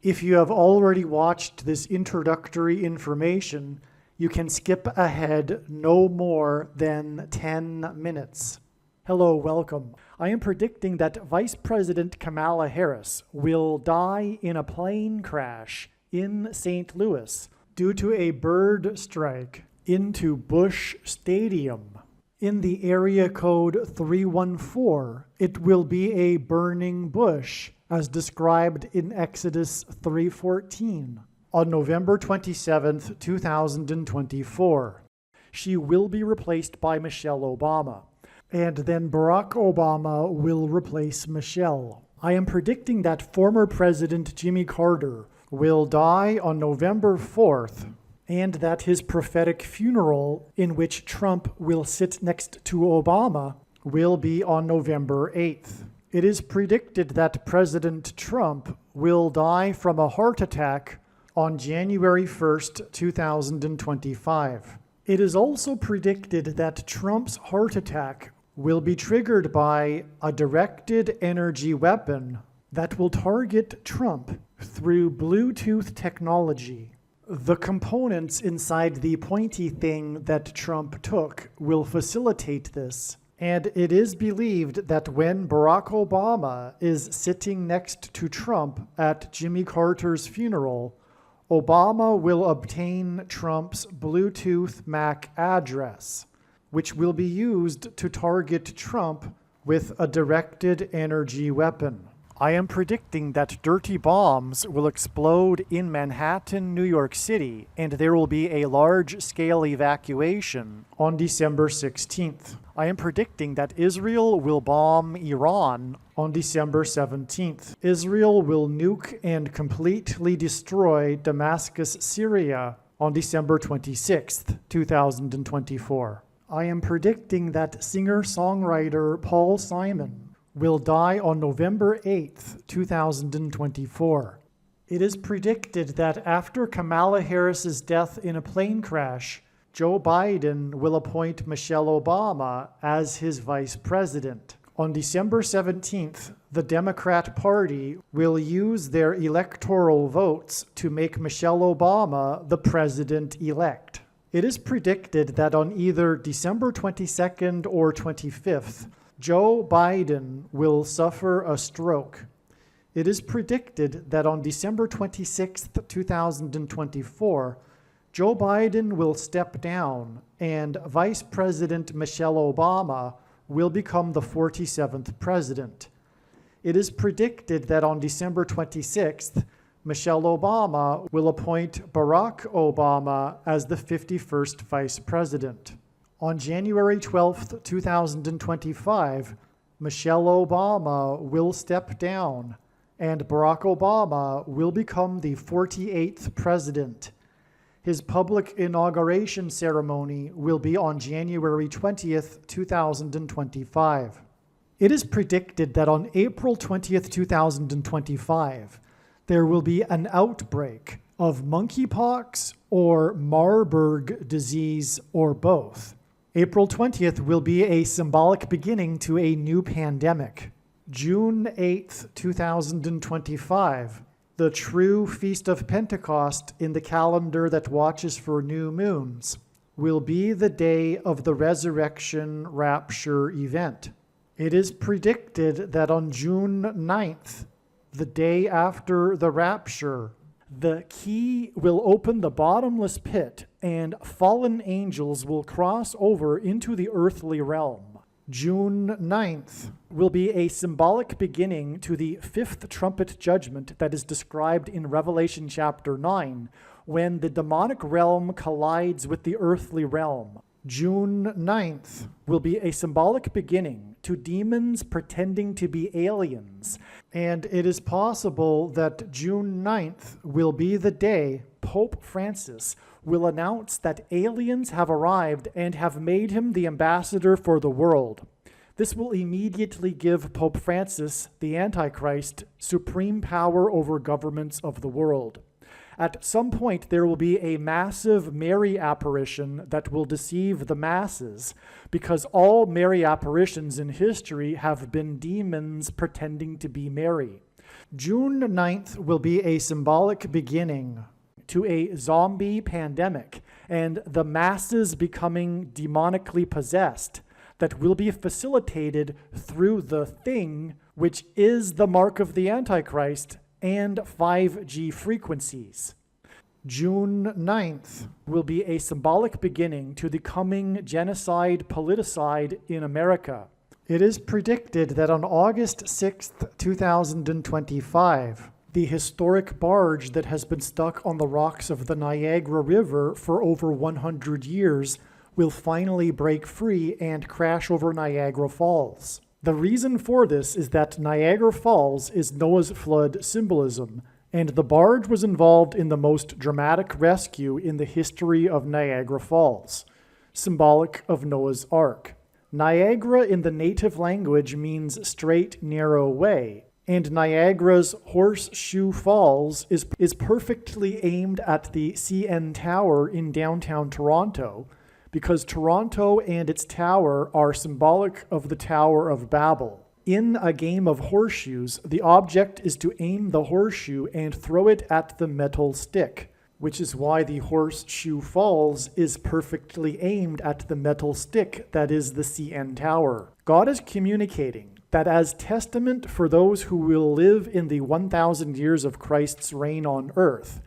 If you have already watched this introductory information, you can skip ahead no more than 10 minutes. Hello, welcome. I am predicting that Vice President Kamala Harris will die in a plane crash in St. Louis due to a bird strike into Busch Stadium. In the area code 314, it will be a burning bush, as described in Exodus 3:14, on November 27, 2024. She will be replaced by Michelle Obama, and then Barack Obama will replace Michelle. I am predicting that former President Jimmy Carter will die on November 4th, and that his prophetic funeral, in which Trump will sit next to Obama, will be on November 8th. It is predicted that President Trump will die from a heart attack on January 1st, 2025. It is also predicted that Trump's heart attack will be triggered by a directed energy weapon that will target Trump through Bluetooth technology. The components inside the pointy thing that Trump took will facilitate this. And it is believed that when Barack Obama is sitting next to Trump at Jimmy Carter's funeral, Obama will obtain Trump's Bluetooth MAC address, which will be used to target Trump with a directed energy weapon. I am predicting that dirty bombs will explode in Manhattan, New York City, and there will be a large-scale evacuation on December 16th. I am predicting that Israel will bomb Iran on December 17th. Israel will nuke and completely destroy Damascus, Syria on December 26th, 2024. I am predicting that singer-songwriter Paul Simon will die on November 8th, 2024. It is predicted that after Kamala Harris's death in a plane crash, Joe Biden will appoint Michelle Obama as his vice president. On December 17th, the Democrat Party will use their electoral votes to make Michelle Obama the president-elect. It is predicted that on either December 22nd or 25th, Joe Biden will suffer a stroke. It is predicted that on December 26, 2024, Joe Biden will step down and Vice President Michelle Obama will become the 47th president. It is predicted that on December 26th, Michelle Obama will appoint Barack Obama as the 51st vice president. On January 12, 2025, Michelle Obama will step down and Barack Obama will become the 48th president. His public inauguration ceremony will be on January 20th, 2025. It is predicted that on April 20th, 2025, there will be an outbreak of monkeypox or Marburg disease or both. April 20th will be a symbolic beginning to a new pandemic. June 8th, 2025, the true Feast of Pentecost in the calendar that watches for new moons, will be the day of the resurrection rapture event. It is predicted that on June 9th, the day after the rapture, the key will open the bottomless pit and fallen angels will cross over into the earthly realm. June 9th will be a symbolic beginning to the fifth trumpet judgment that is described in Revelation chapter 9, when the demonic realm collides with the earthly realm. June 9th will be a symbolic beginning to demons pretending to be aliens, and it is possible that June 9th will be the day Pope Francis will announce that aliens have arrived and have made him the ambassador for the world. This will immediately give Pope Francis, the Antichrist, supreme power over governments of the world. At some point, there will be a massive Mary apparition that will deceive the masses, because all Mary apparitions in history have been demons pretending to be Mary. June 9th will be a symbolic beginning to a zombie pandemic and the masses becoming demonically possessed that will be facilitated through the thing, which is the mark of the Antichrist and 5G frequencies. June 9th will be a symbolic beginning to the coming genocide politicide in America. It is predicted that on August 6th, 2025, the historic barge that has been stuck on the rocks of the Niagara River for over 100 years will finally break free and crash over Niagara Falls. The reason for this is that Niagara Falls is Noah's flood symbolism, and the barge was involved in the most dramatic rescue in the history of Niagara Falls, symbolic of Noah's Ark. Niagara in the native language means straight, narrow way, and Niagara's Horseshoe Falls is perfectly aimed at the CN Tower in downtown Toronto, because Toronto and its tower are symbolic of the Tower of Babel. In a game of horseshoes, the object is to aim the horseshoe and throw it at the metal stick, which is why the Horseshoe Falls is perfectly aimed at the metal stick that is the CN Tower. God is communicating that as testament for those who will live in the 1,000 years of Christ's reign on earth,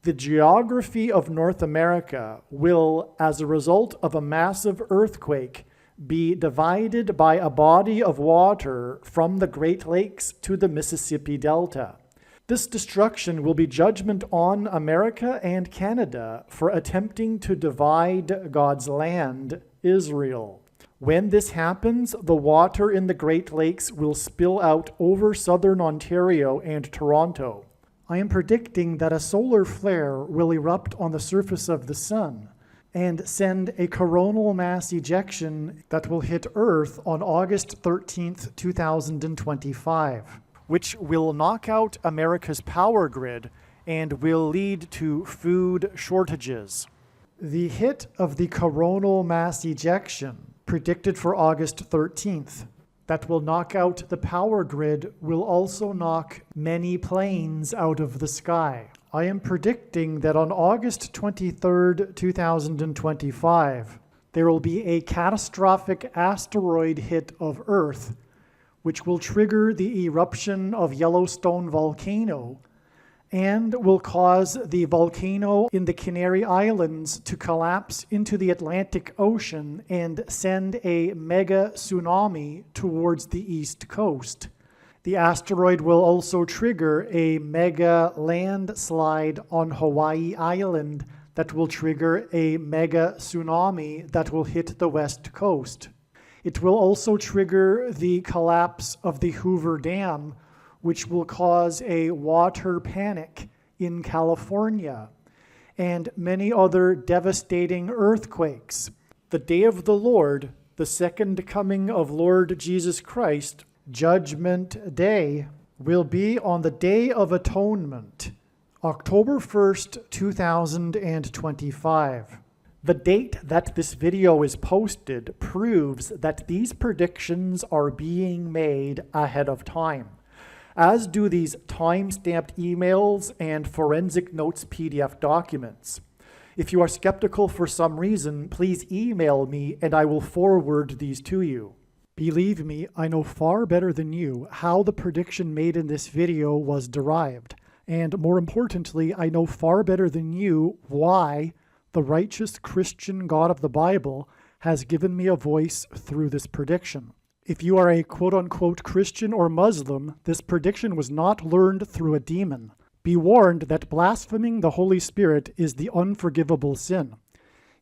the geography of North America will, as a result of a massive earthquake, be divided by a body of water from the Great Lakes to the Mississippi Delta. This destruction will be judgment on America and Canada for attempting to divide God's land, Israel. When this happens, the water in the Great Lakes will spill out over southern Ontario and Toronto. I am predicting that a solar flare will erupt on the surface of the sun and send a coronal mass ejection that will hit Earth on August 13th, 2025, which will knock out America's power grid and will lead to food shortages. The hit of the coronal mass ejection, predicted for August 13th, that will knock out the power grid will also knock many planes out of the sky. I am predicting that on August 23rd, 2025, there will be a catastrophic asteroid hit of Earth, which will trigger the eruption of Yellowstone volcano and will cause the volcano in the Canary Islands to collapse into the Atlantic Ocean and send a mega tsunami towards the east coast. The asteroid will also trigger a mega landslide on Hawaii Island that will trigger a mega tsunami that will hit the west coast. It will also trigger the collapse of the Hoover Dam, which will cause a water panic in California, and many other devastating earthquakes. The day of the Lord, the second coming of Lord Jesus Christ, Judgment Day, will be on the Day of Atonement, October 1st, 2025. The date that this video is posted proves that these predictions are being made ahead of time, as do these time-stamped emails and forensic notes PDF documents. If you are skeptical for some reason, please email me and I will forward these to you. Believe me, I know far better than you how the prediction made in this video was derived, and more importantly, I know far better than you why the righteous Christian God of the Bible has given me a voice through this prediction. If you are a quote-unquote Christian or Muslim, this prediction was not learned through a demon. Be warned that blaspheming the Holy Spirit is the unforgivable sin.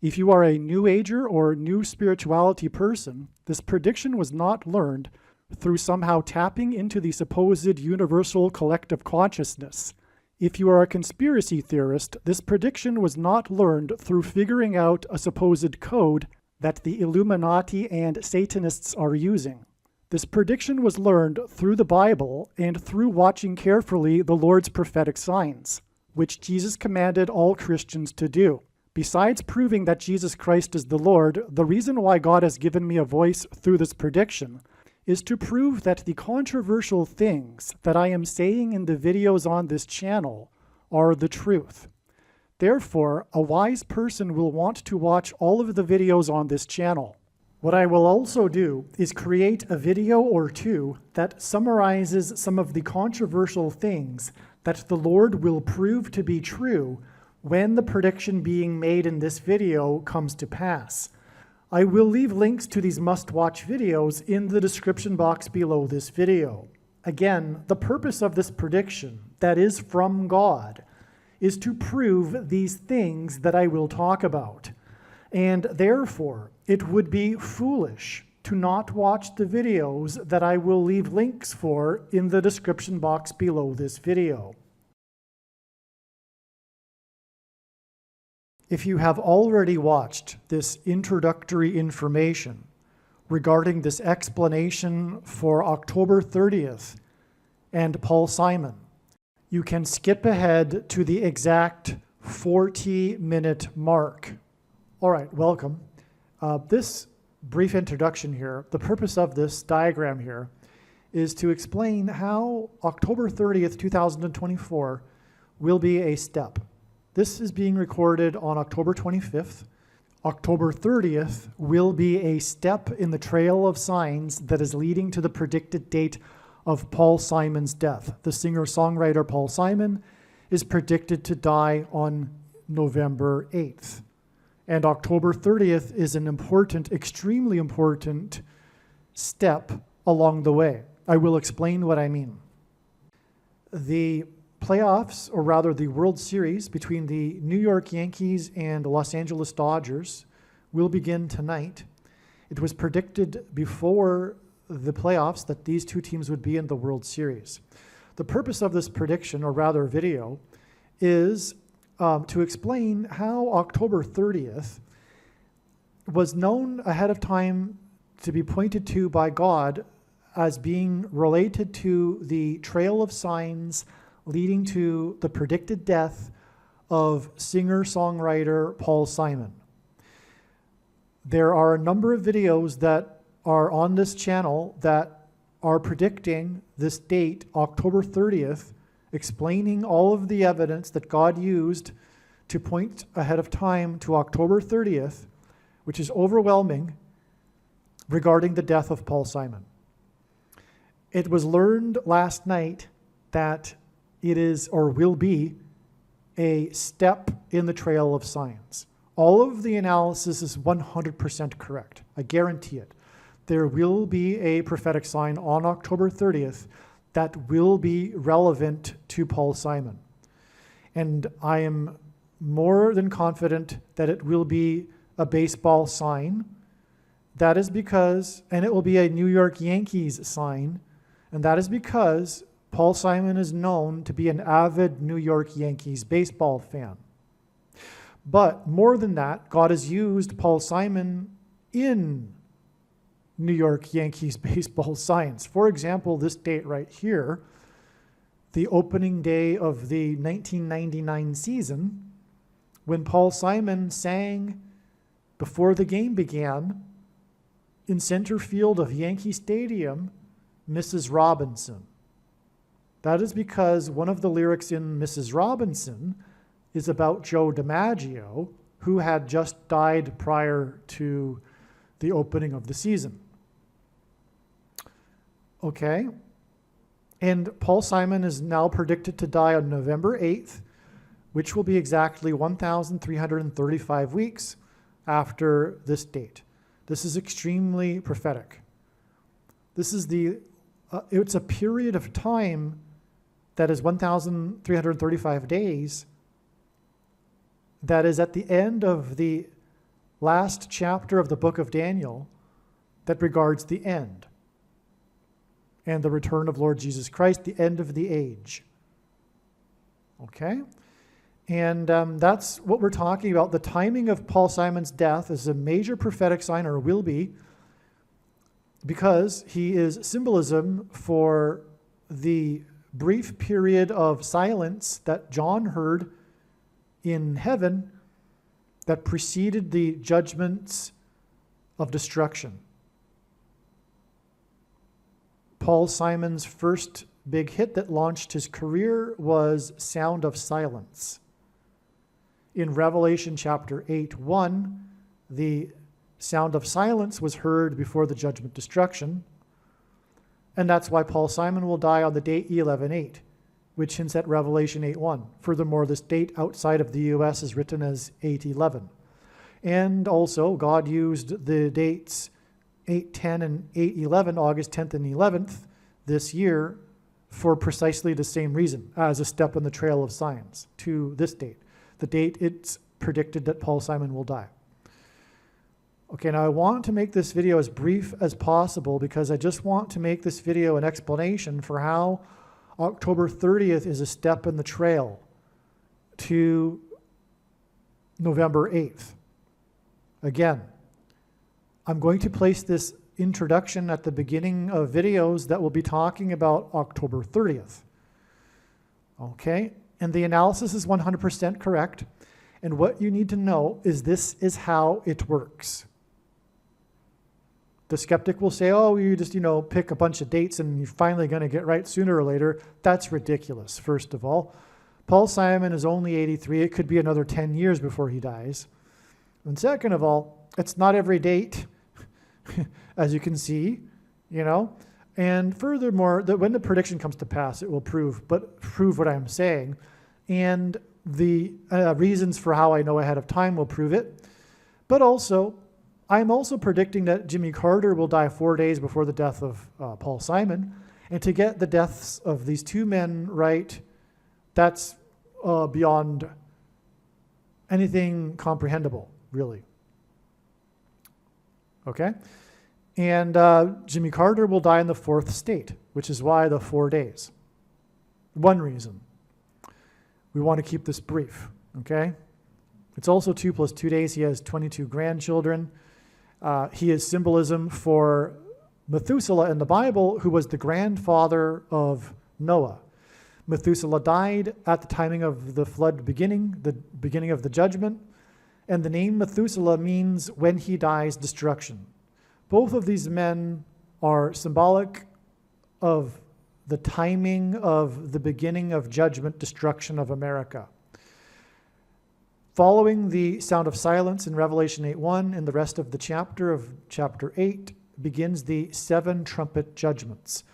If you are a New Ager or New Spirituality person, this prediction was not learned through somehow tapping into the supposed universal collective consciousness. If you are a conspiracy theorist, this prediction was not learned through figuring out a supposed code that the Illuminati and Satanists are using. This prediction was learned through the Bible and through watching carefully the Lord's prophetic signs, which Jesus commanded all Christians to do. Besides proving that Jesus Christ is the Lord, the reason why God has given me a voice through this prediction is to prove that the controversial things that I am saying in the videos on this channel are the truth. Therefore, a wise person will want to watch all of the videos on this channel. What I will also do is create a video or two that summarizes some of the controversial things that the Lord will prove to be true when the prediction being made in this video comes to pass. I will leave links to these must-watch videos in the description box below this video. Again, the purpose of this prediction, that is from God, is to prove these things that I will talk about. And therefore, it would be foolish to not watch the videos that I will leave links for in the description box below this video. If you have already watched this introductory information regarding this explanation for October 30th and Paul Simon, you can skip ahead to the exact 40-minute mark. All right, welcome. This brief introduction here, the purpose of this diagram here is to explain how October 30th, 2024 will be a step. This is being recorded on October 25th. October 30th will be a step in the trail of signs that is leading to the predicted date of Paul Simon's death. The singer-songwriter Paul Simon is predicted to die on November 8th. And October 30th is an important, extremely important step along the way. I will explain what I mean. The playoffs, or rather the World Series between the New York Yankees and Los Angeles Dodgers will begin tonight. It was predicted before the playoffs that these two teams would be in the World Series. The purpose of this prediction, or rather video, is to explain how October 30th was known ahead of time to be pointed to by God as being related to the trail of signs leading to the predicted death of singer-songwriter Paul Simon. There are a number of videos that are on this channel that are predicting this date, October 30th, explaining all of the evidence that God used to point ahead of time to October 30th, which is overwhelming, regarding the death of Paul Simon. It was learned last night that it is, or will be, a step in the trail of signs. All of the analysis is 100% correct. I guarantee it. There will be a prophetic sign on October 30th that will be relevant to Paul Simon. And I am more than confident that it will be a baseball sign. That is because, and it will be a New York Yankees sign, and that is because Paul Simon is known to be an avid New York Yankees baseball fan. But more than that, God has used Paul Simon in New York Yankees baseball signs. For example, this date right here, the opening day of the 1999 season, when Paul Simon sang before the game began in center field of Yankee Stadium, Mrs. Robinson. That is because one of the lyrics in Mrs. Robinson is about Joe DiMaggio, who had just died prior to the opening of the season. Okay? And Paul Simon is now predicted to die on November 8th, which will be exactly 1,335 weeks after this date. This is extremely prophetic. This is it's a period of time that is 1,335 days that is at the end of the last chapter of the book of Daniel that regards the end and the return of Lord Jesus Christ, the end of the age. Okay? And that's what we're talking about. The timing of Paul Simon's death is a major prophetic sign, or will be, because he is symbolism for the brief period of silence that John heard in heaven that preceded the judgments of destruction. Paul Simon's first big hit that launched his career was Sound of Silence. In Revelation chapter 8:1, the sound of silence was heard before the judgment destruction, and that's why Paul Simon will die on the date E11:8, which hints at Revelation 8:1. Furthermore, this date outside of the U.S. is written as 8:11. And also, God used the dates 8:10 and 8:11, August 10th and 11th this year, for precisely the same reason, as a step in the trail of signs to this date, the date it's predicted that Paul Simon will die. Okay, now I want to make this video as brief as possible because I just want to make this video an explanation for how October 30th is a step in the trail to November 8th. Again, I'm going to place this introduction at the beginning of videos that will be talking about October 30th. Okay, and the analysis is 100% correct. And what you need to know is this is how it works. The skeptic will say, oh, you just, pick a bunch of dates and you're finally going to get right sooner or later. That's ridiculous, first of all. Paul Simon is only 83. It could be another 10 years before he dies. And second of all, it's not every date, as you can see, And furthermore, when the prediction comes to pass, it will prove what I'm saying. And the reasons for how I know ahead of time will prove it. But also, I'm also predicting that Jimmy Carter will die 4 days before the death of Paul Simon. And to get the deaths of these two men right, that's beyond anything comprehensible, really. Okay? And Jimmy Carter will die in the fourth state, which is why the 4 days. One reason. We want to keep this brief, okay? It's also 2 + 2 days. He has 22 grandchildren. He is symbolism for Methuselah in the Bible, who was the grandfather of Noah. Methuselah died at the timing of the flood beginning, the beginning of the judgment, and the name Methuselah means when he dies, destruction. Both of these men are symbolic of the timing of the beginning of judgment, destruction of America. Following the sound of silence in Revelation 8:1 and the rest of the chapter of chapter 8 begins the 7 trumpet judgments,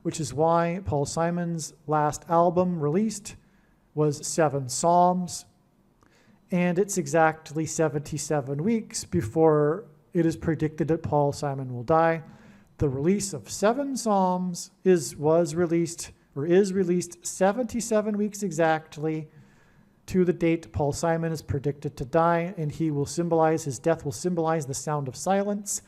which is why Paul Simon's last album released was 7 Psalms, and it's exactly 77 weeks before it is predicted that Paul Simon will die. The release of 7 Psalms is released 77 weeks exactly to the date Paul Simon is predicted to die, and his death will symbolize the sound of silence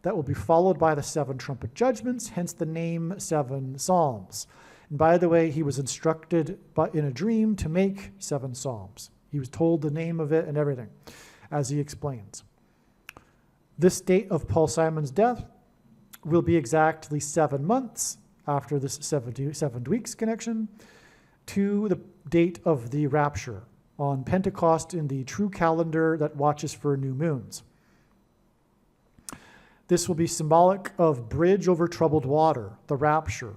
that will be followed by the 7 trumpet judgments, hence the name 7 Psalms. And by the way, he was instructed in a dream to make 7 Psalms. He was told the name of it and everything, as he explains. This date of Paul Simon's death will be exactly 7 months after this 7 weeks connection to the date of the rapture on Pentecost in the true calendar that watches for new moons. This will be symbolic of Bridge Over Troubled Water, the rapture.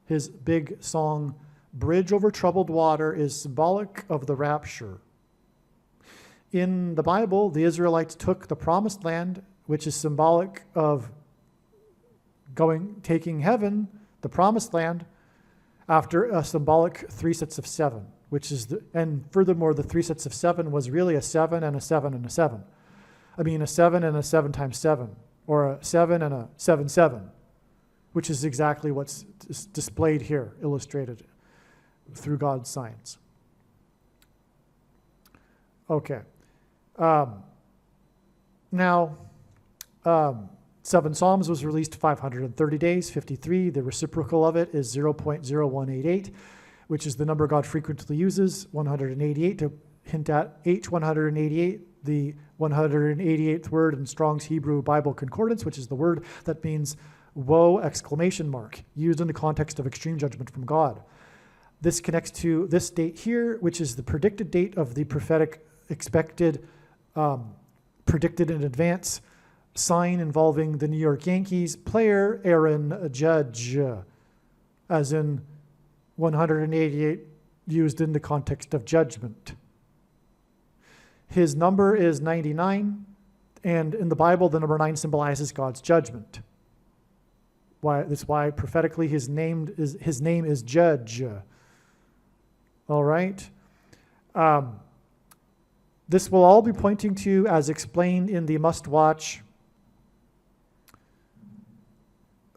His big song, Bridge Over Troubled Water, is symbolic of the rapture. In the Bible, the Israelites took the promised land, which is symbolic of taking heaven, the promised land, after a symbolic 3 sets of 7, and furthermore, the 3 sets of 7 was really a 7 and a 7 and a 7. I mean, a 7 and a 7 times 7, or a 7 and a 7, 7, which is exactly what's displayed here, illustrated through God's signs. Okay. Now, 7 Psalms was released 530 days, 53. The reciprocal of it is 0.0188, which is the number God frequently uses, 188, to hint at H188, the 188th word in Strong's Hebrew Bible Concordance, which is the word that means woe, ! Used in the context of extreme judgment from God. This connects to this date here, which is the predicted date of the prophetic expected, predicted in advance sign involving the New York Yankees player Aaron Judge. as in 188 used in the context of judgment. His number is 99, and in the Bible, the number 9 symbolizes God's judgment. That's why prophetically his name is Judge. All right? This will all be pointing to, as explained in the must-watch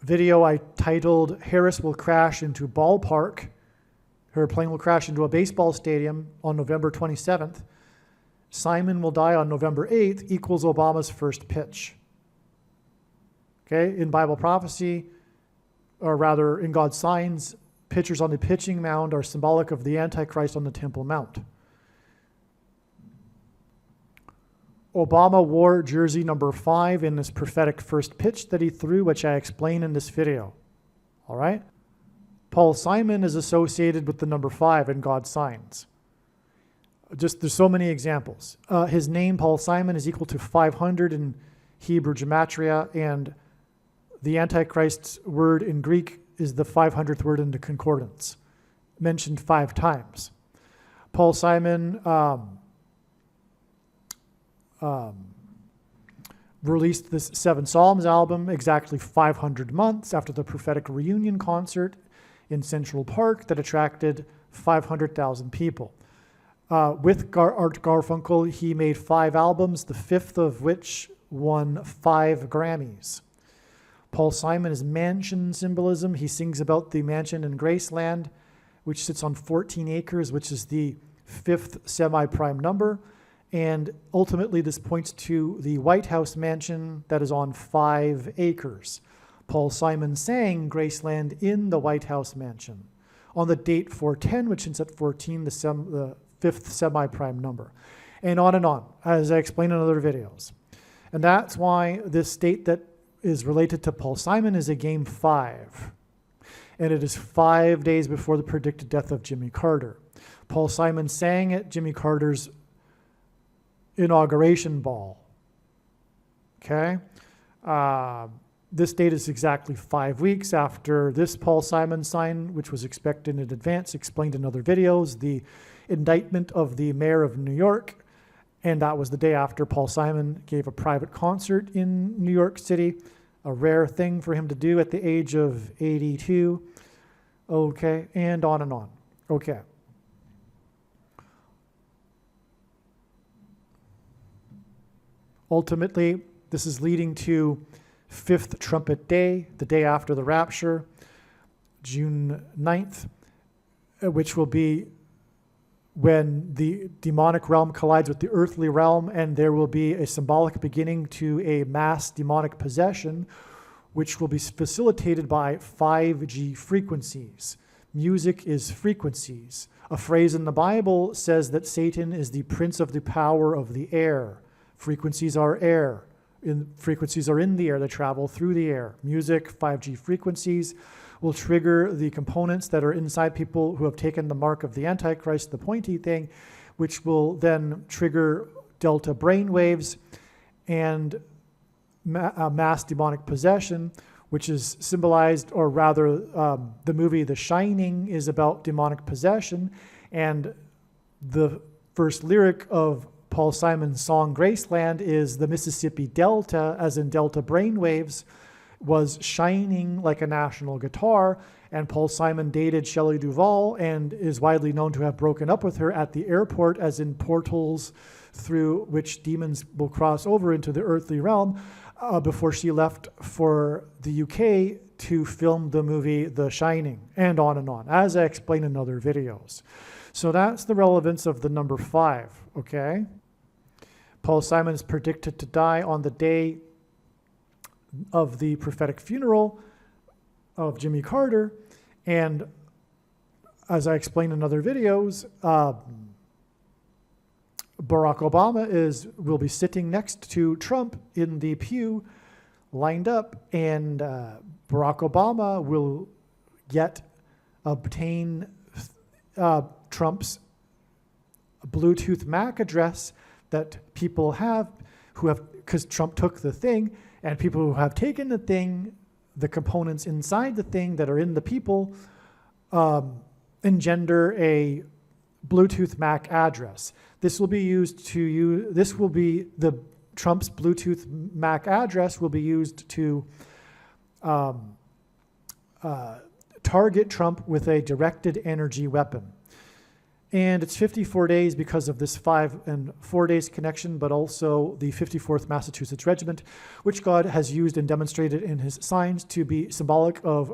video I titled, Harris Will Crash into Ballpark. Her plane will crash into a baseball stadium on November 27th. Simon will die on November 8th equals Obama's first pitch. Okay, in Bible prophecy, or rather in God's signs, pitchers on the pitching mound are symbolic of the Antichrist on the Temple Mount. Obama wore jersey number 5 in his prophetic first pitch that he threw, which I explain in this video. All right? Paul Simon is associated with the number 5 in God's signs. There's so many examples. His name, Paul Simon, is equal to 500 in Hebrew gematria, and the Antichrist's word in Greek is the 500th word in the concordance, mentioned 5 times. Paul Simon released this 7 Psalms album exactly 500 months after the prophetic reunion concert in Central Park that attracted 500,000 people. With Art Garfunkel, he made 5 albums, the 5th of which won 5 Grammys. Paul Simon is mansion symbolism. He sings about the mansion in Graceland, which sits on 14 acres, which is the 5th semi-prime number. And ultimately, this points to the White House mansion that is on 5 acres. Paul Simon sang Graceland in the White House mansion on the date 410, which is at 14, the 5th semi-prime number. And on, as I explained in other videos. And that's why this date that is related to Paul Simon is a game 5. And it is 5 days before the predicted death of Jimmy Carter. Paul Simon sang at Jimmy Carter's inauguration ball. Okay? This date is exactly 5 weeks after this Paul Simon sign, which was expected in advance, explained in other videos, the indictment of the mayor of New York. And that was the day after Paul Simon gave a private concert in New York City, a rare thing for him to do at the age of 82. Okay, and on. Okay. Ultimately, this is leading to 5th Trumpet Day, the day after the rapture, June 9th, which will be when the demonic realm collides with the earthly realm, and there will be a symbolic beginning to a mass demonic possession, which will be facilitated by 5G frequencies. Music is frequencies. A phrase in the Bible says that Satan is the prince of the power of the air. Frequencies are air. Frequencies are in the air. They travel through the air. Music, 5G frequencies, will trigger the components that are inside people who have taken the mark of the Antichrist, the pointy thing, which will then trigger delta brain waves and mass demonic possession, which is symbolized, or rather the movie The Shining is about demonic possession, and the first lyric of Paul Simon's song Graceland is the Mississippi Delta, as in delta brainwaves, was shining like a national guitar, and Paul Simon dated Shelley Duvall and is widely known to have broken up with her at the airport, as in portals through which demons will cross over into the earthly realm, before she left for the UK to film the movie The Shining, and on, as I explained in other videos. So that's the relevance of the number 5, okay? Paul Simon is predicted to die on the day of the prophetic funeral of Jimmy Carter, and as I explained in other videos, Barack Obama will be sitting next to Trump in the pew, lined up, and Barack Obama will obtain Trump's Bluetooth MAC address that people have because Trump took the thing, and people who have taken the thing, the components inside the thing that are in the people, engender a Bluetooth MAC address. This will be used to Trump's Bluetooth MAC address will be used to target Trump with a directed energy weapon. And it's 54 days because of this 5 and 4 days connection, but also the 54th Massachusetts Regiment, which God has used and demonstrated in his signs to be symbolic of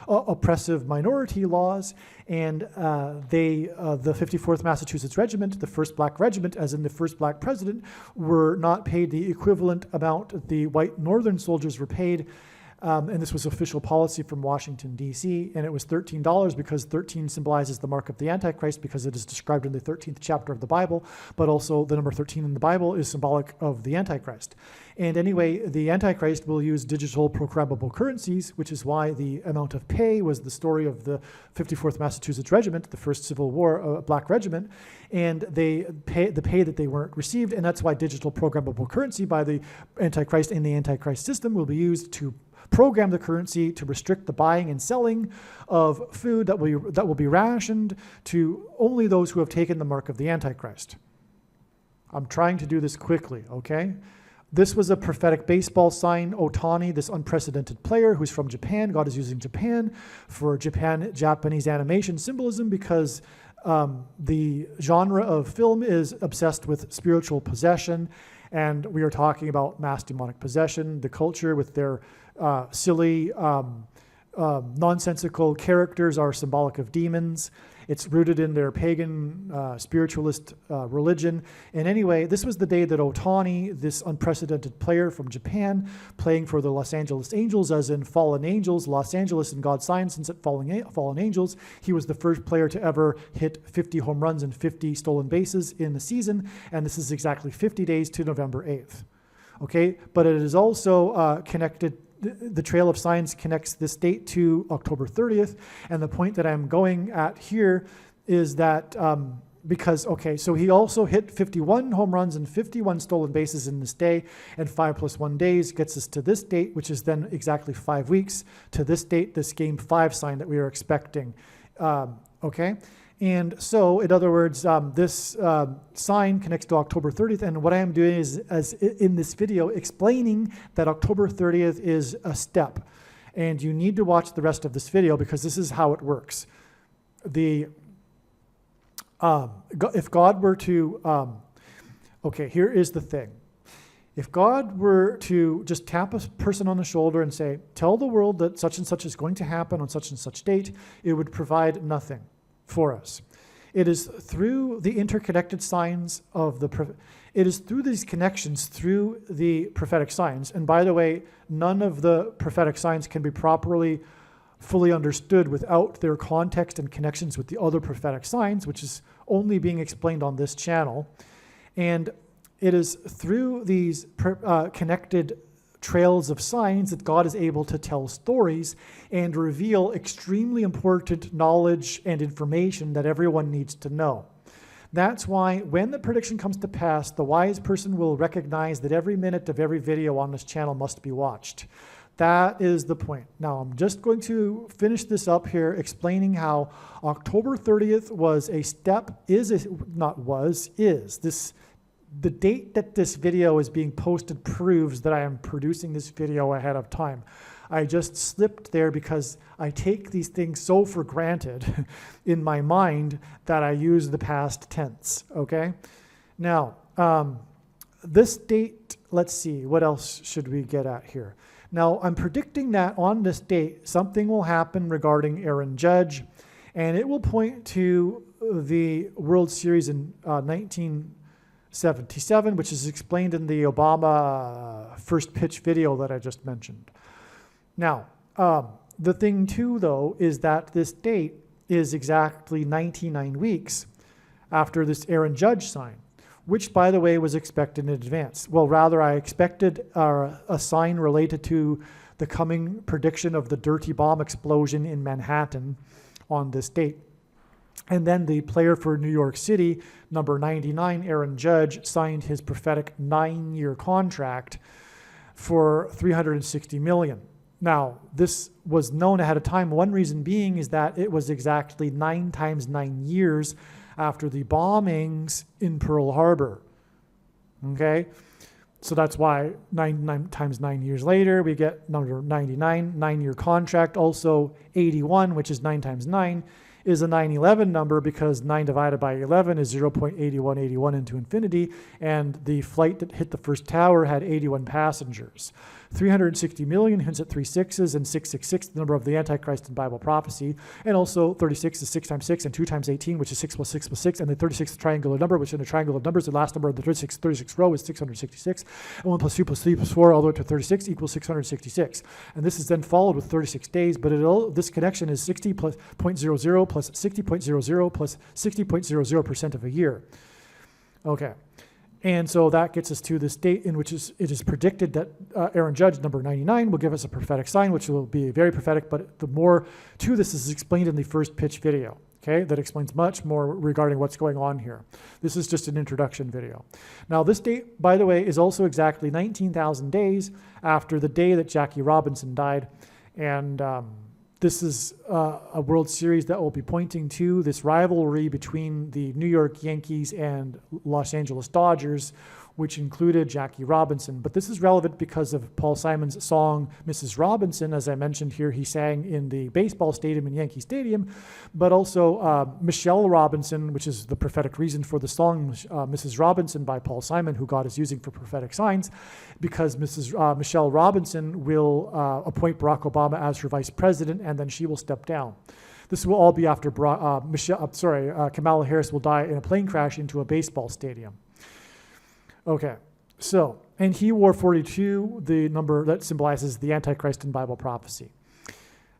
oppressive minority laws. And the 54th Massachusetts Regiment, the first black regiment, as in the first black president, were not paid the equivalent amount the white northern soldiers were paid. And this was official policy from Washington, D.C., and it was $13 because 13 symbolizes the mark of the Antichrist because it is described in the 13th chapter of the Bible, but also the number 13 in the Bible is symbolic of the Antichrist. And anyway, the Antichrist will use digital programmable currencies, which is why the amount of pay was the story of the 54th Massachusetts Regiment, the first Civil War black regiment, and the pay that they weren't received, and that's why digital programmable currency by the Antichrist and the Antichrist system will be used to program the currency to restrict the buying and selling of food that will be rationed to only those who have taken the mark of the Antichrist. I'm trying to do this quickly, okay? This was a prophetic baseball sign. Ohtani, this unprecedented player who's from Japan, God is using Japan for Japanese animation symbolism because the genre of film is obsessed with spiritual possession, and we are talking about mass demonic possession, the culture with their silly, nonsensical characters are symbolic of demons. It's rooted in their pagan spiritualist religion. And anyway, this was the day that Ohtani, this unprecedented player from Japan, playing for the Los Angeles Angels, as in fallen angels, Los Angeles in God's sign, since it fallen angels, he was the first player to ever hit 50 home runs and 50 stolen bases in the season. And this is exactly 50 days to November 8th. Okay, but it is also connected. The Trail of Signs connects this date to October 30th. And the point that I'm going at here is that because, okay, so he also hit 51 home runs and 51 stolen bases in this day, and 5 + 1 days gets us to this date, which is then exactly 5 weeks to this date, this Game 5 sign that we are expecting. Okay? And so, in other words, this sign connects to October 30th, and what I am doing is, as in this video, explaining that October 30th is a step. And you need to watch the rest of this video because this is how it works. If God were to, okay, here is the thing. If God were to just tap a person on the shoulder and say, tell the world that such and such is going to happen on such and such date, it would provide nothing for us. It is through the interconnected signs of it is through these connections, through the prophetic signs. And by the way, none of the prophetic signs can be fully understood without their context and connections with the other prophetic signs, which is only being explained on this channel. And it is through these connected trails of signs that God is able to tell stories and reveal extremely important knowledge and information that everyone needs to know. That's why when the prediction comes to pass, the wise person will recognize that every minute of every video on this channel must be watched. That is the point. Now, I'm just going to finish this up here, explaining how October 30th was a step, the date that this video is being posted proves that I am producing this video ahead of time. I just slipped there because I take these things so for granted in my mind that I use the past tense, okay? Now, this date, let's see, what else should we get at here? Now, I'm predicting that on this date, something will happen regarding Aaron Judge, and it will point to the World Series in 1977, which is explained in the Obama first pitch video that I just mentioned. Now, the thing too, though, is that this date is exactly 99 weeks after this Aaron Judge sign, which, by the way, was expected in advance. Well, rather, I expected a sign related to the coming prediction of the dirty bomb explosion in Manhattan on this date. And then the player for New York City, number 99, Aaron Judge, signed his prophetic 9-year contract for $360 million. Now, this was known ahead of time. One reason being is that it was exactly 9 times 9 years after the bombings in Pearl Harbor. Okay? So that's why 9 times 9 years later, we get number 99, 9-year contract. Also 81, which is 9 times 9, is a 9/11 number because 9 divided by 11 is 0.8181 into infinity, and the flight that hit the first tower had 81 passengers. 360 million hints at 3 sixes, and 666, the number of the Antichrist in Bible prophecy. And also 36 is 6 times 6 and 2 times 18, which is 6 plus 6 plus 6. And the 36th triangular number, which in a triangle of numbers, the last number of the 36th row is 666. And 1 plus 2 plus 3 plus 4 all the way to 36 equals 666. And this is then followed with 36 days, but this connection is 60 plus 0.00 plus 60.00 plus 60.00% of a year. Okay. And so that gets us to this date in which it is predicted that Aaron Judge, number 99, will give us a prophetic sign, which will be very prophetic, but the more to this is explained in the first pitch video, okay, that explains much more regarding what's going on here. This is just an introduction video. Now, this date, by the way, is also exactly 19,000 days after the day that Jackie Robinson died, and this is a World Series that will be pointing to this rivalry between the New York Yankees and Los Angeles Dodgers, which included Jackie Robinson. But this is relevant because of Paul Simon's song, Mrs. Robinson. As I mentioned here, he sang in the baseball stadium in Yankee Stadium, but also Michelle Robinson, which is the prophetic reason for the song Mrs. Robinson by Paul Simon, who God is using for prophetic signs, because Michelle Robinson will appoint Barack Obama as her vice president, and then she will step down. This will all be after Kamala Harris will die in a plane crash into a baseball stadium. Okay, so, and he wore 42, the number that symbolizes the Antichrist in Bible prophecy.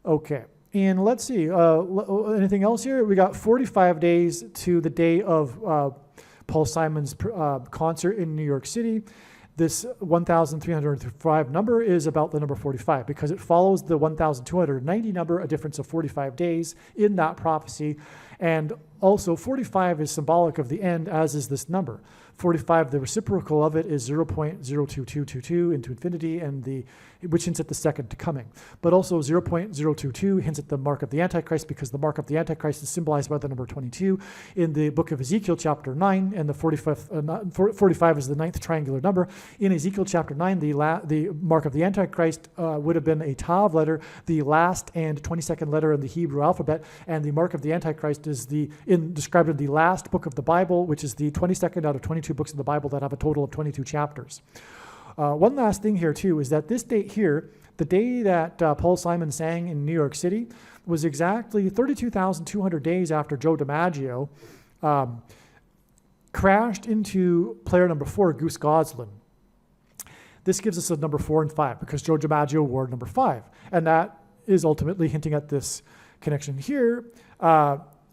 Okay, and let's see, anything else here? We got 45 days to the day of Paul Simon's concert in New York City. This 1,305 number is about the number 45 because it follows the 1,290 number, a difference of 45 days in that prophecy. And also 45 is symbolic of the end, as is this number. 45, the reciprocal of it is 0.02222 into infinity, and which hints at the second coming. But also 0.022 hints at the mark of the Antichrist, because the mark of the Antichrist is symbolized by the number 22 in the book of Ezekiel chapter 9, and the 45 is the 9th triangular number. In Ezekiel chapter 9, the mark of the Antichrist would have been a Tav letter, the last and 22nd letter in the Hebrew alphabet, and the mark of the Antichrist is described in the last book of the Bible, which is the 22nd out of 22 books of the Bible that have a total of 22 chapters. One last thing here, too, is that this date here, the day that Paul Simon sang in New York City, was exactly 32,200 days after Joe DiMaggio crashed into player number 4, Goose Goslin. This gives us a number 4 and 5 because Joe DiMaggio wore number 5. And that is ultimately hinting at this connection here,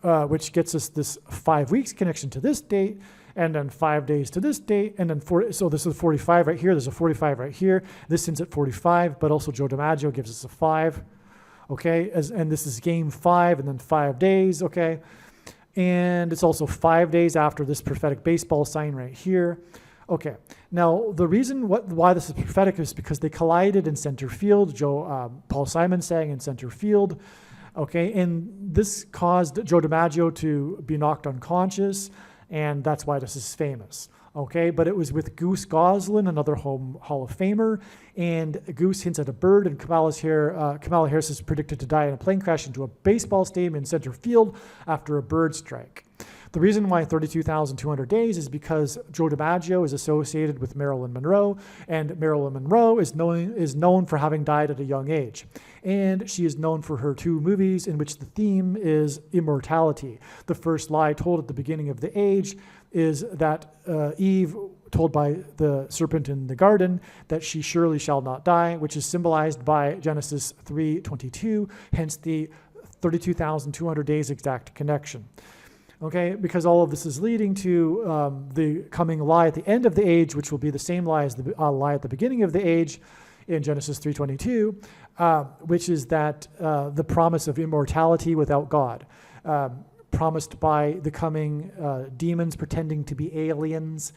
which gets us this 5 weeks connection to this date, and then 5 days to this date, and then so this is 45 right here, there's a 45 right here, this ends at 45, but also Joe DiMaggio gives us a 5, okay, and this is game 5, and then 5 days, okay, and it's also 5 days after this prophetic baseball sign right here. Okay, now the reason why this is prophetic is because they collided in center field. Paul Simon sang in center field, okay, and this caused Joe DiMaggio to be knocked unconscious, and that's why this is famous, okay? But it was with Goose Goslin, another Hall of Famer, and Goose hints at a bird, and Kamala Harris is predicted to die in a plane crash into a baseball stadium in center field after a bird strike. The reason why 32,200 days is because Joe DiMaggio is associated with Marilyn Monroe, and Marilyn Monroe is known for having died at a young age. And she is known for her 2 movies in which the theme is immortality. The first lie told at the beginning of the age is that Eve told by the serpent in the garden that she surely shall not die, which is symbolized by Genesis 3:22, hence the 32,200 days exact connection. Okay, because all of this is leading to the coming lie at the end of the age, which will be the same lie as the lie at the beginning of the age in Genesis 3:22, which is that the promise of immortality without God, promised by the coming demons pretending to be aliens.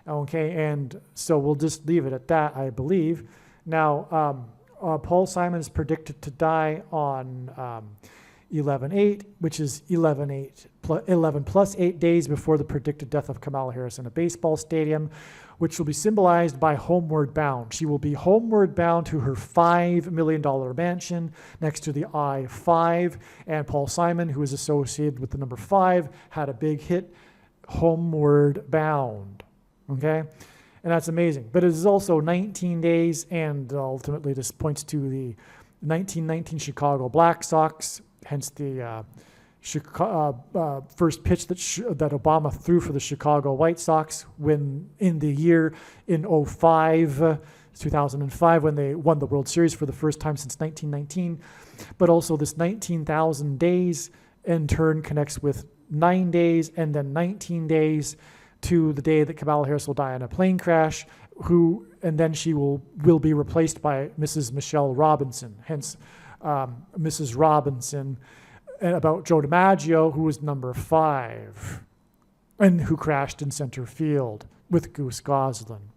Okay, and so we'll just leave it at that, I believe. Now, Paul Simon is predicted to die on 11/8, which is 11 plus 8 days before the predicted death of Kamala Harris in a baseball stadium, which will be symbolized by Homeward Bound. She will be homeward bound to her $5 million mansion next to the I-5, and Paul Simon, who is associated with the number 5, had a big hit, Homeward Bound. Okay? And that's amazing. But it is also 19 days, and ultimately this points to the 1919 Chicago Black Sox, hence the first pitch that Obama threw for the Chicago White Sox when in the year in 2005, when they won the World Series for the first time since 1919. But also this 19,000 days in turn connects with 9 days and then 19 days to the day that Kamala Harris will die in a plane crash, and then she will be replaced by Mrs. Michelle Robinson, hence Mrs. Robinson, and about Joe DiMaggio, who was number 5 and who crashed in center field with Goose Goslin.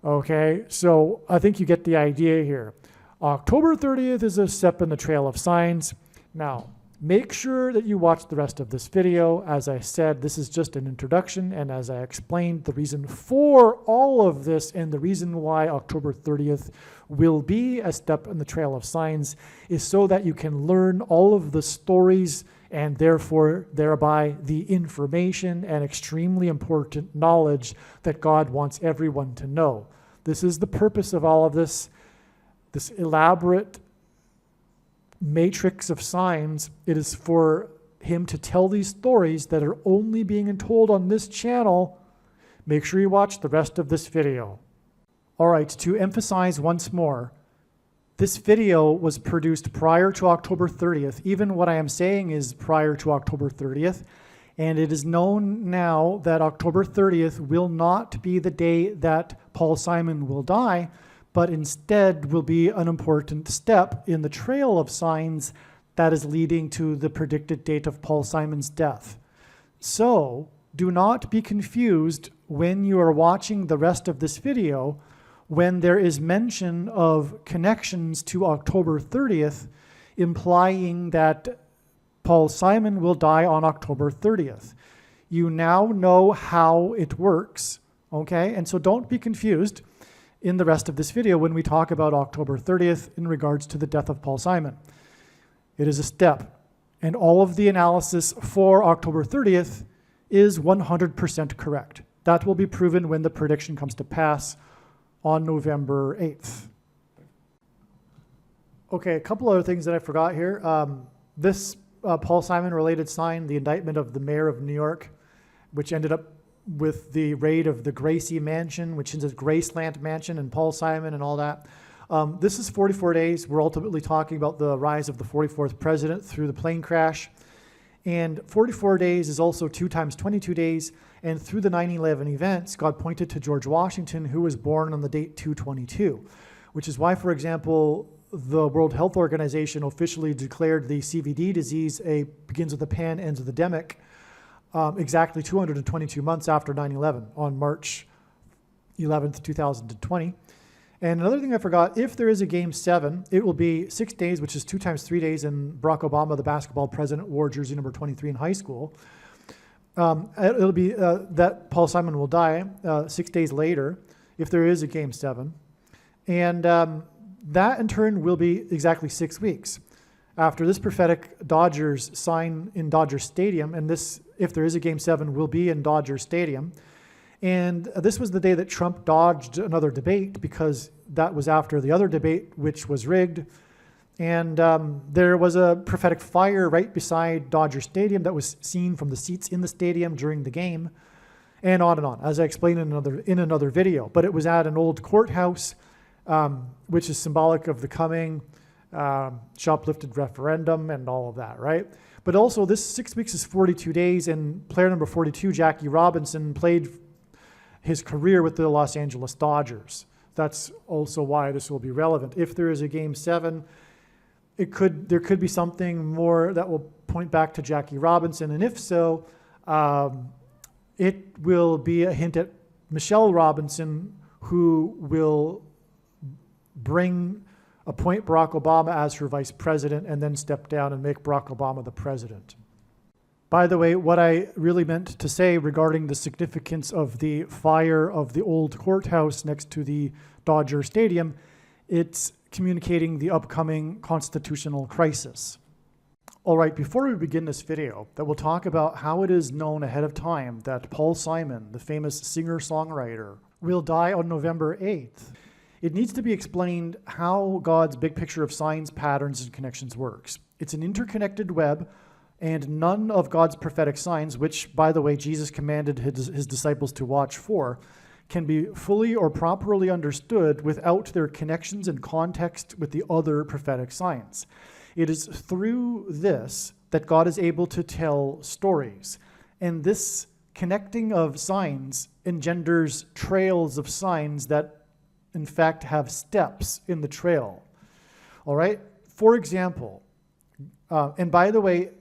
Okay, so I think you get the idea here. October 30th is a step in the trail of signs. Now, make sure that you watch the rest of this video. As I said, this is just an introduction, and as I explained, the reason for all of this and the reason why October 30th will be a step in the trail of signs is so that you can learn all of the stories and therefore thereby the information and extremely important knowledge that God wants everyone to know. This is the purpose of all of this elaborate matrix of signs. It is for him to tell these stories that are only being told on this channel. Make sure you watch the rest of this video. All right, to emphasize once more, this video was produced prior to October 30th. Even what I am saying is prior to October 30th. And it is known now that October 30th will not be the day that Paul Simon will die, but instead will be an important step in the trail of signs that is leading to the predicted date of Paul Simon's death. So do not be confused when you are watching the rest of this video when there is mention of connections to October 30th, implying that Paul Simon will die on October 30th. You now know how it works, okay? And so don't be confused in the rest of this video when we talk about October 30th in regards to the death of Paul Simon. It is a step, and all of the analysis for October 30th is 100% correct. That will be proven when the prediction comes to pass on November 8th. Okay, a couple other things that I forgot here. This Paul Simon related sign, the indictment of the mayor of New York, which ended up with the raid of the Gracie Mansion, which is a Graceland Mansion, and Paul Simon and all that. This is 44 days. We're ultimately talking about the rise of the 44th president through the plane crash. And 44 days is also 2 times 22 days. And through the 9/11 events, God pointed to George Washington, who was born on the date 2/22, which is why, for example, the World Health Organization officially declared the CVD disease begins with a pan, ends with a demic, exactly 222 months after 9/11 on March 11th, 2020. And another thing I forgot, if there is a Game 7, it will be 6 days, which is 2 times 3 days, and Barack Obama, the basketball president, wore jersey number 23 in high school. It'll be that Paul Simon will die 6 days later if there is a Game 7. And that in turn will be exactly 6 weeks after this prophetic Dodgers sign in Dodger Stadium, and this, if there is a Game 7, will be in Dodger Stadium. And this was the day that Trump dodged another debate because that was after the other debate, which was rigged. And there was a prophetic fire right beside Dodger Stadium that was seen from the seats in the stadium during the game, and on, as I explained in another video. But it was at an old courthouse, which is symbolic of the coming shoplifted referendum and all of that, right? But also this 6 weeks is 42 days, and player number 42, Jackie Robinson, played his career with the Los Angeles Dodgers. That's also why this will be relevant. If there is a Game 7, there could be something more that will point back to Jackie Robinson, and if so, it will be a hint at Michelle Robinson, who will bring appoint Barack Obama as her vice president, and then step down and make Barack Obama the president. By the way, what I really meant to say regarding the significance of the fire of the old courthouse next to the Dodger Stadium, it's communicating the upcoming constitutional crisis. All right, before we begin this video, that we'll talk about how it is known ahead of time that Paul Simon, the famous singer-songwriter, will die on November 8th. It needs to be explained how God's big picture of signs, patterns, and connections works. It's an interconnected web, and none of God's prophetic signs, which, by the way, Jesus commanded his disciples to watch for, can be fully or properly understood without their connections and context with the other prophetic signs. It is through this that God is able to tell stories. And this connecting of signs engenders trails of signs that, in fact, have steps in the trail. All right? For example, and by the way,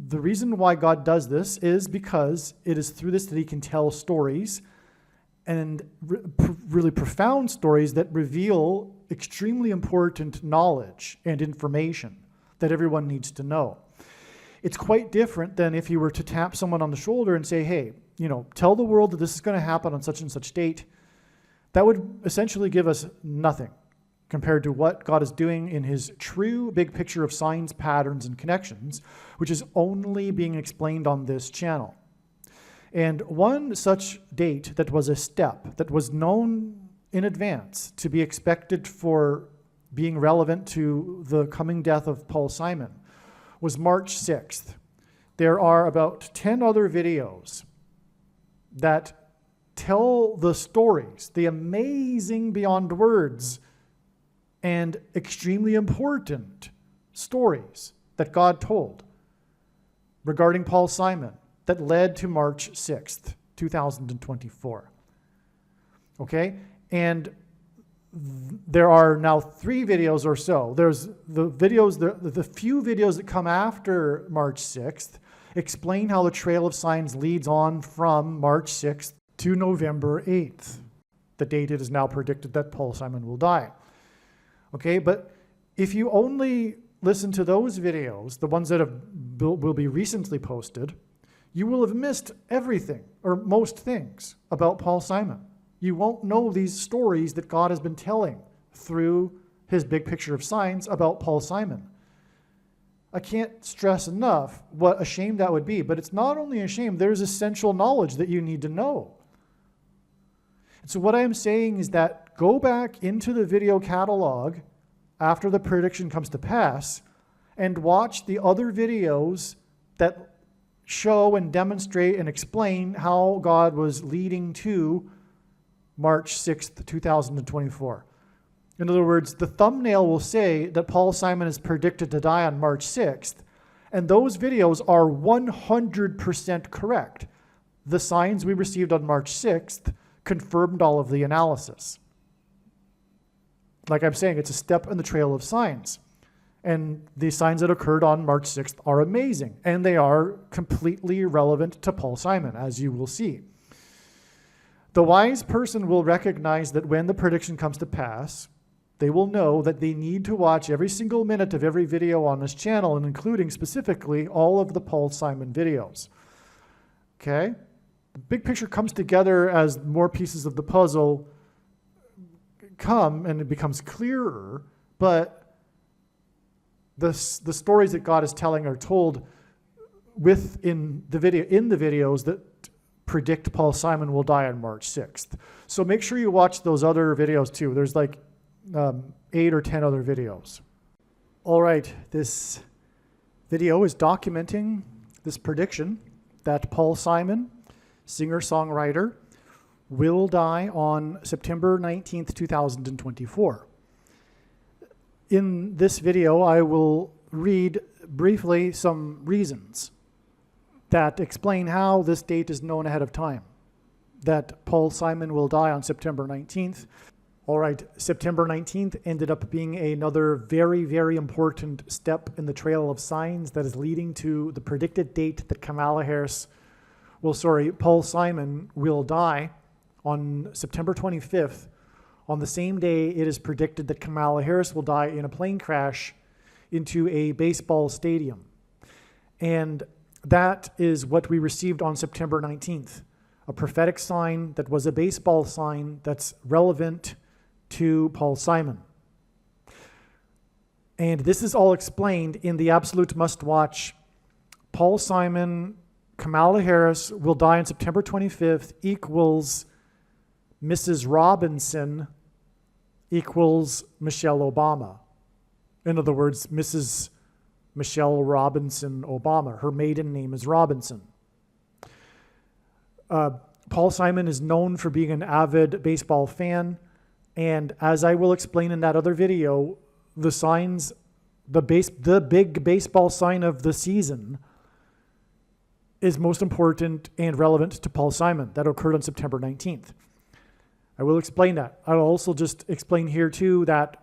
the reason why God does this is because it is through this that he can tell stories, and really profound stories that reveal extremely important knowledge and information that everyone needs to know. It's quite different than if you were to tap someone on the shoulder and say, hey, tell the world that this is going to happen on such and such date. That would essentially give us nothing compared to what God is doing in his true big picture of signs, patterns, and connections, which is only being explained on this channel. And one such date that was a step that was known in advance to be expected for being relevant to the coming death of Paul Simon was March 6th. There are about 10 other videos that tell the stories, the amazing beyond words and extremely important stories that God told regarding Paul Simon that led to March 6th, 2024. Okay? And there are now 3 videos or so. There's the videos, the few videos that come after March 6th explain how the trail of signs leads on from March 6th to November 8th, the date it is now predicted that Paul Simon will die. Okay, but if you only listen to those videos, the ones that will be recently posted, you will have missed everything, or most things, about Paul Simon. You won't know these stories that God has been telling through his big picture of signs about Paul Simon. I can't stress enough what a shame that would be, but it's not only a shame, there's essential knowledge that you need to know. And so what I am saying is that go back into the video catalog after the prediction comes to pass and watch the other videos that show and demonstrate and explain how God was leading to March 6th, 2024. In other words, the thumbnail will say that Paul Simon is predicted to die on March 6th, and those videos are 100% correct. The signs we received on March 6th confirmed all of the analysis. Like I'm saying, it's a step in the trail of signs. And the signs that occurred on March 6th are amazing, and they are completely relevant to Paul Simon, as you will see. The wise person will recognize that when the prediction comes to pass, they will know that they need to watch every single minute of every video on this channel, and including specifically all of the Paul Simon videos. Okay? The big picture comes together as more pieces of the puzzle come, and it becomes clearer, but the stories that God is telling are told in the videos that predict Paul Simon will die on March 6th. So make sure you watch those other videos too. There's like 8 or 10 other videos. All right, this video is documenting this prediction that Paul Simon, singer-songwriter, will die on September 19th, 2024. In this video, I will read briefly some reasons that explain how this date is known ahead of time, that Paul Simon will die on September 19th. All right, September 19th ended up being another very, very important step in the trail of signs that is leading to the predicted date that Paul Simon will die on September 25th On the same day, it is predicted that Kamala Harris will die in a plane crash into a baseball stadium. And that is what we received on September 19th, a prophetic sign that was a baseball sign that's relevant to Paul Simon. And this is all explained in the absolute must-watch. Paul Simon, Kamala Harris will die on September 25th equals Mrs. Robinson equals Michelle Obama. In other words, Mrs. Michelle Robinson Obama. Her maiden name is Robinson. Paul Simon is known for being an avid baseball fan, and as I will explain in that other video, the signs, the big baseball sign of the season is most important and relevant to Paul Simon. That occurred on September 19th. I will explain that. I'll also just explain here too that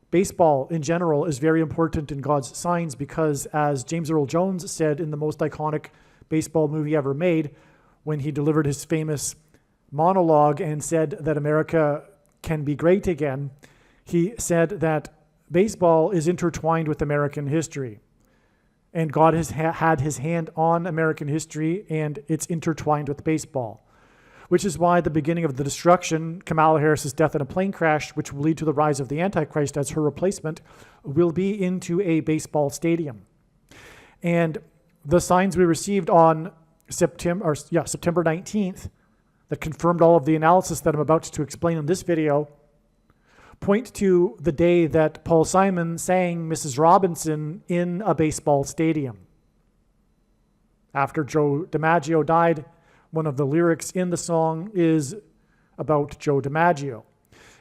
baseball in general is very important in God's signs because, as James Earl Jones said in the most iconic baseball movie ever made, when he delivered his famous monologue and said that America can be great again, he said that baseball is intertwined with American history. And God has had his hand on American history, and it's intertwined with baseball. Which is why the beginning of the destruction, Kamala Harris's death in a plane crash, which will lead to the rise of the Antichrist as her replacement, will be into a baseball stadium. And the signs we received on September 19th that confirmed all of the analysis that I'm about to explain in this video point to the day that Paul Simon sang Mrs. Robinson in a baseball stadium. After Joe DiMaggio died, one of the lyrics in the song is about Joe DiMaggio.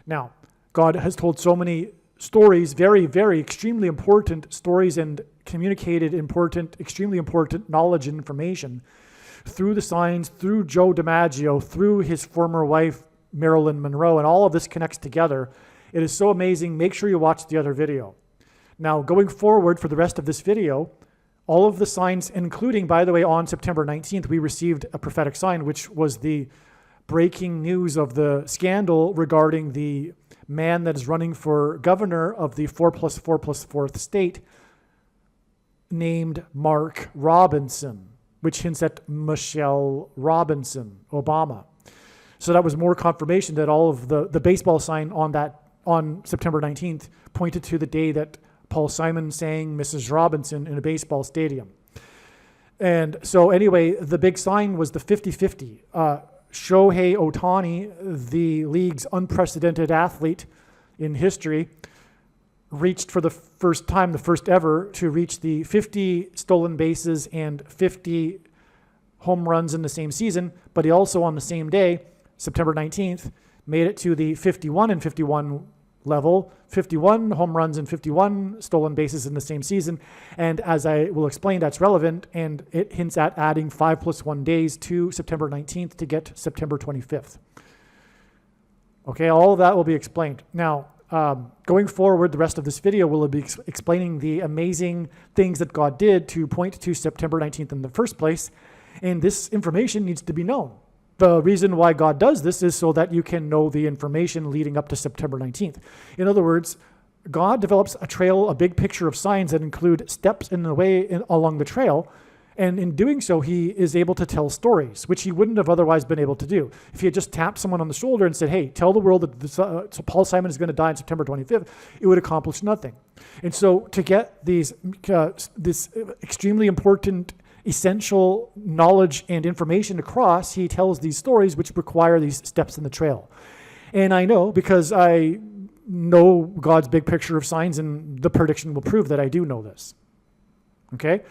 Now, God has told so many stories, very, very extremely important stories, and communicated extremely important knowledge and information through the signs, through Joe DiMaggio, through his former wife, Marilyn Monroe, and all of this connects together. It is so amazing. Make sure you watch the other video. Now, going forward for the rest of this video, all of the signs, including, by the way, on September 19th, we received a prophetic sign, which was the breaking news of the scandal regarding the man that is running for governor of the 4+4+4th state, named Mark Robinson, which hints at Michelle Robinson Obama. So that was more confirmation that all of the baseball sign on September 19th pointed to the day that Paul Simon sang Mrs. Robinson in a baseball stadium. And so anyway, the big sign was the 50-50. Shohei Ohtani, the league's unprecedented athlete in history, reached for the first time, the first ever, to reach the 50 stolen bases and 50 home runs in the same season. But he also, on the same day, September 19th, made it to the 51-51 level, 51 home runs and 51 stolen bases in the same season. And as I will explain, that's relevant, and it hints at adding 5+1 days to September 19th to get September 25th. Okay, all of that will be explained. Now, going forward, the rest of this video will be explaining the amazing things that God did to point to September 19th in the first place, and this information needs to be known. The reason why God does this is so that you can know the information leading up to September 19th. In other words, God develops a trail, a big picture of signs that include steps in the way along the trail. And in doing so, he is able to tell stories, which he wouldn't have otherwise been able to do. If he had just tapped someone on the shoulder and said, hey, tell the world that so Paul Simon is going to die on September 25th, it would accomplish nothing. And so to get this extremely important essential knowledge and information across, he tells these stories which require these steps in the trail. And I know, because I know God's big picture of signs, and the prediction will prove that I do know this. Okay?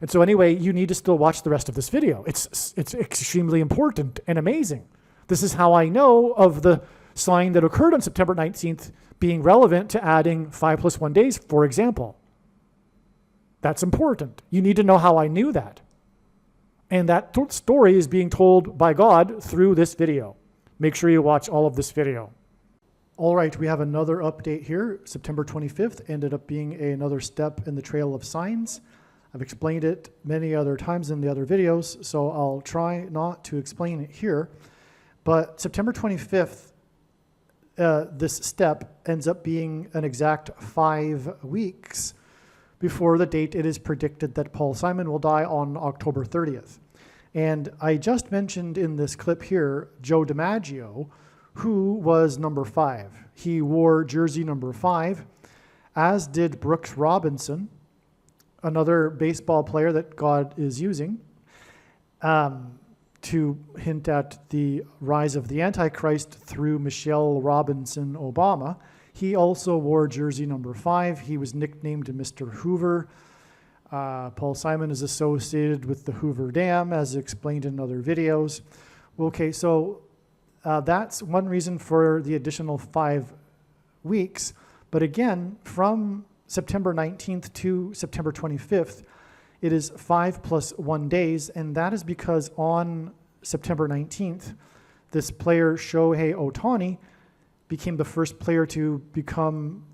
And so anyway, you need to still watch the rest of this video. It's extremely important and amazing. This is how I know of the sign that occurred on September 19th being relevant to adding 5+1 days, for example. That's important. You need to know how I knew that. And that story is being told by God through this video. Make sure you watch all of this video. All right, we have another update here. September 25th ended up being another step in the trail of signs. I've explained it many other times in the other videos, so I'll try not to explain it here. But September 25th this step ends up being an exact 5 weeks before the date it is predicted that Paul Simon will die on October 30th. And I just mentioned in this clip here, Joe DiMaggio, who was number 5. He wore jersey number 5, as did Brooks Robinson, another baseball player that God is using to hint at the rise of the Antichrist through Michelle Robinson Obama. He also wore jersey number 5. He was nicknamed Mr. Hoover. Paul Simon is associated with the Hoover Dam, as explained in other videos. Okay, so that's one reason for the additional 5 weeks. But again, from September 19th to September 25th, it is 5 plus 1 days, and that is because on September 19th, this player, Shohei Ohtani, became the first player to become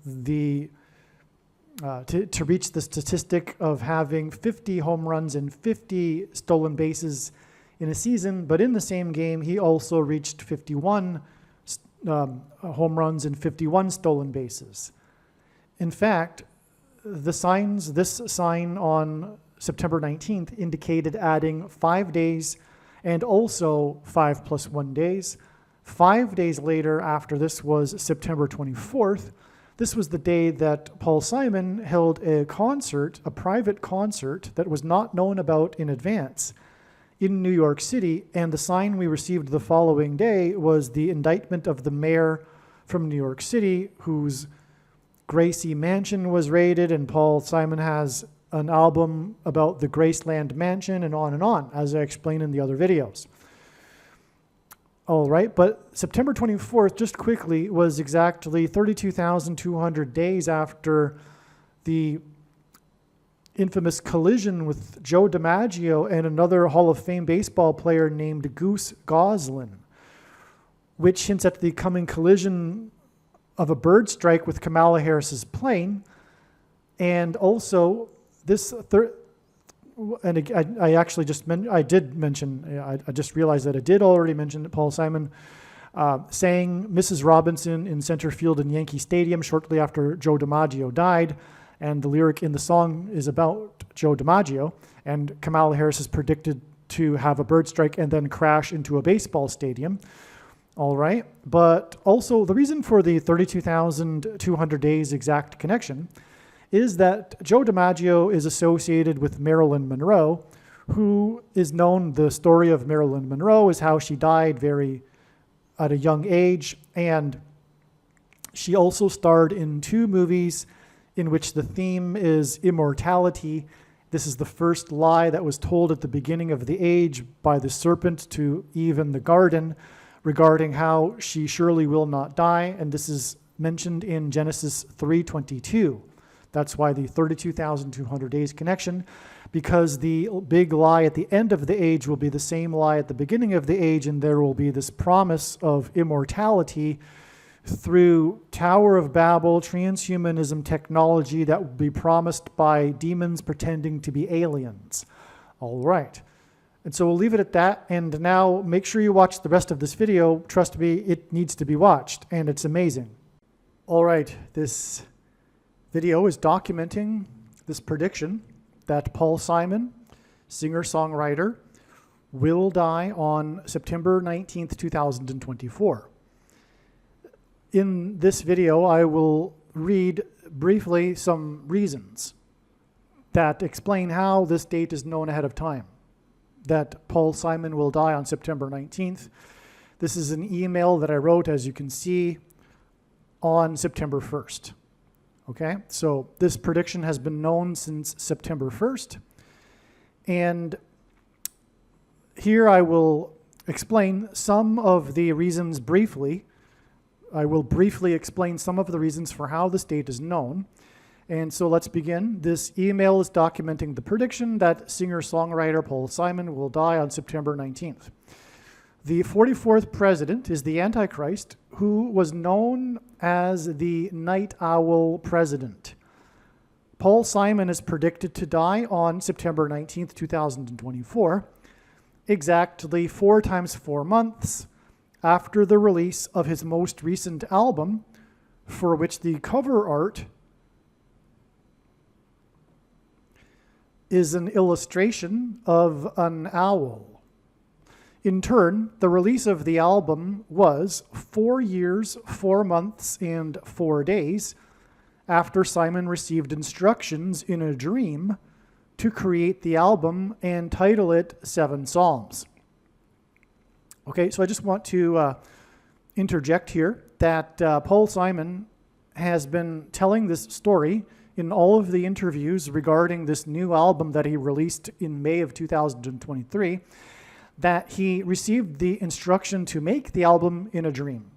to reach the statistic of having 50 home runs and 50 stolen bases in a season. But in the same game, he also reached 51 home runs and 51 stolen bases. In fact, this sign on September 19th indicated adding 5 days and also 5 plus 1 days. 5 days later, after this, was September 24th. This was the day that Paul Simon held a private concert that was not known about in advance in New York City, and the sign we received the following day was the indictment of the mayor from New York City, whose Gracie Mansion was raided, and Paul Simon has an album about the Graceland Mansion, and on, as I explained in the other videos. All right, but September 24th, just quickly, was exactly 32,200 days after the infamous collision with Joe DiMaggio and another Hall of Fame baseball player named Goose Goslin, which hints at the coming collision of a bird strike with Kamala Harris's plane. And also, I did mention, I just realized that I did already mention Paul Simon sang Mrs. Robinson in center field in Yankee Stadium shortly after Joe DiMaggio died. And the lyric in the song is about Joe DiMaggio. And Kamala Harris is predicted to have a bird strike and then crash into a baseball stadium. All right. But also, the reason for the 32,200 days exact connection is that Joe DiMaggio is associated with Marilyn Monroe, who is known, the story of Marilyn Monroe is how she died at a young age, and she also starred in 2 movies in which the theme is immortality. This is the first lie that was told at the beginning of the age by the serpent to Eve in the garden regarding how she surely will not die, and this is mentioned in Genesis 3:22. That's why the 32,200 days connection, because the big lie at the end of the age will be the same lie at the beginning of the age, and there will be this promise of immortality through Tower of Babel transhumanism technology that will be promised by demons pretending to be aliens. All right. And so we'll leave it at that. And now make sure you watch the rest of this video. Trust me, it needs to be watched, and it's amazing. All right. This video is documenting this prediction that Paul Simon, singer-songwriter, will die on September 19th, 2024. In this video, I will read briefly some reasons that explain how this date is known ahead of time, that Paul Simon will die on September 19th. This is an email that I wrote, as you can see, on September 1st. Okay, so this prediction has been known since September 1st. And here I will explain some of the reasons briefly. I will briefly explain some of the reasons for how this date is known. And so let's begin. This email is documenting the prediction that singer-songwriter Paul Simon will die on September 19th. The 44th president is the Antichrist, who was known as the Night Owl president. Paul Simon is predicted to die on September 19th, 2024, exactly 4 times 4 months, after the release of his most recent album, for which the cover art is an illustration of an owl. In turn, the release of the album was 4 years, 4 months, and 4 days after Simon received instructions in a dream to create the album and title it Seven Psalms. Okay, so I just want to interject here that Paul Simon has been telling this story in all of the interviews regarding this new album that he released in May of 2023, that he received the instruction to make the album in a dream.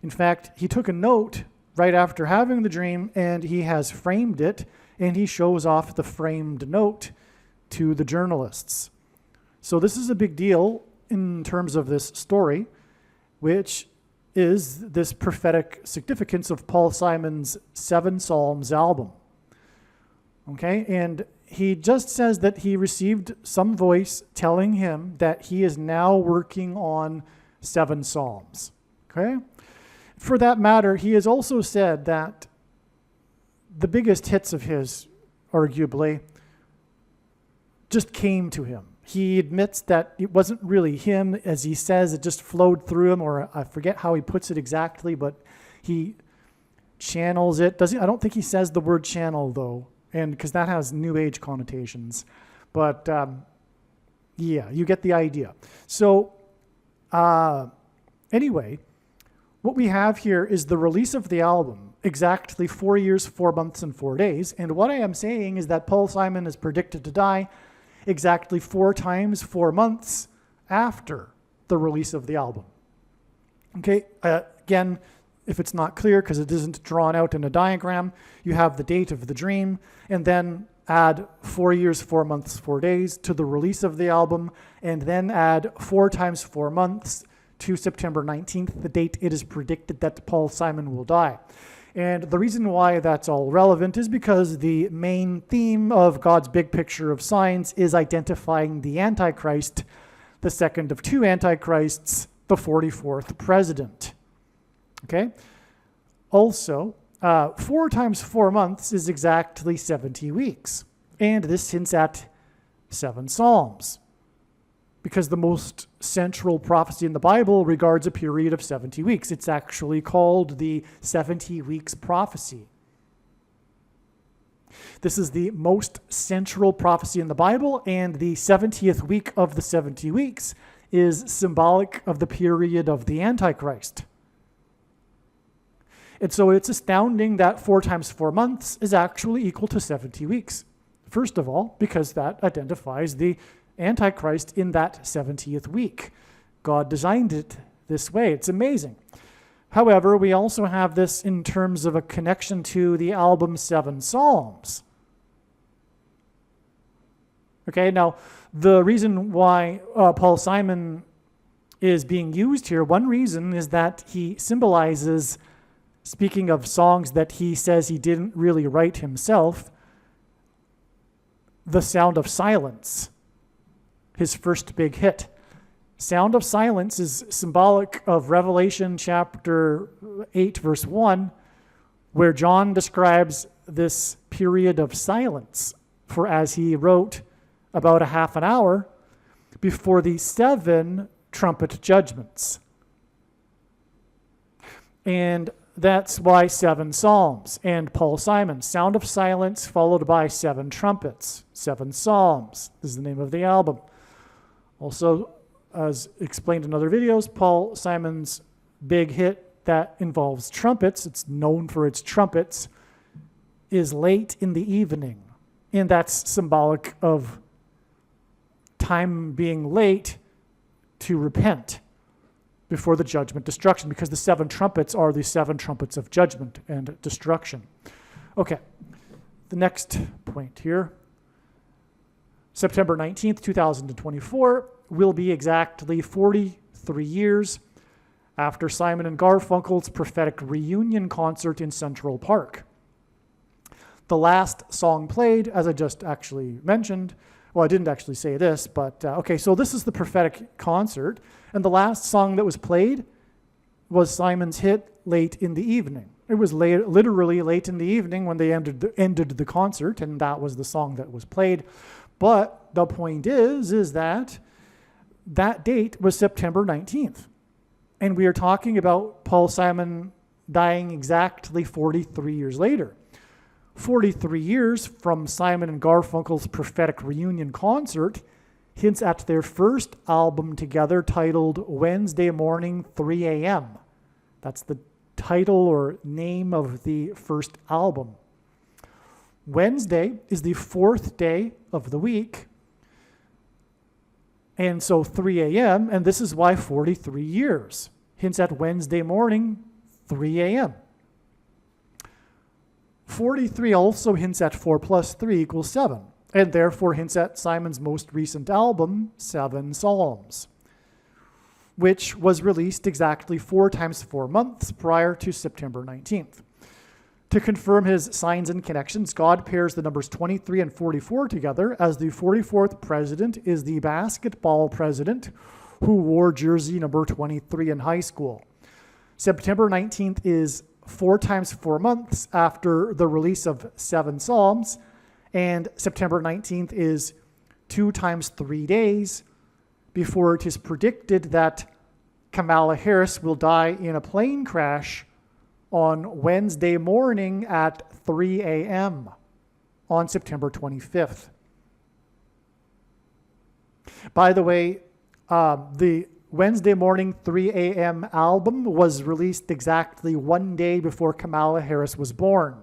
In fact, he took a note right after having the dream, and he has framed it, and he shows off the framed note to the journalists. So this is a big deal in terms of this story, which is this prophetic significance of Paul Simon's Seven Psalms album. Okay, and he just says that he received some voice telling him that he is now working on 7 Psalms. Okay? For that matter, he has also said that the biggest hits of his, arguably, just came to him. He admits that it wasn't really him, as he says, it just flowed through him, or I forget how he puts it exactly, but he channels it. I don't think he says the word channel, though, and because that has New Age connotations. But yeah, you get the idea. So anyway, what we have here is the release of the album, exactly 4 years, 4 months, and 4 days. And what I am saying is that Paul Simon is predicted to die exactly 4 times 4 months after the release of the album. Okay, again, if it's not clear because it isn't drawn out in a diagram, you have the date of the dream, and then add 4 years, 4 months, 4 days to the release of the album, and then add 4 times 4 months to September 19th, the date it is predicted that Paul Simon will die. And the reason why that's all relevant is because the main theme of God's big picture of signs is identifying the Antichrist, the second of 2 Antichrists, the 44th president. Okay? Also, 4 times 4 months is exactly 70 weeks. And this hints at 7 Psalms, because the most central prophecy in the Bible regards a period of 70 weeks. It's actually called the 70 weeks prophecy. This is the most central prophecy in the Bible, and the 70th week of the 70 weeks is symbolic of the period of the Antichrist. And so it's astounding that 4 times 4 months is actually equal to 70 weeks. First of all, because that identifies the Antichrist in that 70th week. God designed it this way. It's amazing. However, we also have this in terms of a connection to the album 7 Psalms. Okay, now the reason why Paul Simon is being used here, one reason is that he symbolizes, speaking of songs that he says he didn't really write himself, The Sound of Silence, his first big hit. Sound of Silence is symbolic of Revelation chapter 8, verse 1, where John describes this period of silence for, as he wrote, about a half an hour before the 7 trumpet judgments. And that's why 7 Psalms. And Paul Simon, Sound of Silence followed by 7 trumpets, 7 Psalms. This is the name of the album. Also, as explained in other videos, Paul Simon's big hit that involves trumpets, it's known for its trumpets, is Late in the Evening. And that's symbolic of time being late to repent before the judgment destruction, because the 7 trumpets are the 7 trumpets of judgment and destruction. Okay, the next point here. September 19th, 2024 will be exactly 43 years after Simon and Garfunkel's prophetic reunion concert in Central Park. The last song played, as I just actually mentioned, well, I didn't actually say this, but okay, so this is the prophetic concert, and the last song that was played was Simon's hit late in the evening. It was literally late in the evening when they ended the concert, and that was the song that was played. But the point is that date was September 19th. And we are talking about Paul Simon dying exactly 43 years later. 43 years from Simon and Garfunkel's prophetic reunion concert hints at their first album together titled Wednesday Morning 3 a.m. That's the title or name of the first album. Wednesday is the fourth day of the week, and so 3 a.m., and this is why 43 years hints at Wednesday morning, 3 a.m. 43 also hints at 4 plus 3 equals 7, and therefore hints at Simon's most recent album, 7 Psalms, which was released exactly 4 times 4 months prior to September 19th. To confirm his signs and connections, God pairs the numbers 23 and 44 together, as the 44th president is the basketball president who wore jersey number 23 in high school. September 19th is 4 times 4 months after the release of 7 Psalms, and September 19th is 2 times 3 days before it is predicted that Kamala Harris will die in a plane crash on Wednesday morning at 3 a.m. on September 25th. By the way, the Wednesday morning 3 a.m. album was released exactly 1 day before Kamala Harris was born,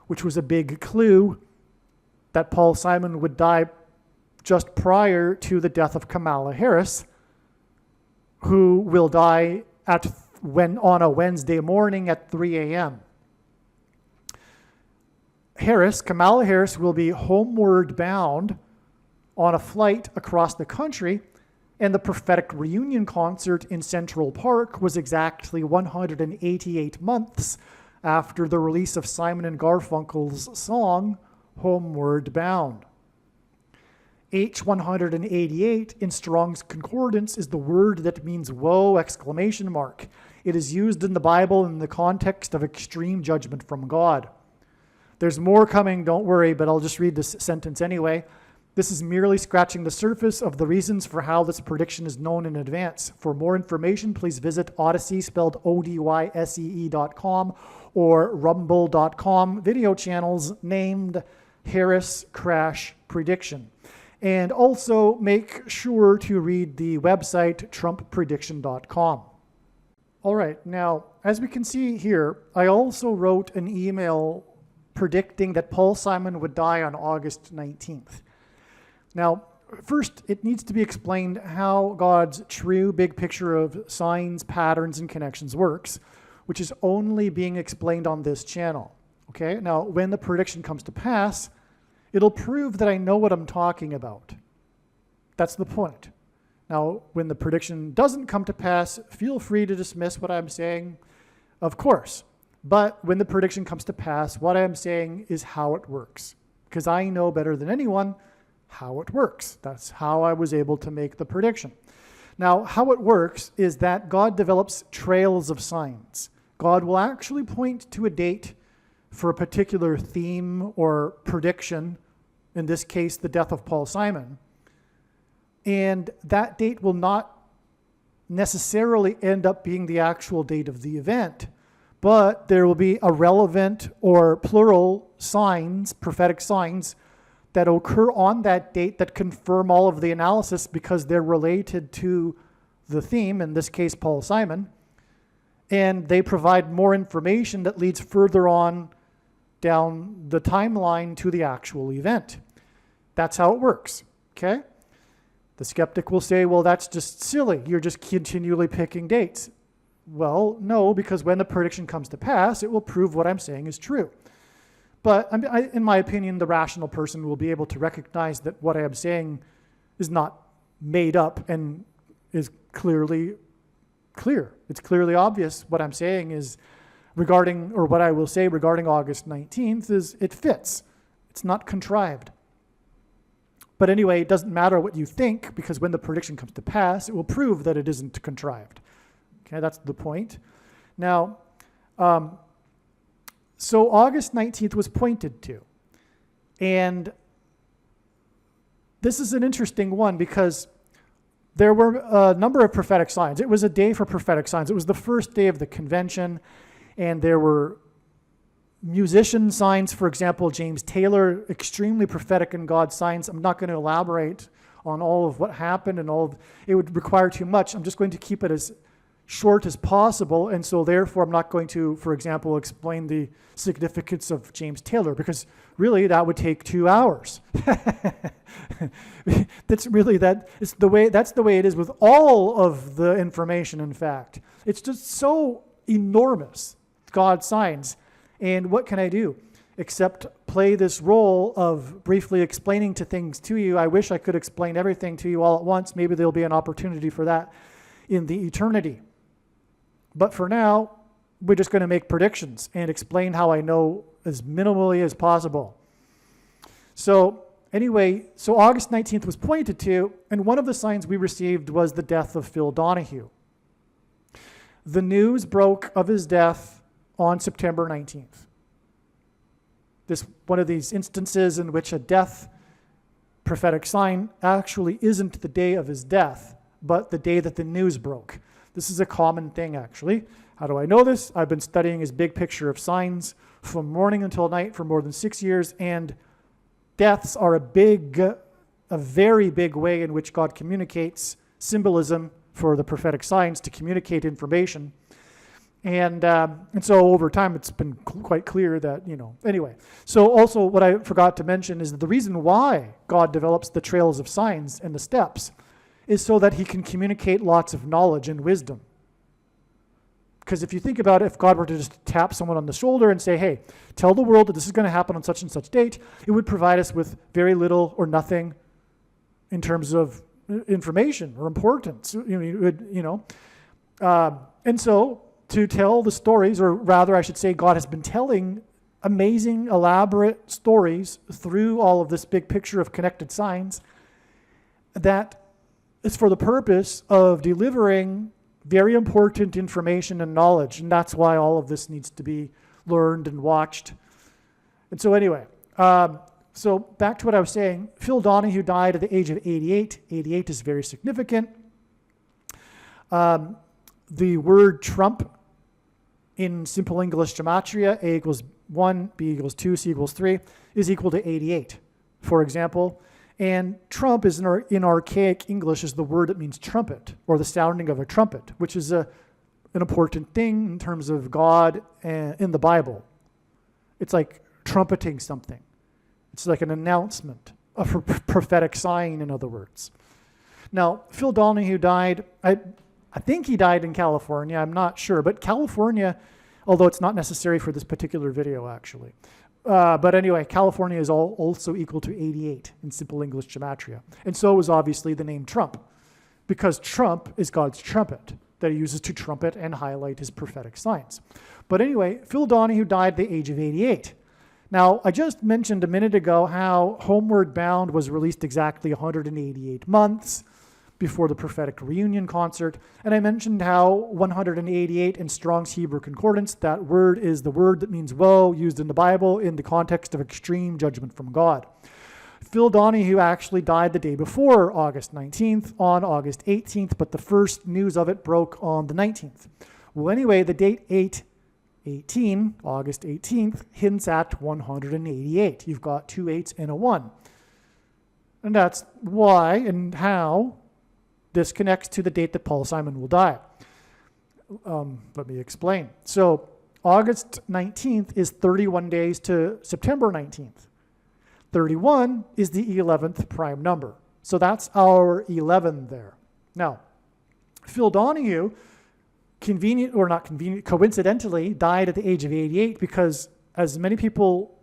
which was a big clue that Paul Simon would die just prior to the death of Kamala Harris, who will die on a Wednesday morning at 3 a.m. Kamala Harris will be homeward bound on a flight across the country, and the prophetic reunion concert in Central Park was exactly 188 months after the release of Simon and Garfunkel's song, Homeward Bound. H188 in Strong's Concordance is the word that means woe! It is used in the Bible in the context of extreme judgment from God. There's more coming, don't worry, but I'll just read this sentence anyway. This is merely scratching the surface of the reasons for how this prediction is known in advance. For more information, please visit Odyssey, spelled ODYSEE.com, or Rumble.com video channels named Harris Crash Prediction. And also make sure to read the website TrumpPrediction.com. All right, now, as we can see here, I also wrote an email predicting that Paul Simon would die on August 19th. Now, first, it needs to be explained how God's true big picture of signs, patterns, and connections works, which is only being explained on this channel. Okay, now, when the prediction comes to pass, it'll prove that I know what I'm talking about. That's the point. Now, when the prediction doesn't come to pass, feel free to dismiss what I'm saying, of course. But when the prediction comes to pass, what I'm saying is how it works, because I know better than anyone how it works. That's how I was able to make the prediction. Now, how it works is that God develops trails of signs. God will actually point to a date for a particular theme or prediction, in this case, the death of Paul Simon. And that date will not necessarily end up being the actual date of the event, but there will be a relevant or plural signs, prophetic signs, that occur on that date that confirm all of the analysis because they're related to the theme, in this case, Paul Simon. And they provide more information that leads further on down the timeline to the actual event. That's how it works, okay? The skeptic will say, well, that's just silly. You're just continually picking dates. Well, no, because when the prediction comes to pass, it will prove what I'm saying is true. But in my opinion, the rational person will be able to recognize that what I am saying is not made up and is clearly clear. It's clearly obvious. What I'm saying is regarding, or what I will say regarding August 19th is it fits. It's not contrived. But anyway, it doesn't matter what you think, because when the prediction comes to pass, it will prove that it isn't contrived. Okay, that's the point. Now, so August 19th was pointed to. And this is an interesting one because there were a number of prophetic signs. It was a day for prophetic signs. It was the first day of the convention, and there were musician signs. For example, James Taylor, extremely prophetic in God's signs. I'm not going to elaborate on all of what happened and it would require too much. I'm just going to keep it as short as possible, and so therefore I'm not going to, for example, explain the significance of James Taylor, because really that would take 2 hours. That's the way it is with all of the information, in fact. It's just so enormous, God's signs. And what can I do except play this role of briefly explaining things to you? I wish I could explain everything to you all at once. Maybe there'll be an opportunity for that in the eternity. But for now, we're just going to make predictions and explain how I know as minimally as possible. So anyway, so August 19th was pointed to, and one of the signs we received was the death of Phil Donahue. The news broke of his death on September 19th. This one of these instances in which a death prophetic sign actually isn't the day of his death, but the day that the news broke. This is a common thing, actually. How do I know this? I've been studying his big picture of signs from morning until night for more than 6 years, and deaths are a very big way in which God communicates symbolism for the prophetic signs to communicate information. And so over time, it's been quite clear that, anyway. So also what I forgot to mention is that the reason why God develops the trails of signs and the steps is so that he can communicate lots of knowledge and wisdom. Because if you think about it, if God were to just tap someone on the shoulder and say, hey, tell the world that this is going to happen on such and such date, it would provide us with very little or nothing in terms of information or importance. And so to tell the stories, or rather I should say God has been telling amazing, elaborate stories through all of this big picture of connected signs that is for the purpose of delivering very important information and knowledge. And that's why all of this needs to be learned and watched. And so anyway, so back to what I was saying. Phil Donahue died at the age of 88. 88 is very significant. The word Trump in simple English gematria, A equals 1, B equals 2, C equals 3, is equal to 88, for example. And trump is in archaic English is the word that means trumpet, or the sounding of a trumpet, which is an important thing in terms of God in the Bible. It's like trumpeting something. It's like an announcement, a prophetic sign, in other words. Now, Phil Donahue died, I think he died in California, I'm not sure, but California, although it's not necessary for this particular video actually. But anyway, California is also equal to 88 in simple English gematria. And so is obviously the name Trump, because Trump is God's trumpet that he uses to trumpet and highlight his prophetic signs. But anyway, Phil Donahue died at the age of 88. Now, I just mentioned a minute ago how Homeward Bound was released exactly 188 months before the prophetic reunion concert. And I mentioned how 188 in Strong's Hebrew Concordance, that word is the word that means woe, used in the Bible in the context of extreme judgment from God. Phil Donahue actually died the day before August 19th, on August 18th, but the first news of it broke on the 19th. Well, anyway, the date 8/18, August 18th, hints at 188. You've got 2 8s and a 1. And that's why and how this connects to the date that Paul Simon will die. Let me explain. So August 19th is 31 days to September 19th. 31 is the 11th prime number. So that's our 11 there. Now, Phil Donahue, coincidentally died at the age of 88 because, as many people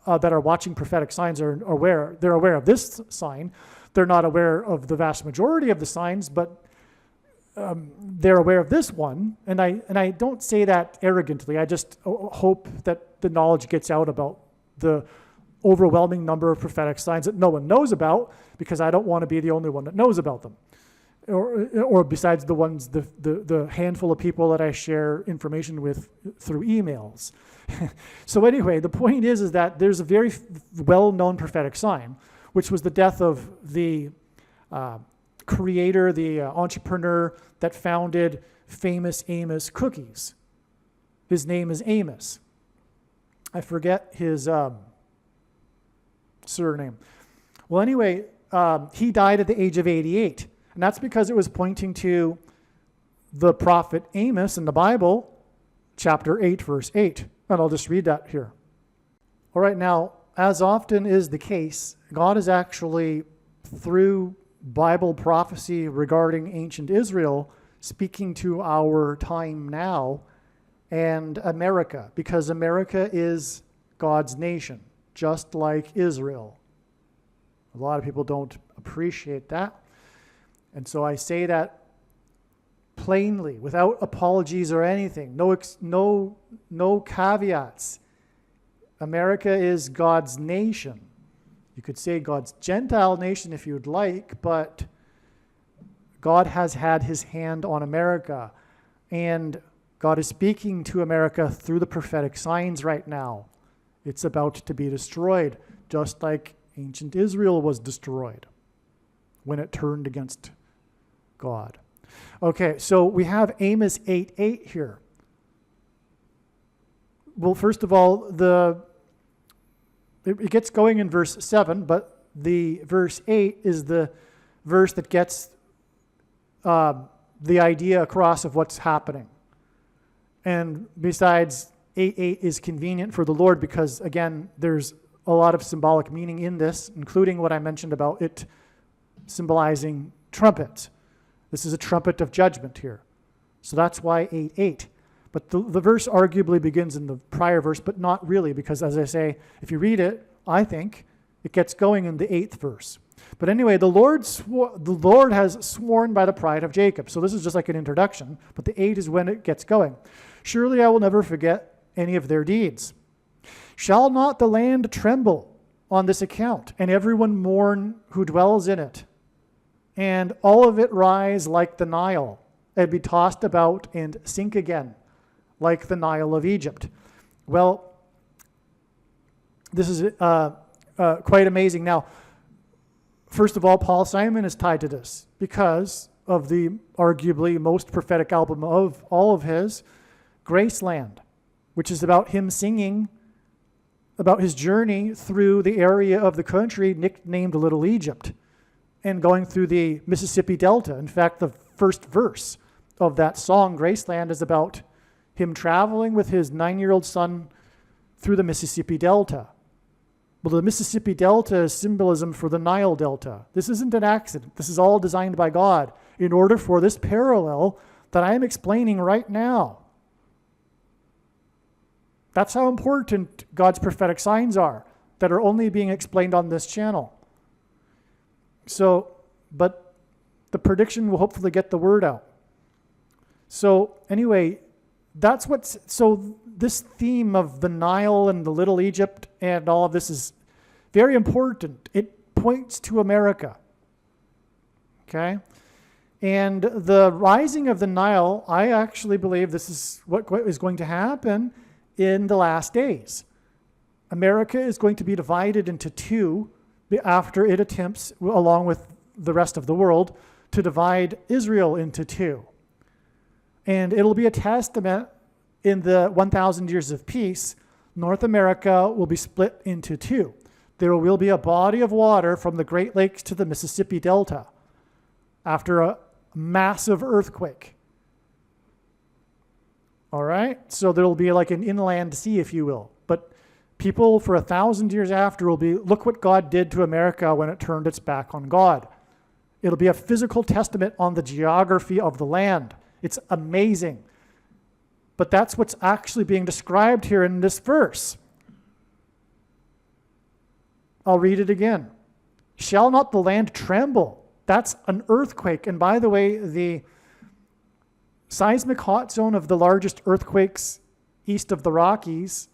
that are watching prophetic signs are aware, they're aware of this sign. They're not aware of the vast majority of the signs, but they're aware of this one. And I don't say that arrogantly. I just hope that the knowledge gets out about the overwhelming number of prophetic signs that no one knows about, because I don't want to be the only one that knows about them. or besides the ones, the handful of people that I share information with through emails. So anyway, the point is that there's a very well-known prophetic sign, which was the death of the creator, the entrepreneur that founded famous Amos Cookies. His name is Amos. I forget his surname. Well, anyway, he died at the age of 88. And that's because it was pointing to the prophet Amos in the Bible, chapter 8, verse 8. And I'll just read that here. All right, now, as often is the case, God is actually, through Bible prophecy regarding ancient Israel, speaking to our time now and America, because America is God's nation, just like Israel. A lot of people don't appreciate that. And so I say that plainly, without apologies or anything, no caveats. America is God's nation. You could say God's Gentile nation if you'd like, but God has had his hand on America. And God is speaking to America through the prophetic signs right now. It's about to be destroyed, just like ancient Israel was destroyed when it turned against God. Okay, so we have Amos 8:8 here. Well, first of all, it gets going in verse 7, but the verse 8 is the verse that gets the idea across of what's happening. And besides, 8:8 is convenient for the Lord because, again, there's a lot of symbolic meaning in this, including what I mentioned about it symbolizing trumpets. This is a trumpet of judgment here. So that's why 8:8. But the verse arguably begins in the prior verse, but not really, because as I say, if you read it, I think it gets going in the 8th verse. But anyway, the Lord has sworn by the pride of Jacob. So this is just like an introduction, but the 8 is when it gets going. Surely I will never forget any of their deeds. Shall not the land tremble on this account, and everyone mourn who dwells in it? And all of it rise like the Nile, and be tossed about and sink again, like the Nile of Egypt. Well, this is quite amazing. Now, first of all, Paul Simon is tied to this because of the arguably most prophetic album of all of his, Graceland, which is about him singing about his journey through the area of the country nicknamed Little Egypt and going through the Mississippi Delta. In fact, the first verse of that song, Graceland, is about him traveling with his 9-year-old son through the Mississippi Delta. Well, the Mississippi Delta is symbolism for the Nile Delta. This isn't an accident. This is all designed by God in order for this parallel that I am explaining right now. That's how important God's prophetic signs are that are only being explained on this channel. So, but the prediction will hopefully get the word out. So anyway, so this theme of the Nile and the Little Egypt and all of this is very important. It points to America. Okay? And the rising of the Nile, I actually believe this is what is going to happen in the last days. America is going to be divided into two after it attempts, along with the rest of the world, to divide Israel into two. And it'll be a testament in the 1,000 years of peace. North America will be split into two. There will be a body of water from the Great Lakes to the Mississippi Delta after a massive earthquake. All right? So there will be like an inland sea, if you will. But people for 1,000 years after will be, look what God did to America when it turned its back on God. It'll be a physical testament on the geography of the land. It's amazing. But that's what's actually being described here in this verse. I'll read it again. Shall not the land tremble? That's an earthquake. And by the way, the seismic hot zone of the largest earthquakes east of the Rockies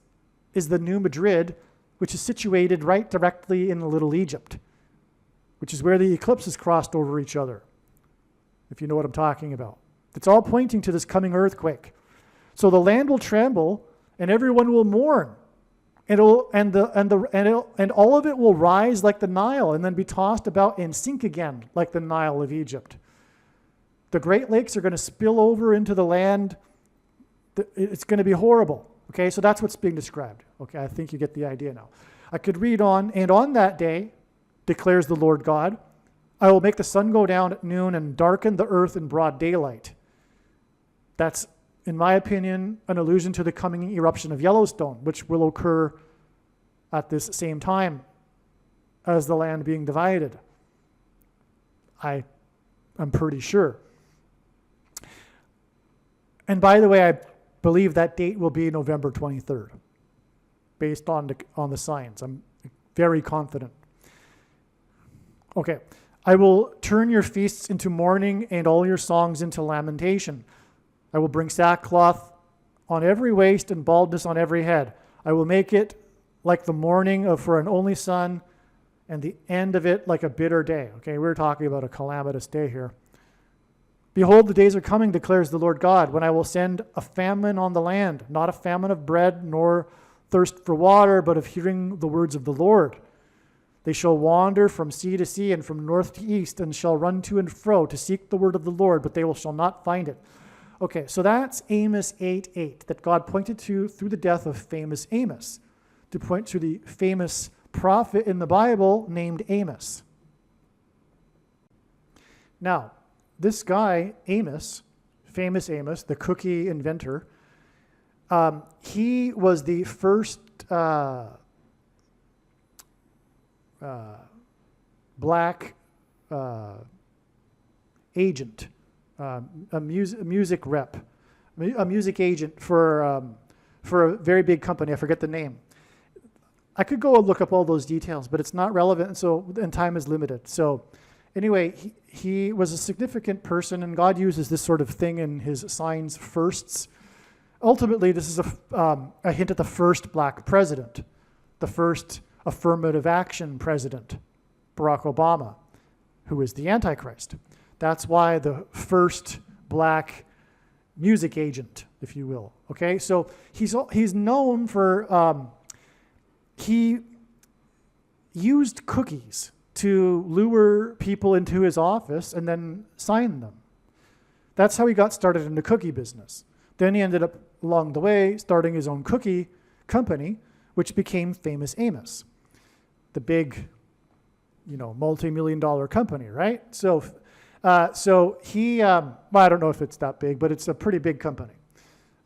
is the New Madrid, which is situated right directly in Little Egypt, which is where the eclipses crossed over each other. if you know what I'm talking about. It's all pointing to this coming earthquake. So the land will tremble, and everyone will mourn. And all of it will rise like the Nile, and then be tossed about and sink again like the Nile of Egypt. The Great Lakes are going to spill over into the land. It's going to be horrible. Okay, so that's what's being described. Okay, I think you get the idea now. I could read on, and on that day, declares the Lord God, I will make the sun go down at noon and darken the earth in broad daylight. That's, in my opinion, an allusion to the coming eruption of Yellowstone, which will occur at this same time as the land being divided. I'm pretty sure. And by the way, I believe that date will be November 23rd, based on the science. I'm very confident. Okay. I will turn your feasts into mourning and all your songs into lamentation. I will bring sackcloth on every waist and baldness on every head. I will make it like the mourning for an only son, and the end of it like a bitter day. Okay, we're talking about a calamitous day here. Behold, the days are coming, declares the Lord God, when I will send a famine on the land, not a famine of bread nor thirst for water, but of hearing the words of the Lord. They shall wander from sea to sea and from north to east, and shall run to and fro to seek the word of the Lord, but they shall not find it. Okay, so that's Amos 8:8 that God pointed to through the death of famous Amos, to point to the famous prophet in the Bible named Amos. Now, this guy, Amos, famous Amos, the cookie inventor, he was the first black agent, a music rep, a music agent for a very big company. I forget the name. I could go and look up all those details, but it's not relevant, and time is limited. So anyway, he was a significant person, and God uses this sort of thing in his signs firsts. Ultimately, this is a hint at the first black president, the first affirmative action president, Barack Obama, who is the Antichrist. That's why the first black music agent, if you will. Okay, so he's known for he used cookies to lure people into his office and then sign them. That's how he got started in the cookie business. Then he ended up along the way starting his own cookie company, which became Famous Amos, the big, multi-million-dollar company, right? So he, I don't know if it's that big, but it's a pretty big company.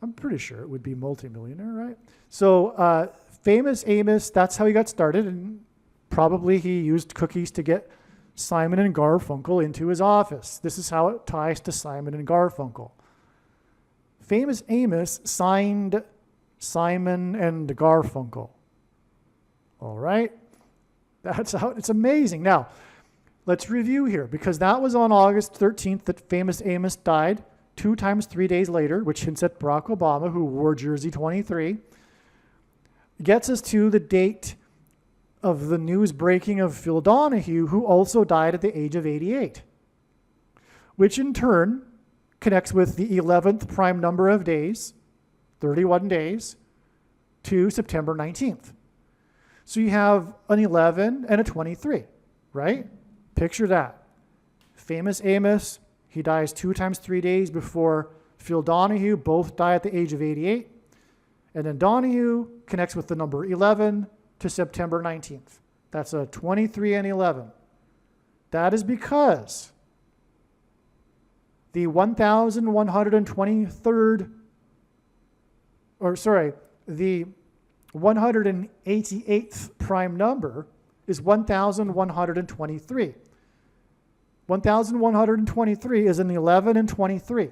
I'm pretty sure it would be multi-millionaire, right? So Famous Amos, that's how he got started, and probably he used cookies to get Simon and Garfunkel into his office. This is how it ties to Simon and Garfunkel. Famous Amos signed Simon and Garfunkel. All right? That's how it's amazing. Now, let's review here, because that was on August 13th that Famous Amos died, 2 times 3 days later, which hints at Barack Obama, who wore jersey 23. Gets us to the date of the news breaking of Phil Donahue, who also died at the age of 88, which in turn connects with the 11th prime number of days, 31 days, to September 19th. So you have an 11 and a 23, right? Picture that. Famous Amos, he dies 2 times 3 days before Phil Donahue, both die at the age of 88. And then Donahue connects with the number 11 to September 19th. That's a 23 and 11. That is because the 1,123rd, the 188th prime number is 1,123. 1,123 is an 11 and 23.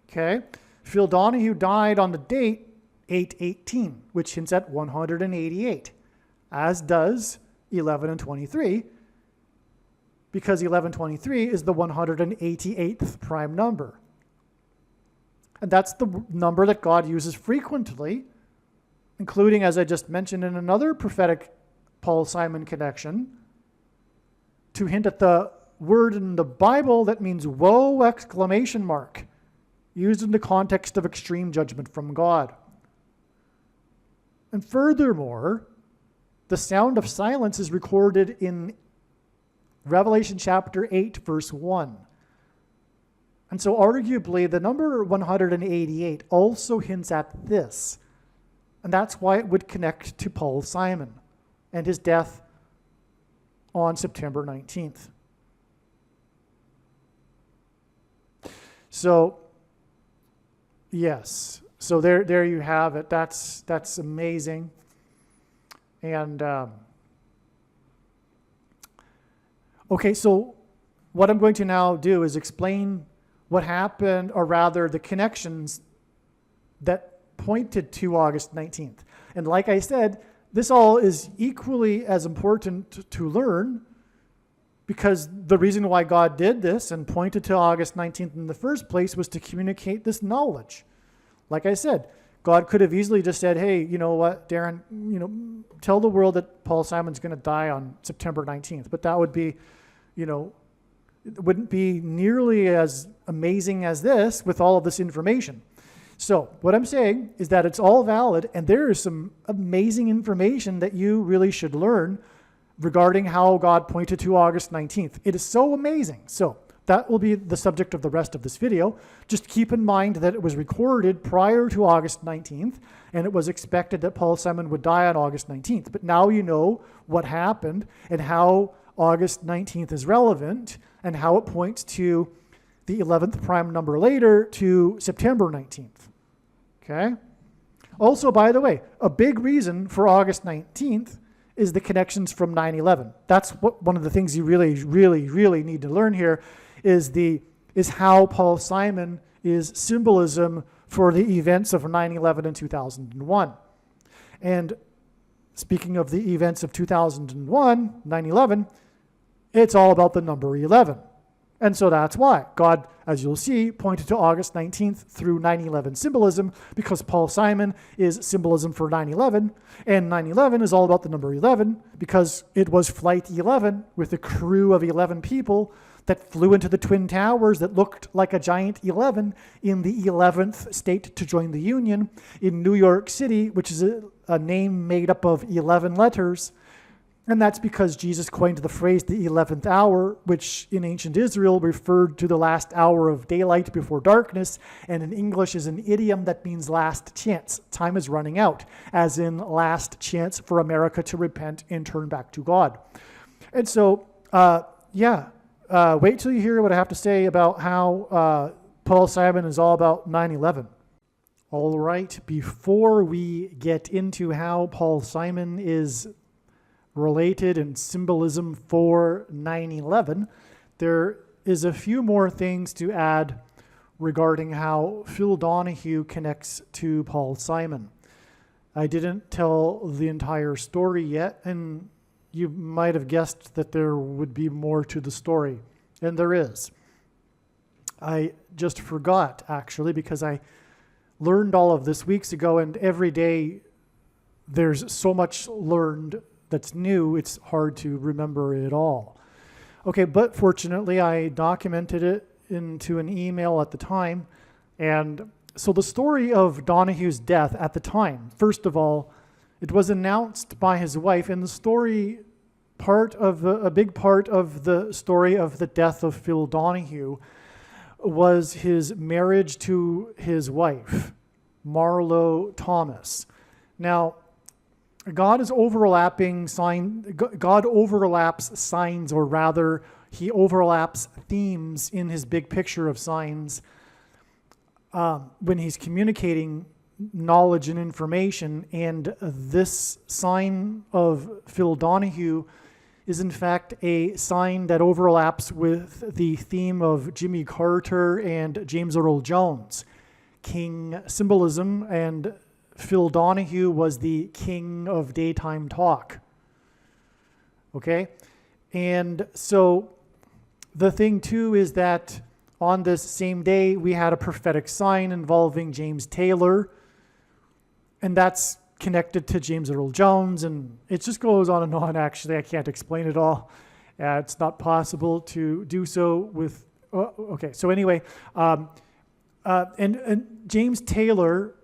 Okay? Phil Donahue died on the date 8/18, which hints at 188, as does 11 and 23, because 1123 is the 188th prime number. And that's the number that God uses frequently, including, as I just mentioned, in another prophetic Paul Simon connection, to hint at the word in the Bible that means woe, exclamation mark, used in the context of extreme judgment from God. And furthermore, the sound of silence is recorded in Revelation chapter 8, verse 1. And so arguably, the number 188 also hints at this. And that's why it would connect to Paul Simon and his death on September 19th. So, yes. So there you have it. That's amazing. And okay, so what I'm going to now do is explain what happened, or rather the connections that pointed to August 19th. And like I said, this all is equally as important to learn, because the reason why God did this and pointed to August 19th in the first place was to communicate this knowledge. Like I said, God could have easily just said, hey, you know what, Darren, tell the world that Paul Simon's going to die on September 19th. But that would be, it wouldn't be nearly as amazing as this with all of this information. So what I'm saying is that it's all valid, and there is some amazing information that you really should learn regarding how God pointed to August 19th. It is so amazing. So that will be the subject of the rest of this video. Just keep in mind that it was recorded prior to August 19th, and it was expected that Paul Simon would die on August 19th. But now you know what happened and how August 19th is relevant and how it points to the 11th prime number later to September 19th. Okay? Also, by the way, a big reason for August 19th is the connections from 9/11. That's one of the things you really, really, really need to learn here is how Paul Simon is symbolism for the events of 9/11 and 2001. And speaking of the events of 2001, 9/11, it's all about the number 11. And so that's why God, as you'll see, pointed to August 19th through 9/11 symbolism, because Paul Simon is symbolism for 9/11, and 9/11 is all about the number 11 because it was Flight 11 with a crew of 11 people that flew into the Twin Towers that looked like a giant 11 in the 11th state to join the Union in New York City, which is a name made up of 11 letters. And that's because Jesus coined the phrase the 11th hour, which in ancient Israel referred to the last hour of daylight before darkness, and in English is an idiom that means last chance. Time is running out, as in last chance for America to repent and turn back to God. And so, wait till you hear what I have to say about how Paul Simon is all about 9/11. All right, before we get into how Paul Simon is related in symbolism for 9/11, there is a few more things to add regarding how Phil Donahue connects to Paul Simon. I didn't tell the entire story yet, and you might have guessed that there would be more to the story, and there is. I just forgot, actually, because I learned all of this weeks ago, and every day there's so much learned that's new, it's hard to remember it all. Okay, but fortunately I documented it into an email at the time. And so the story of Donahue's death at the time, first of all, it was announced by his wife, and the story a big part of the story of the death of Phil Donahue was his marriage to his wife, Marlo Thomas. Now, God overlaps signs, or rather, he overlaps themes in his big picture of signs when he's communicating knowledge and information. And this sign of Phil Donahue is in fact a sign that overlaps with the theme of Jimmy Carter and James Earl Jones, king symbolism, and Phil Donahue was the king of daytime talk. Okay? And so the thing too is that on this same day, we had a prophetic sign involving James Taylor, and that's connected to James Earl Jones, and it just goes on and on, actually. I can't explain it all. It's not possible to do so with, okay, so anyway, and James Taylor,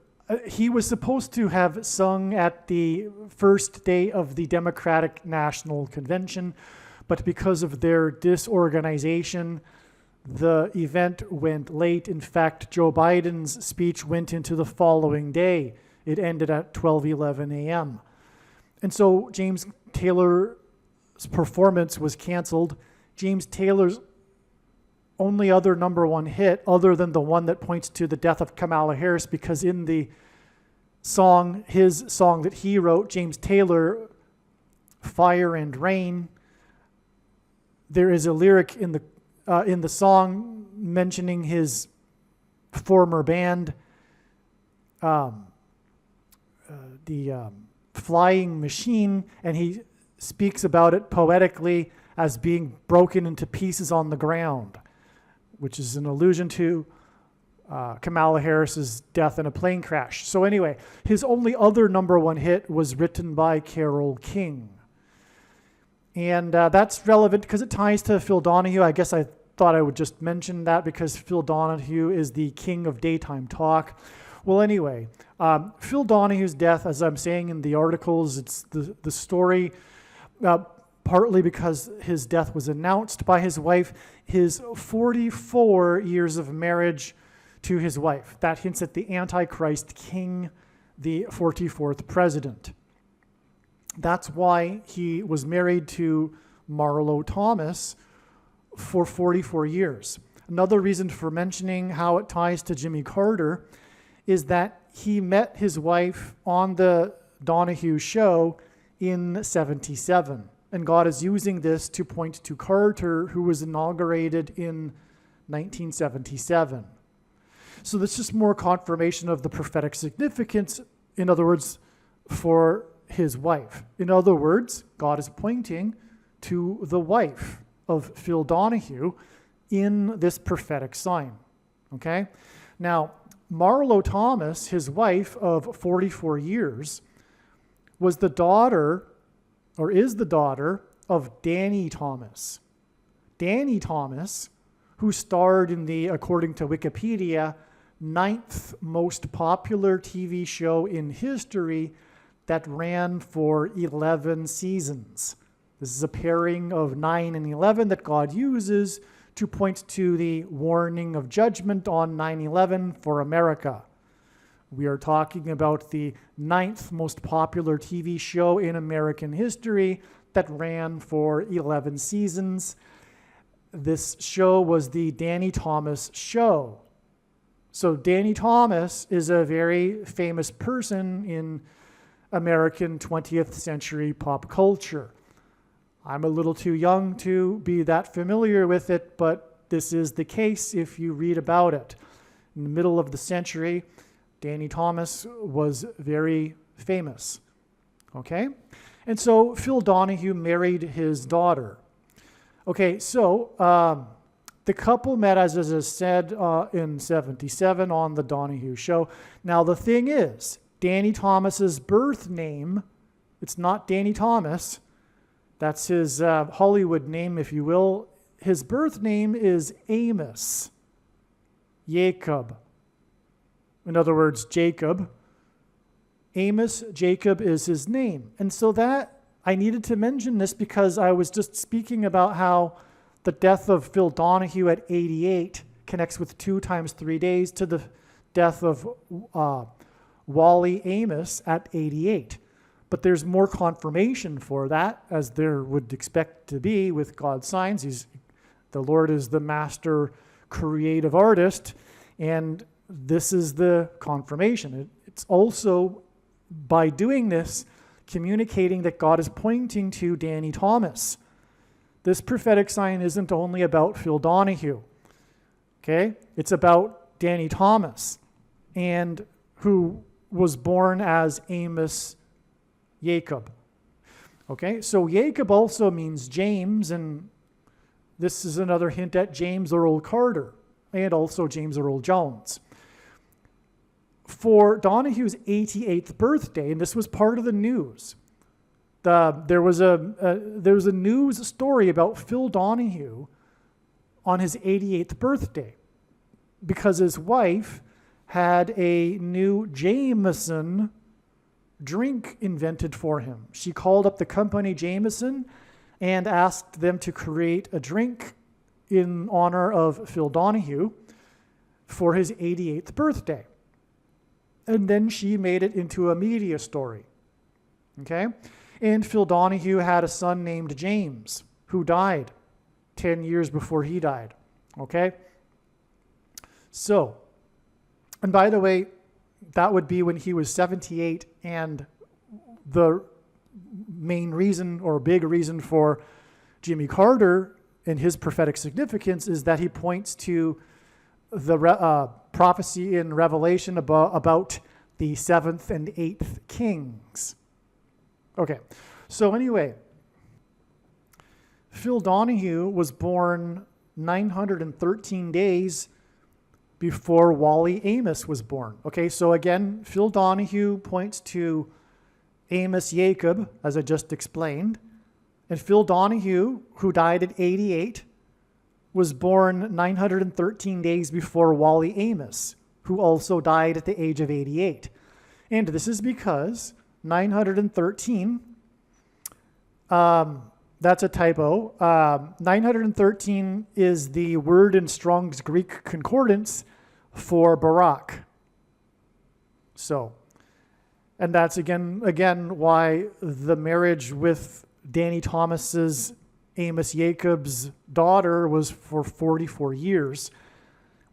he was supposed to have sung at the first day of the Democratic National Convention, but because of their disorganization, the event went late. In fact, Joe Biden's speech went into the following day. It ended at 12:11 a.m. And so James Taylor's performance was canceled. James Taylor's only other number one hit, other than the one that points to the death of Kamala Harris, because in the song, his song that he wrote, James Taylor, Fire and Rain, there is a lyric in the song mentioning his former band, the Flying Machine, and he speaks about it poetically as being broken into pieces on the ground, which is an allusion to Kamala Harris's death in a plane crash. So anyway, his only other number one hit was written by Carole King. And that's relevant because it ties to Phil Donahue. I guess I thought I would just mention that because Phil Donahue is the king of daytime talk. Well, anyway, Phil Donahue's death, as I'm saying in the articles, it's the story, partly because his death was announced by his wife, his 44 years of marriage to his wife. That hints at the Antichrist king, the 44th president. That's why he was married to Marlo Thomas for 44 years. Another reason for mentioning how it ties to Jimmy Carter is that he met his wife on the Donahue show in 77. And God is using this to point to Carter, who was inaugurated in 1977. So this is more confirmation of the prophetic significance, in other words, for his wife. In other words, God is pointing to the wife of Phil Donahue in this prophetic sign. Okay? Now, Marlo Thomas, his wife of 44 years, was the daughter, or is the daughter, of Danny Thomas. Danny Thomas, who starred in the, according to Wikipedia, 9th most popular TV show in history that ran for 11 seasons. This is a pairing of 9 and 11 that God uses to point to the warning of judgment on 9/11 for America. We are talking about the 9th most popular TV show in American history that ran for 11 seasons. This show was the Danny Thomas Show. So Danny Thomas is a very famous person in American 20th century pop culture. I'm a little too young to be that familiar with it, but this is the case if you read about it. In the middle of the century, Danny Thomas was very famous. Okay? And so Phil Donahue married his daughter. Okay, so the couple met, as I said, in 77 on the Donahue Show. Now, the thing is, Danny Thomas's birth name, it's not Danny Thomas. That's his Hollywood name, if you will. His birth name is Amos Jacob. In other words, Jacob. Amos Jacob is his name. And so that, I needed to mention this because I was just speaking about how the death of Phil Donahue at 88 connects with 2 times 3 days to the death of Wally Amos at 88. But there's more confirmation for that, as there would expect to be with God's signs. The Lord is the master creative artist, and this is the confirmation. It's also, by doing this, communicating that God is pointing to Danny Thomas. This prophetic sign isn't only about Phil Donahue, okay? It's about Danny Thomas, and who was born as Amos Jacob. Okay, so Jacob also means James, and this is another hint at James Earl Carter, and also James Earl Jones. For Donahue's 88th birthday, and this was part of the news, There was a news story about Phil Donahue on his 88th birthday because his wife had a new Jameson drink invented for him. She called up the company Jameson and asked them to create a drink in honor of Phil Donahue for his 88th birthday. And then she made it into a media story. Okay? And Phil Donahue had a son named James who died 10 years before he died. Okay? So, and by the way, that would be when he was 78, and the main reason or big reason for Jimmy Carter and his prophetic significance is that he points to the prophecy in Revelation about the 7th and 8th kings. Okay, so anyway, Phil Donahue was born 913 days before Wally Amos was born. Okay, so again, Phil Donahue points to Amos Jacob, as I just explained. And Phil Donahue, who died at 88, was born 913 days before Wally Amos, who also died at the age of 88. And this is because 913, that's a typo. 913 is the word in Strong's Greek Concordance for Barak. So, and that's again why the marriage with Danny Thomas's Amos Jacob's daughter was for 44 years.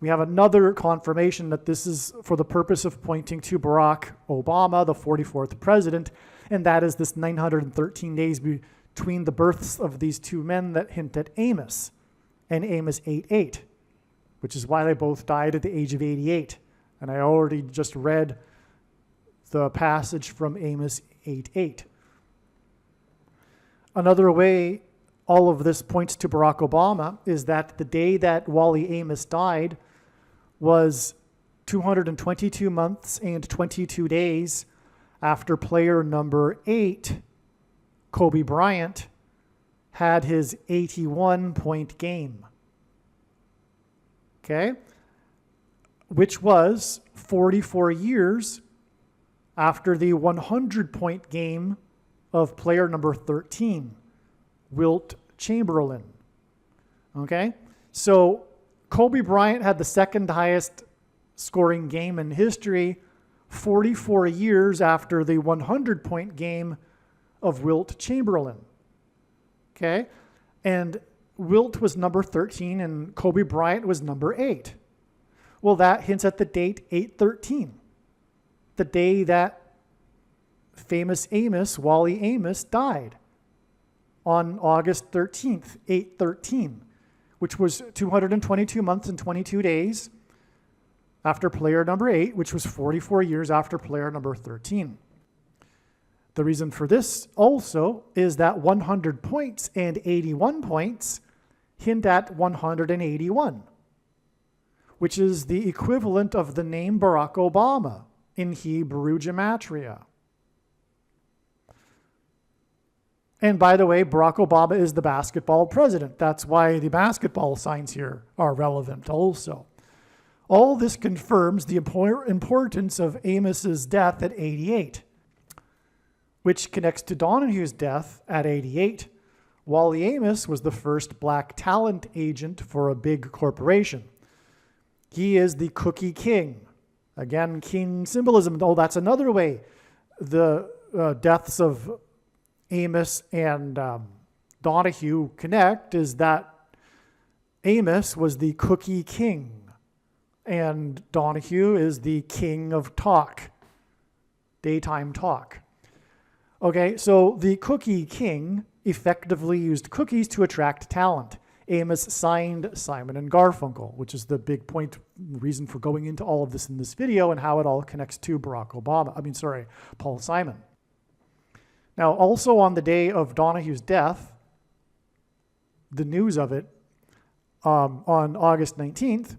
We have another confirmation that this is for the purpose of pointing to Barack Obama, the 44th president, and that is this 913 days between the births of these two men that hint at Amos and Amos 8:8, which is why they both died at the age of 88. And I already just read the passage from Amos 8:8. Another way all of this points to Barack Obama is that the day that Wally Amos died was 222 months and 22 days after player number 8, Kobe Bryant, had his 81-point game. Okay? Which was 44 years after the 100-point game of player number 13, Wilt Chamberlain. Okay? So Kobe Bryant had the second highest scoring game in history 44 years after the 100-point game of Wilt Chamberlain. Okay? And Wilt was number 13 and Kobe Bryant was number 8. Well, that hints at the date 8/13, the day that famous Amos, Wally Amos, died on August 13th, 8/13, which was 222 months and 22 days after player number 8, which was 44 years after player number 13. The reason for this also is that 100 points and 81 points hint at 181, which is the equivalent of the name Barack Obama in Hebrew gematria. And by the way, Barack Obama is the basketball president. That's why the basketball signs here are relevant also. All this confirms the importance of Amos's death at 88, which connects to Donahue's death at 88. Wally Amos was the first black talent agent for a big corporation. He is the cookie king. Again, king symbolism. Oh, that's another way the deaths of Amos and Donahue connect, is that Amos was the cookie king and Donahue is the king of talk, daytime talk. Okay, so the cookie king effectively used cookies to attract talent. Amos signed Simon and Garfunkel, which is the big point, reason for going into all of this in this video and how it all connects to Paul Simon. Now, also on the day of Donahue's death, the news of it, on August 19th,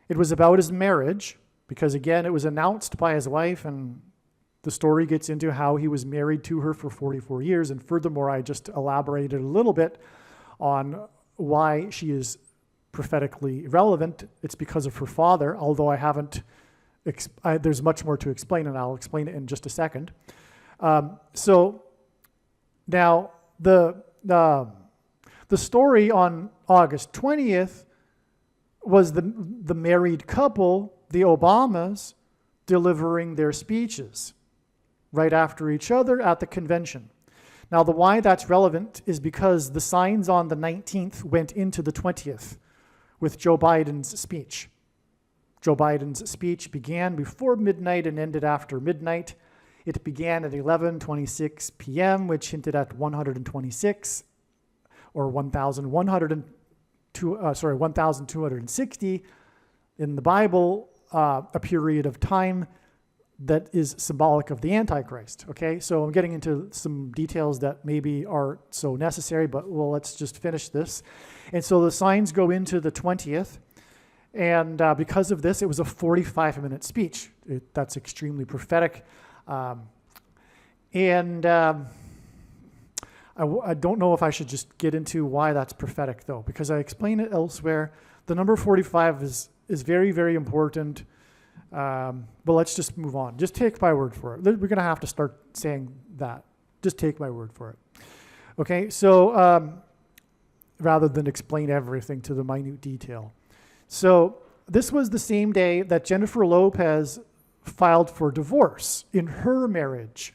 it was about his marriage, because again, it was announced by his wife and The story gets into how he was married to her for 44 years. And furthermore, I just elaborated a little bit on why she is prophetically relevant. It's because of her father, although I haven't, there's much more to explain, and I'll explain it in just a second. So now the story on August 20th was the married couple, the Obamas, delivering their speeches right after each other at the convention. Now, the why that's relevant is because the signs on the 19th went into the 20th with Joe Biden's speech. Joe Biden's speech began before midnight and ended after midnight. It began at 11:26 p.m., which hinted at 126 or 1,260 in the Bible, a period of time that is symbolic of the Antichrist. Okay, so I'm getting into some details that maybe aren't so necessary, but well, let's just finish this. And so the signs go into the 20th, and because of this, it was a 45-minute speech. That's extremely prophetic. I don't know if I should just get into why that's prophetic, though, because I explain it elsewhere. The number 45 is very, very important. But let's just move on. Just take my word for it. We're going to have to start saying that. Just take my word for it. Okay, so rather than explain everything to the minute detail. So this was the same day that Jennifer Lopez filed for divorce in her marriage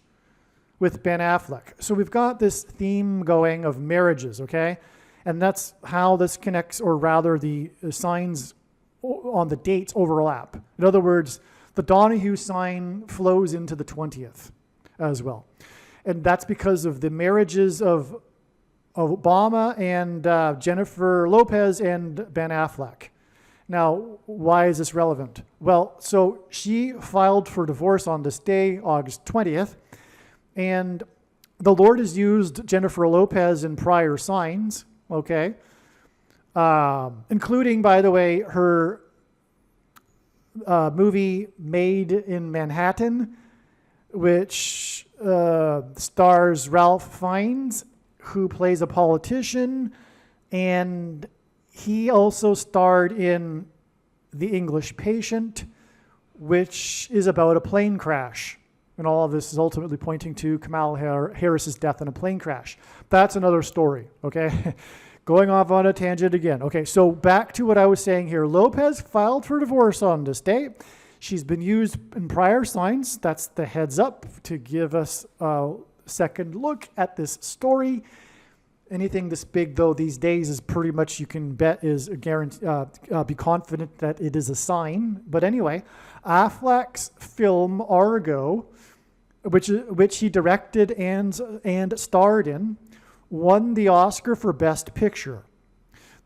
with Ben Affleck. So we've got this theme going of marriages, okay? And that's how this connects, or rather the signs on the dates overlap. In other words, the Donahue sign flows into the 20th as well. And that's because of the marriages of Obama and Jennifer Lopez and Ben Affleck. Now, why is this relevant? Well, so she filed for divorce on this day, August 20th, and the Lord has used Jennifer Lopez in prior signs, okay? Including, by the way, her movie Made in Manhattan, which stars Ralph Fiennes, who plays a politician, and he also starred in The English Patient, which is about a plane crash. And all of this is ultimately pointing to Kamala Harris's death in a plane crash. That's another story, okay? Going off on a tangent again. Okay, so back to what I was saying here. Lopez filed for divorce on this day. She's been used in prior signs. That's the heads up to give us a second look at this story. Anything this big, though, these days is pretty much, you can bet, is a guarantee, be confident that it is a sign. But anyway, Affleck's film Argo, which he directed and starred in, won the Oscar for Best Picture.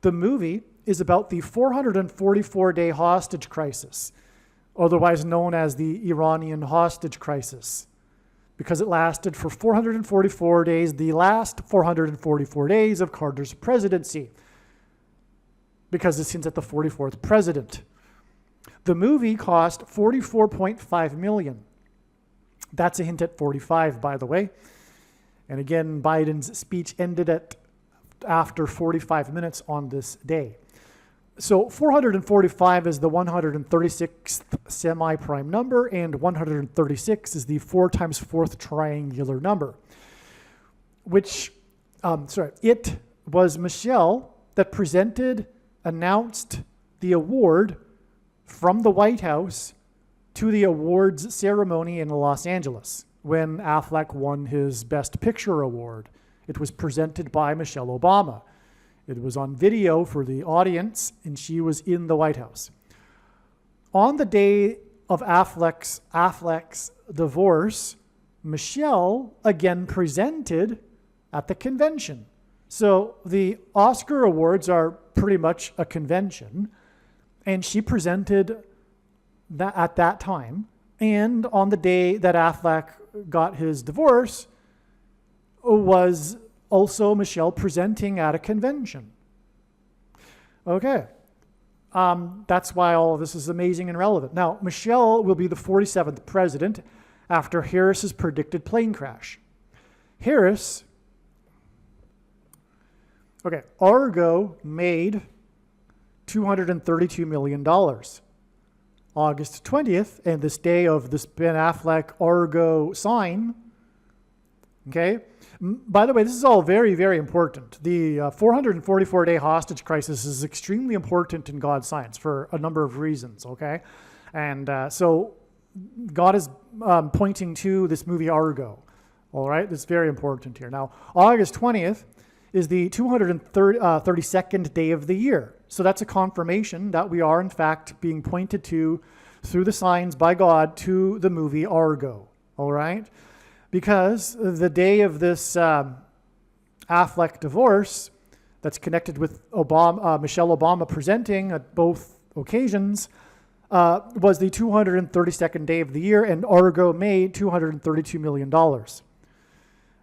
The movie is about the 444-day hostage crisis, otherwise known as the Iranian hostage crisis, because it lasted for 444 days, the last 444 days of Carter's presidency, because this hints at the 44th president. The movie cost $44.5 million. That's a hint at 45, by the way. And again, Biden's speech ended after 45 minutes on this day. So 445 is the 136th semi-prime number, and 136 is the 4 times 4th triangular number. It was Michelle that announced the award from the White House to the awards ceremony in Los Angeles when Affleck won his Best Picture award. It was presented by Michelle Obama. It was on video for the audience, and she was in the White House. On the day of Affleck's divorce, Michelle again presented at the convention. So the Oscar awards are pretty much a convention, and she presented at that time. And on the day that Affleck got his divorce was also Michelle presenting at a convention. Okay. That's why all of this is amazing and relevant. Now, Michelle will be the 47th president. after Harris's predicted plane crash. Argo made $232 million. August 20th, and this day of this Ben Affleck Argo sign, okay? By the way, this is all very, very important. The 444-day hostage crisis is extremely important in God's science for a number of reasons, okay? And so God is pointing to this movie Argo, all right? It's very important here. Now, August 20th is the 232nd day of the year. So that's a confirmation that we are, in fact, being pointed to through the signs by God to the movie Argo, all right? Because the day of this Affleck divorce that's connected with Michelle Obama presenting at both occasions was the 232nd day of the year, and Argo made $232 million.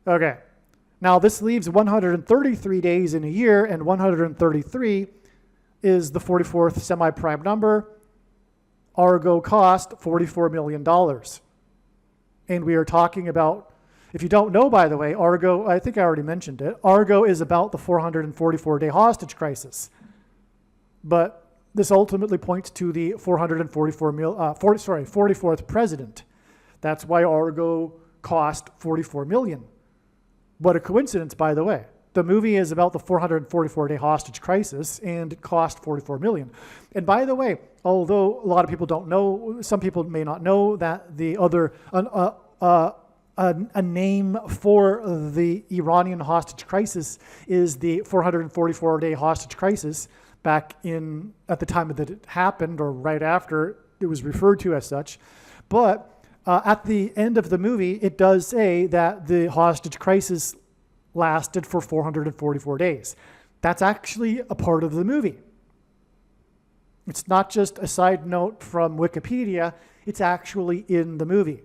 Okay. Now, this leaves 133 days in a year, and 133 is the 44th semi-prime number. Argo cost $44 million. And we are talking about, if you don't know, by the way, Argo, I think I already mentioned it, Argo is about the 444-day hostage crisis. But this ultimately points to the 44th president. That's why Argo cost $44 million. What a coincidence, by the way. The movie is about the 444-day hostage crisis and it cost $44 million. And by the way, although a lot of people don't know, some people may not know that the other, a name for the Iranian hostage crisis is the 444-day hostage crisis back at the time that it happened, or right after it was referred to as such. But at the end of the movie, it does say that the hostage crisis lasted for 444 days. That's actually a part of the movie. It's not just a side note from Wikipedia, it's actually in the movie,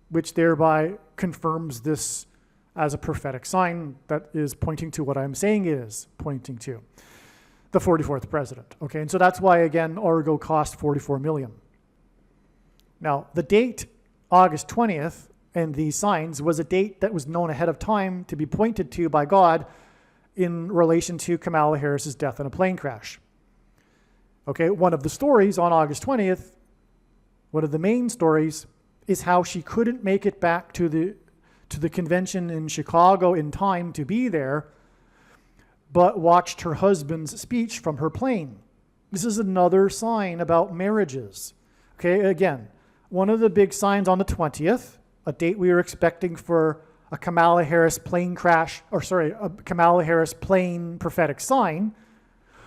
which thereby confirms this as a prophetic sign that is pointing to what I'm saying it is pointing to. The 44th president. Okay, and so that's why, again, Argo cost $44 million. Now, the date, August 20th, and these signs was a date that was known ahead of time to be pointed to by God in relation to Kamala Harris's death in a plane crash. Okay, one of the stories on August 20th, one of the main stories, is how she couldn't make it back to the convention in Chicago in time to be there, but watched her husband's speech from her plane. This is another sign about marriages. Okay, again, one of the big signs on the 20th, a date we were expecting for a Kamala Harris plane prophetic sign,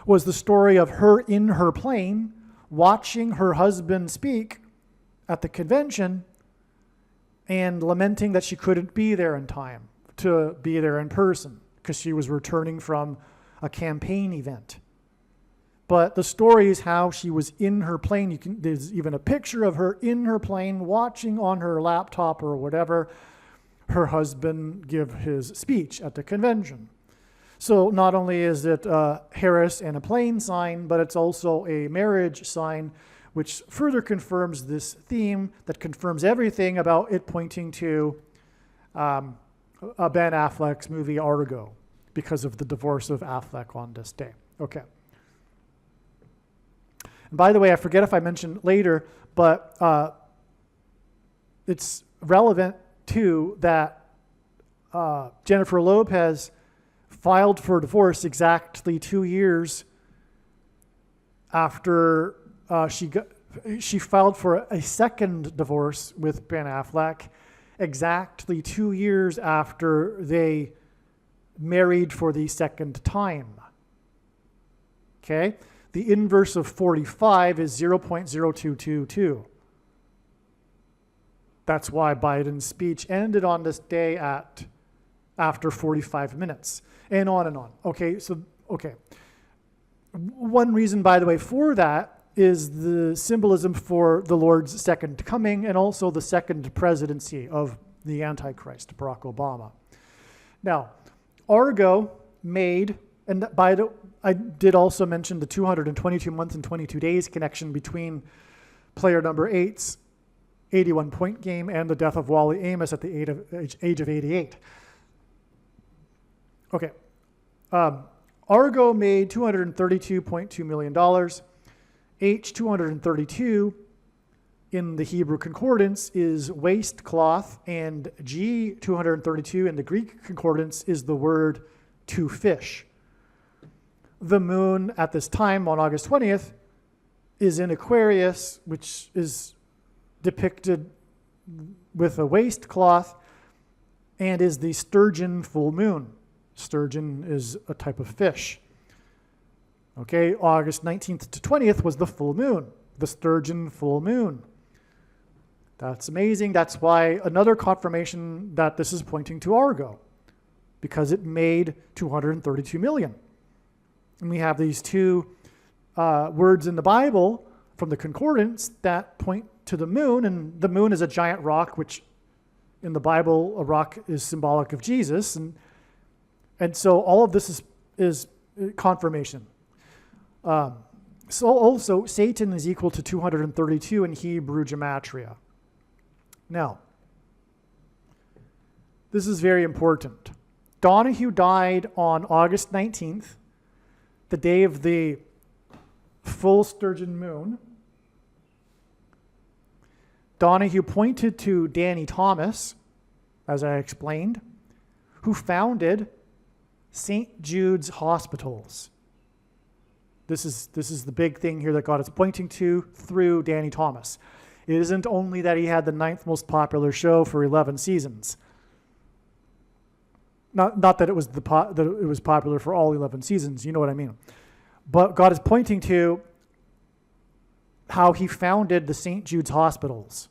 was the story of her in her plane watching her husband speak at the convention and lamenting that she couldn't be there in time to be there in person because she was returning from a campaign event. But the story is how she was in her plane. There's even a picture of her in her plane watching on her laptop or whatever her husband give his speech at the convention. So not only is it Harris and a plane sign, but it's also a marriage sign, which further confirms this theme that confirms everything about it pointing to Ben Affleck's movie Argo because of the divorce of Affleck on this day. Okay. And by the way, I forget if I mentioned later, but it's relevant too that Jennifer Lopez filed for divorce exactly 2 years after she filed for a second divorce with Ben Affleck exactly 2 years after they married for the second time. Okay? The inverse of 45 is 0.0222. That's why Biden's speech ended on this day after 45 minutes, and on and on. Okay. One reason, by the way, for that is the symbolism for the Lord's second coming and also the second presidency of the Antichrist, Barack Obama. Now, Argo made, and I did also mention the 222 months and 22 days connection between player number 8's 81-point game and the death of Wally Amos at the age of 88. Okay. Argo made $232.2 million. H232 in the Hebrew concordance is waistcloth, and G232 in the Greek concordance is the word to fish. The moon at this time on August 20th is in Aquarius, which is depicted with a waistcloth, and is the sturgeon full moon. Sturgeon is a type of fish. Okay, August 19th to 20th was the full moon, the sturgeon full moon. That's amazing. That's why another confirmation that this is pointing to Argo, because it made 232 million. And we have these two words in the Bible from the concordance that point to the moon, and the moon is a giant rock, which in the Bible, a rock is symbolic of Jesus, and so all of this is confirmation. So also, Satan is equal to 232 in Hebrew gematria. Now, this is very important. Donahue died on August 19th, the day of the full sturgeon moon. Donahue pointed to Danny Thomas, as I explained, who founded St. Jude's Hospitals. This is the big thing here that God is pointing to through Danny Thomas. It isn't only that he had the 9th most popular show for 11 seasons. Not that it was that it was popular for all 11 seasons, you know what I mean. But God is pointing to how he founded the St. Jude's Hospitals.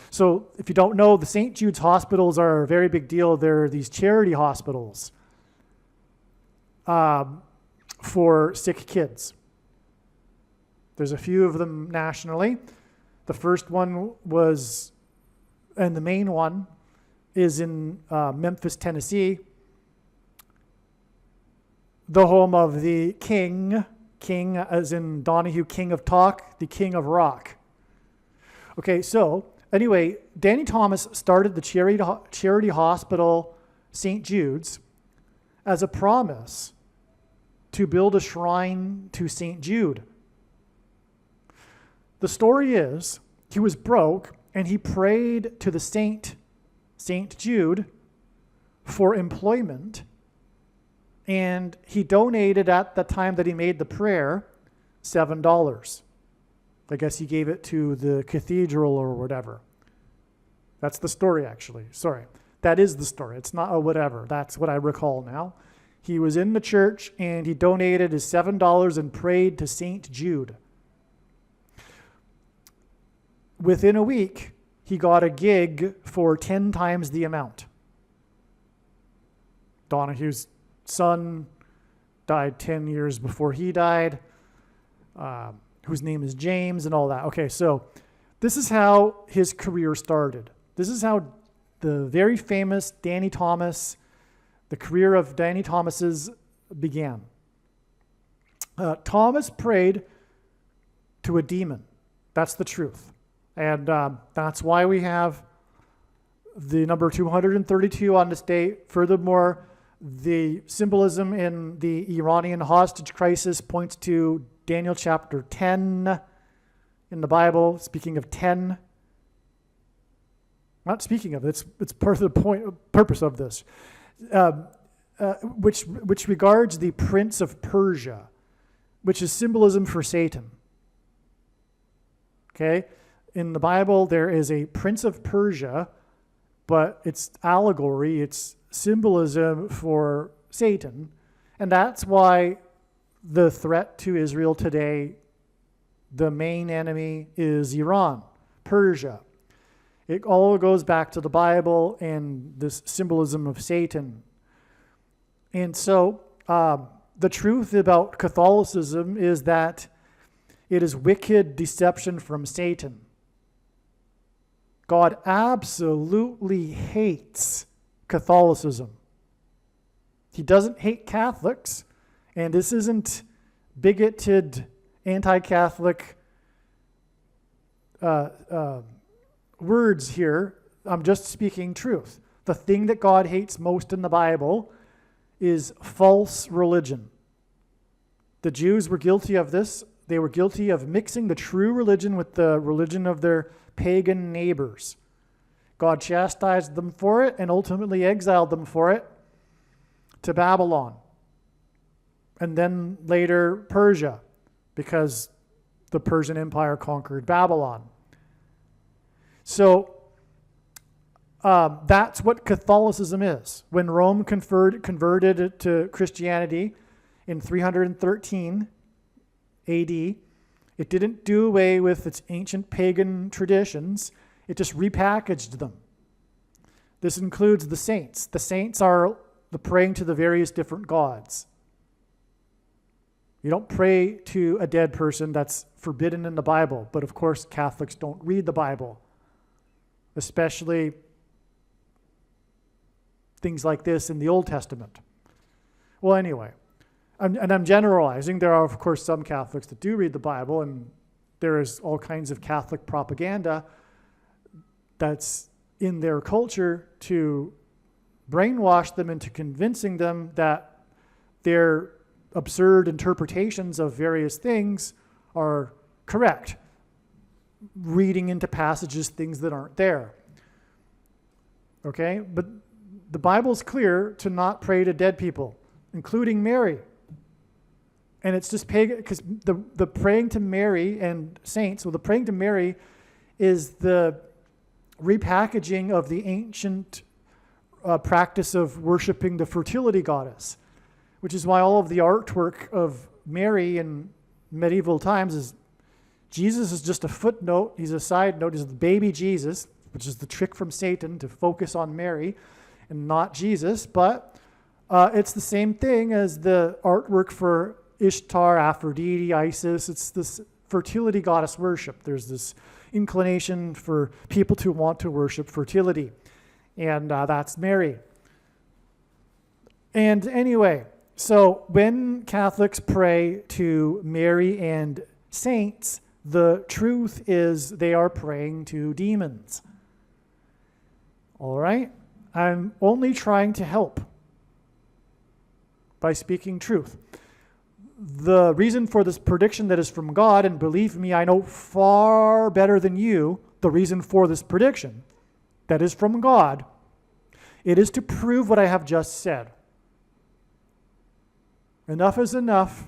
So if you don't know, the St. Jude's Hospitals are a very big deal. They're these charity hospitals for sick kids. There's a few of them nationally. The first one was, and the main one, is in Memphis, Tennessee, the home of the king as in Donahue, king of talk, the king of rock. Okay, so anyway, Danny Thomas started the charity hospital, St. Jude's, as a promise to build a shrine to St. Jude. The story is, he was broke and he prayed to the St. Jude for employment, and he donated at the time that he made the prayer $7. I guess he gave it to the cathedral or whatever. That's the story, actually. Sorry. That is the story. It's not a whatever. That's what I recall now. He was in the church and he donated his $7 and prayed to St. Jude. Within a week, he got a gig for 10 times the amount. Donahue's son died 10 years before he died, whose name is James and all that. Okay, so this is how his career started. This is how the very famous Danny Thomas, the career of Danny Thomas's began. Thomas prayed to a demon. That's the truth. And that's why we have the number 232 on this date. Furthermore, the symbolism in the Iranian hostage crisis points to Daniel chapter 10 in the Bible, speaking of 10. Not speaking of it, it's part of the purpose of this, which regards the prince of Persia, which is symbolism for Satan. Okay? In the Bible, there is a prince of Persia, but it's allegory, it's symbolism for Satan. And that's why the threat to Israel today, the main enemy is Iran, Persia. It all goes back to the Bible and this symbolism of Satan. And so the truth about Catholicism is that it is wicked deception from Satan. God absolutely hates Catholicism. He doesn't hate Catholics, and this isn't bigoted, anti-Catholic words here. I'm just speaking truth. The thing that God hates most in the Bible is false religion. The Jews were guilty of this. They were guilty of mixing the true religion with the religion of their pagan neighbors. God chastised them for it and ultimately exiled them for it to Babylon. And then later Persia, because the Persian Empire conquered Babylon. So that's what Catholicism is. When Rome converted it to Christianity in 313 AD, it didn't do away with its ancient pagan traditions. It just repackaged them. This includes the saints. The saints are the praying to the various different gods. You don't pray to a dead person. That's forbidden in the Bible. But of course, Catholics don't read the Bible, especially things like this in the Old Testament. Well, anyway, I'm generalizing. There are, of course, some Catholics that do read the Bible, and there is all kinds of Catholic propaganda that's in their culture to brainwash them into convincing them that their absurd interpretations of various things are correct, reading into passages things that aren't there. Okay? But the Bible's clear to not pray to dead people, including Mary. And it's just pagan, because the praying to Mary and saints, well, the praying to Mary is the repackaging of the ancient practice of worshiping the fertility goddess, which is why all of the artwork of Mary in medieval times is, Jesus is just a footnote, he's a side note, he's the baby Jesus, which is the trick from Satan to focus on Mary and not Jesus, but it's the same thing as the artwork for Ishtar, Aphrodite, Isis. It's this fertility goddess worship. There's this inclination for people to want to worship fertility, and that's Mary. And anyway, so when Catholics pray to Mary and saints, the truth is they are praying to demons. All right? I'm only trying to help by speaking truth. The reason for this prediction that is from God, and believe me, I know far better than you the reason for this prediction that is from God, it is to prove what I have just said. Enough is enough.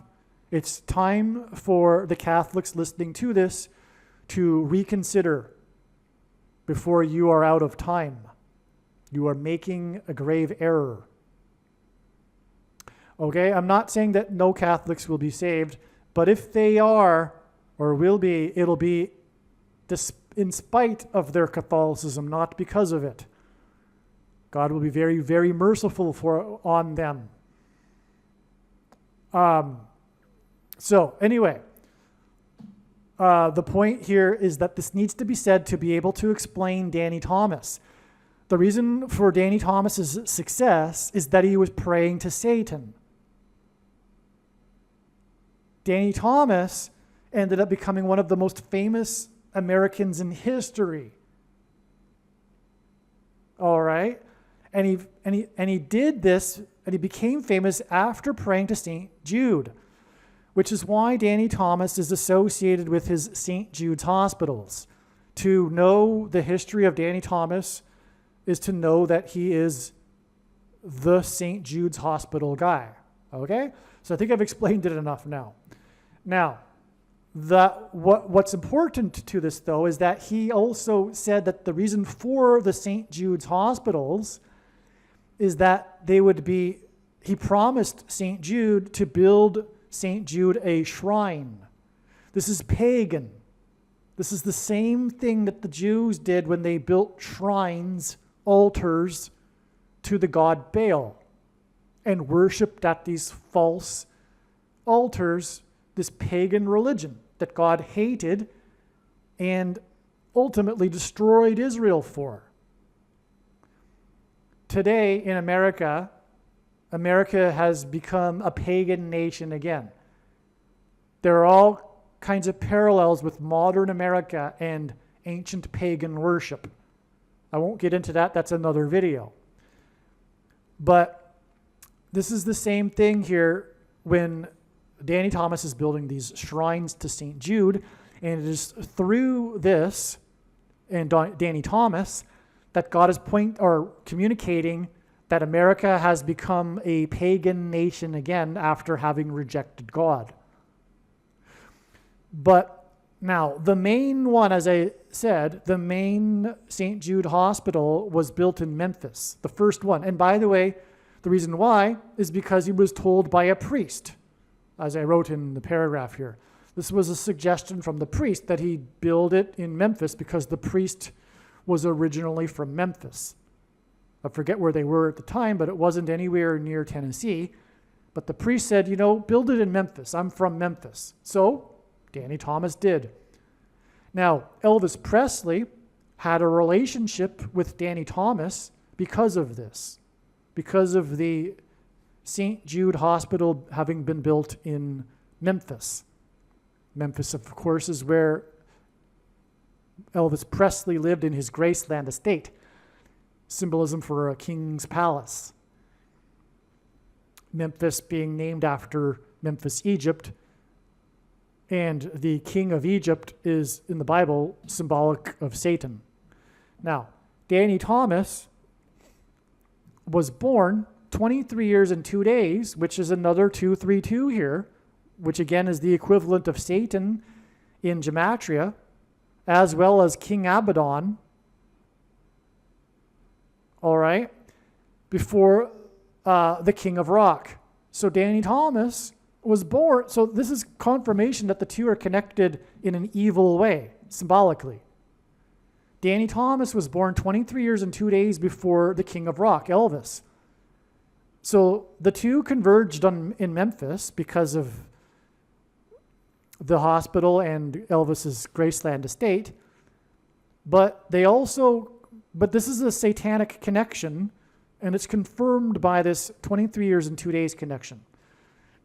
It's time for the Catholics listening to this to reconsider before you are out of time. You are making a grave error. Okay, I'm not saying that no Catholics will be saved, but if they are or will be, it'll be in spite of their Catholicism, not because of it. God will be very, very merciful on them. So anyway, the point here is that this needs to be said to be able to explain Danny Thomas. The reason for Danny Thomas's success is that he was praying to Satan. Danny Thomas ended up becoming one of the most famous Americans in history. All right? And he did this, and he became famous after praying to St. Jude, which is why Danny Thomas is associated with his St. Jude's hospitals. To know the history of Danny Thomas is to know that he is the St. Jude's hospital guy. Okay? So I think I've explained it enough now. Now, what's important to this, though, is that he also said that the reason for the St. Jude's hospitals is that he promised St. Jude to build St. Jude a shrine. This is pagan. This is the same thing that the Jews did when they built shrines, altars, to the god Baal and worshipped at these false altars, this pagan religion that God hated and ultimately destroyed Israel for. Today in America, America has become a pagan nation again. They're all kinds of parallels with modern America and ancient pagan worship. I won't get into that. That's another video. But this is the same thing here when Danny Thomas is building these shrines to St. Jude, and it is through this and Danny Thomas that God is communicating that America has become a pagan nation again after having rejected God. But now, the main one, as I said, the main St. Jude Hospital was built in Memphis, the first one. And by the way, the reason why is because he was told by a priest, as I wrote in the paragraph here. This was a suggestion from the priest that he build it in Memphis because the priest was originally from Memphis. I forget where they were at the time, but it wasn't anywhere near Tennessee. But the priest said, build it in Memphis. I'm from Memphis. So Danny Thomas did. Now, Elvis Presley had a relationship with Danny Thomas because of this, because of the St. Jude Hospital having been built in Memphis. Memphis, of course, is where Elvis Presley lived in his Graceland estate, symbolism for a king's palace. Memphis being named after Memphis, Egypt, and the king of Egypt is, in the Bible, symbolic of Satan. Now, Danny Thomas was born 23 years and 2 days, which is another 232 here, which again is the equivalent of Satan in Gematria, as well as King Abaddon, all right, before the King of Rock. So Danny Thomas was born, so this is confirmation that the two are connected in an evil way, symbolically. Danny Thomas was born 23 years and 2 days before the King of Rock, Elvis. So the two converged in Memphis because of the hospital and Elvis's Graceland estate, but this is a satanic connection, and it's confirmed by this 23 years and 2 days connection.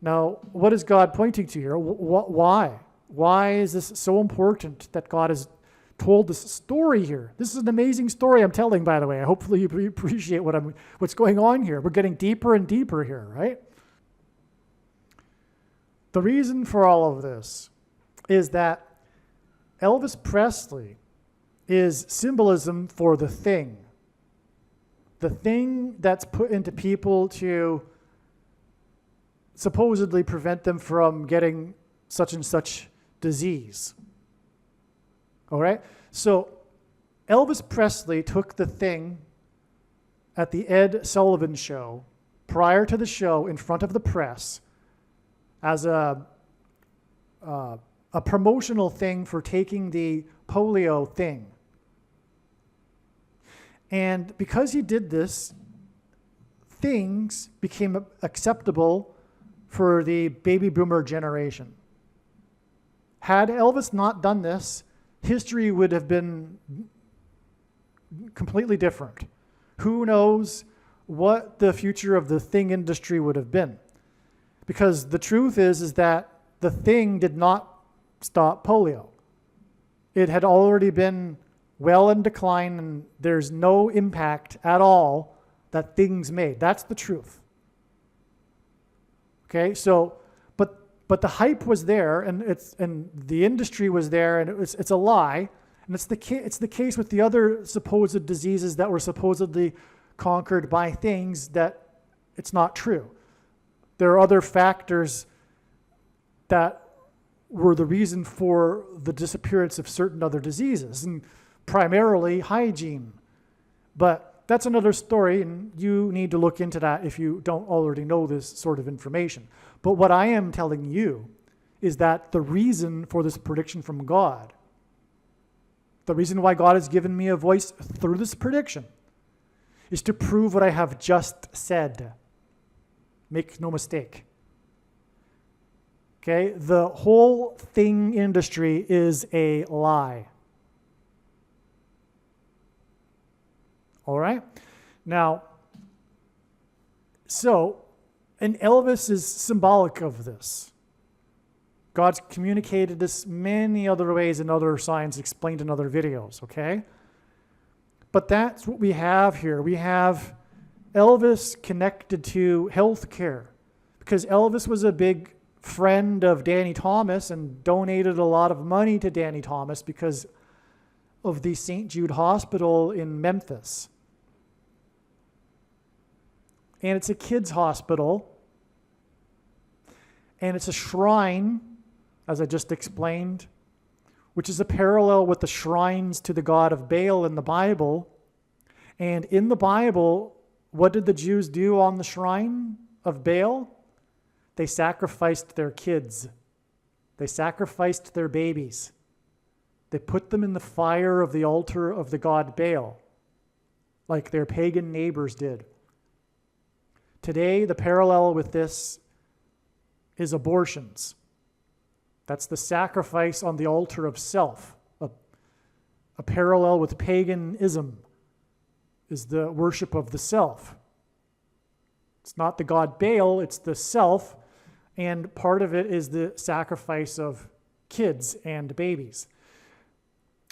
Now, what is God pointing to here? Why? Why is this so important that God has told this story here? This is an amazing story I'm telling, by the way. Hopefully you appreciate what's going on here. We're getting deeper and deeper here, right? The reason for all of this is that Elvis Presley is symbolism for the thing that's put into people to supposedly prevent them from getting such and such disease. All right? So Elvis Presley took the thing at the Ed Sullivan show, prior to the show, in front of the press, as a promotional thing for taking the polio thing. And because he did this, things became acceptable for the baby boomer generation. Had Elvis not done this, history would have been completely different. Who knows what the future of the thing industry would have been? Because the truth is that the thing did not stop polio. It had already been well in decline, and there's no impact at all that things made. That's the truth. Okay, so but the hype was there, and the industry was there, and it's a lie, and it's the case with the other supposed diseases that were supposedly conquered by things that it's not true. There are other factors that were the reason for the disappearance of certain other diseases, and primarily hygiene. But that's another story, and you need to look into that if you don't already know this sort of information. But what I am telling you is that the reason for this prediction from God, the reason why God has given me a voice through this prediction, is to prove what I have just said. Make no mistake. Okay? The whole thing industry is a lie. All right? Now, and Elvis is symbolic of this. God's communicated this many other ways in other signs explained in other videos, okay? But that's what we have here. We have Elvis connected to healthcare because Elvis was a big friend of Danny Thomas and donated a lot of money to Danny Thomas because of the St. Jude Hospital in Memphis. And it's a kids' hospital. And it's a shrine, as I just explained, which is a parallel with the shrines to the god of Baal in the Bible. And in the Bible, what did the Jews do on the shrine of Baal? They sacrificed their kids. They sacrificed their babies. They put them in the fire of the altar of the god Baal, like their pagan neighbors did. Today, the parallel with this is abortions. That's the sacrifice on the altar of self. A parallel with paganism is the worship of the self. It's not the god Baal, it's the self, and part of it is the sacrifice of kids and babies.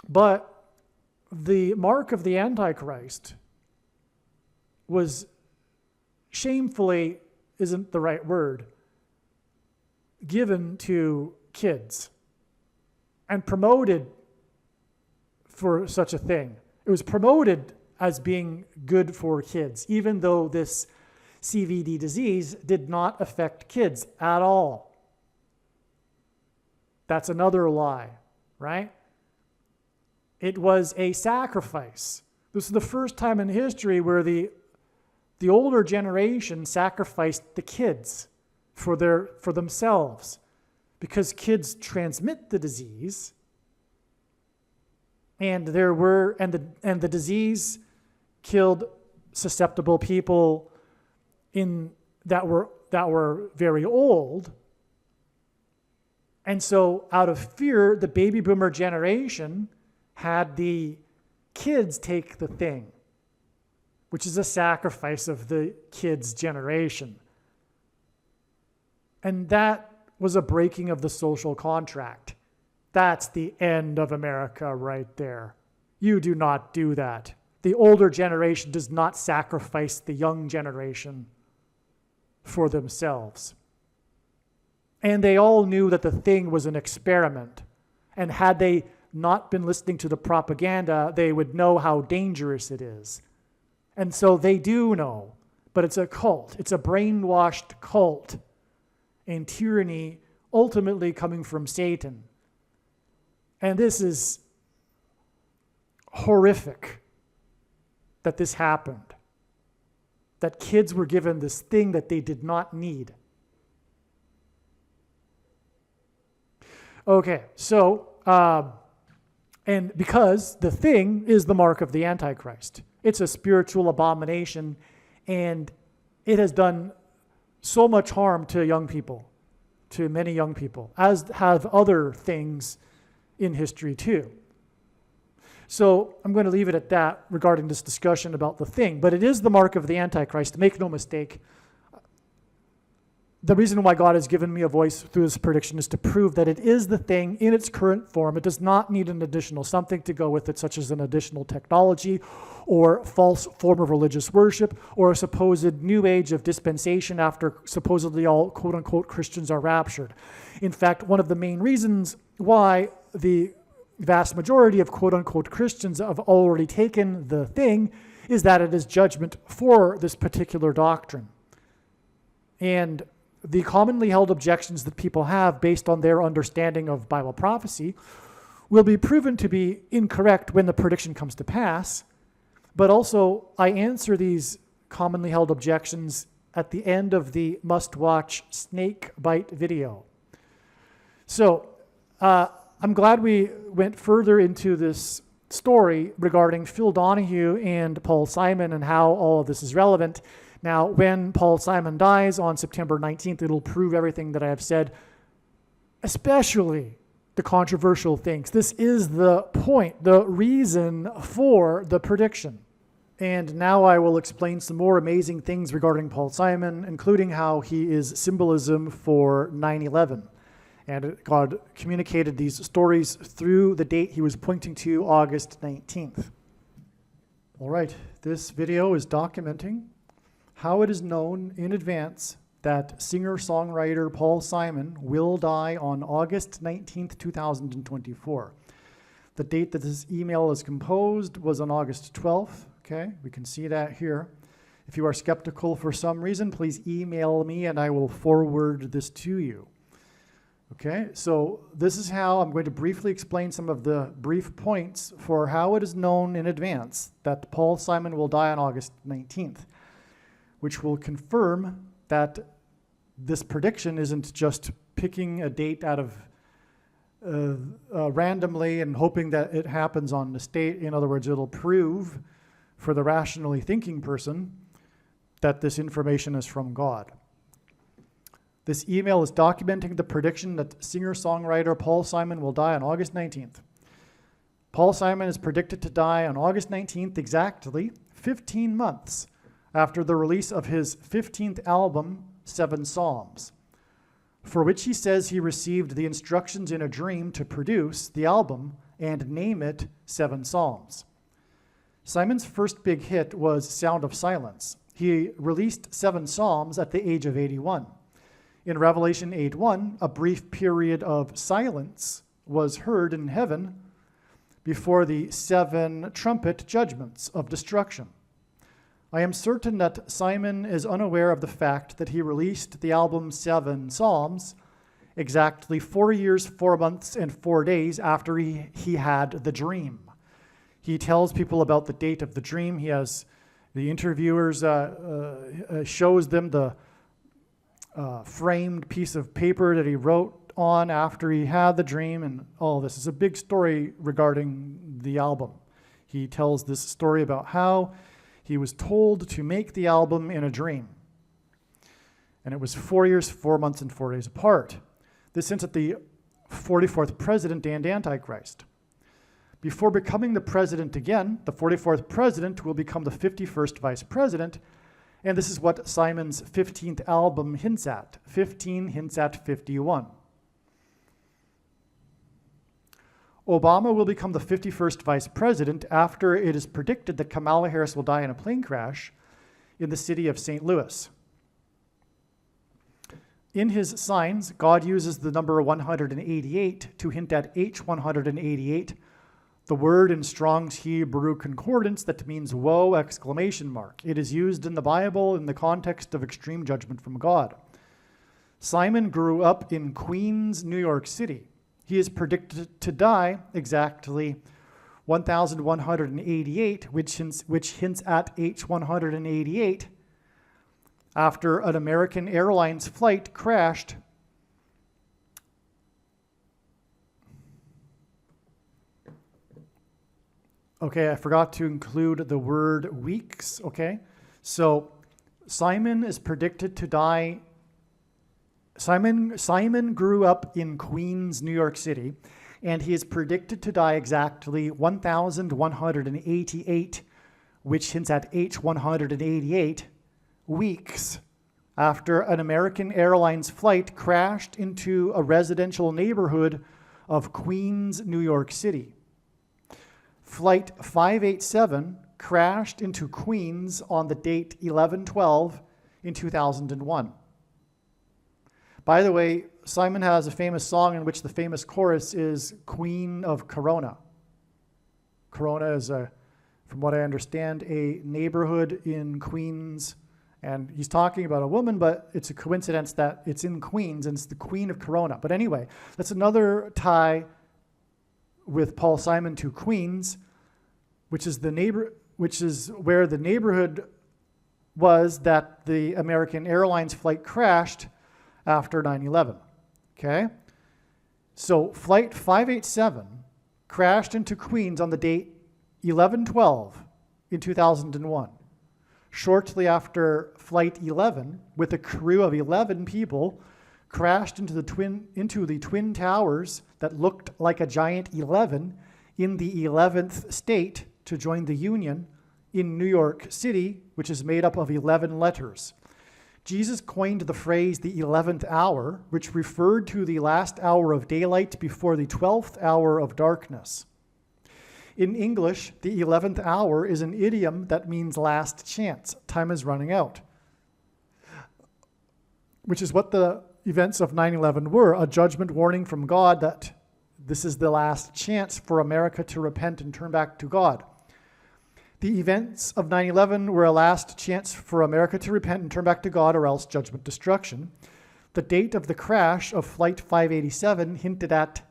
But the mark of the Antichrist was shamefully, isn't the right word, given to kids and promoted for such a thing. It was promoted as being good for kids, even though this CVD disease did not affect kids at all. That's another lie, right? It was a sacrifice. This is the first time in history where the older generation sacrificed the kids for themselves, because kids transmit the disease, and the disease killed susceptible people that were very old. And so out of fear, the baby boomer generation had the kids take the thing, which is a sacrifice of the kids' generation. And that was a breaking of the social contract. That's the end of America right there. You do not do that. The older generation does not sacrifice the young generation for themselves. And they all knew that the thing was an experiment. And had they not been listening to the propaganda, they would know how dangerous it is. And so they do know, but it's a cult. It's a brainwashed cult. And tyranny ultimately coming from Satan. And this is horrific that this happened. That kids were given this thing that they did not need. Okay, so, and because the thing is the mark of the Antichrist. It's a spiritual abomination, and it has done so much harm to young people, to many young people, as have other things in history too. So I'm going to leave it at that regarding this discussion about the thing. But it is the mark of the Antichrist. Make no mistake. The reason why God has given me a voice through this prediction is to prove that it is the thing in its current form. It does not need an additional something to go with it, such as an additional technology or false form of religious worship or a supposed new age of dispensation after supposedly all quote-unquote Christians are raptured. In fact, one of the main reasons why the vast majority of quote-unquote Christians have already taken the thing is that it is judgment for this particular doctrine. And the commonly held objections that people have based on their understanding of Bible prophecy will be proven to be incorrect when the prediction comes to pass. But also, I answer these commonly held objections at the end of the must-watch snake bite video. So, I'm glad we went further into this story regarding Phil Donahue and Paul Simon and how all of this is relevant. Now, when Paul Simon dies on September 19th, it'll prove everything that I have said, especially the controversial things. This is the point, the reason for the prediction. And now I will explain some more amazing things regarding Paul Simon, including how he is symbolism for 9/11. And God communicated these stories through the date he was pointing to, August 19th. All right, this video is documenting how it is known in advance that singer-songwriter Paul Simon will die on August 19th, 2024. The date that this email is composed was on August 12th, okay? We can see that here. If you are skeptical for some reason, please email me and I will forward this to you. Okay, so this is how I'm going to briefly explain some of the brief points for how it is known in advance that Paul Simon will die on August 19th, which will confirm that this prediction isn't just picking a date out of randomly and hoping that it happens on the state. In other words, it'll prove for the rationally thinking person that this information is from God. This email is documenting the prediction that singer-songwriter Paul Simon will die on August 19th. Paul Simon is predicted to die on August 19th, exactly 15 months after the release of his 15th album, Seven Psalms, for which he says he received the instructions in a dream to produce the album and name it Seven Psalms. Simon's first big hit was Sound of Silence. He released Seven Psalms at the age of 81. In Revelation 8:1, a brief period of silence was heard in heaven before the 7 trumpet judgments of destruction. I am certain that Simon is unaware of the fact that he released the album Seven Psalms exactly 4 years, 4 months, and 4 days after he had the dream. He tells people about the date of the dream. He has the interviewers shows them the framed piece of paper that he wrote on after he had the dream, and all this is a big story regarding the album. He tells this story about how he was told to make the album in a dream. And it was 4 years, 4 months, and 4 days apart. This hints at the 44th president and Antichrist. Before becoming the president again, the 44th president will become the 51st vice president, and this is what Simon's 15th album hints at. 15 hints at 51. Obama will become the 51st vice president after it is predicted that Kamala Harris will die in a plane crash in the city of St. Louis. In his signs, God uses the number 188 to hint at H188, the word in Strong's Hebrew Concordance that means woe! Exclamation mark. It is used in the Bible in the context of extreme judgment from God. Simon grew up in Queens, New York City. He is predicted to die exactly 1188, which hints at H188, after an American Airlines flight crashed Okay, I forgot to include the word weeks, okay? So Simon is predicted to die. Simon grew up in Queens, New York City, and he is predicted to die exactly 1188, which hints at H188, weeks after an American Airlines flight crashed into a residential neighborhood of Queens, New York City. Flight 587 crashed into Queens on the date 11/12 in 2001. By the way, Simon has a famous song in which the famous chorus is Queen of Corona. Corona is, from what I understand, a neighborhood in Queens, and he's talking about a woman, but it's a coincidence that it's in Queens and it's the Queen of Corona. But anyway, that's another tie with Paul Simon to Queens, which is where the neighborhood was that the American Airlines flight crashed after 9/11. Okay? So flight 587 crashed into Queens on the date 11/12 in 2001. Shortly after flight 11, with a crew of 11 people, crashed into the twin towers that looked like a giant 11 in the 11th state to join the Union in New York City, which is made up of 11 letters. Jesus coined the phrase the 11th hour, which referred to the last hour of daylight before the 12th hour of darkness. In English, the 11th hour is an idiom that means last chance. Time is running out, which is what the events of 9/11 were, a judgment warning from God that this is the last chance for America to repent and turn back to God. The events of 9/11 were a last chance for America to repent and turn back to God, or else judgment destruction. The date of the crash of Flight 587 hinted at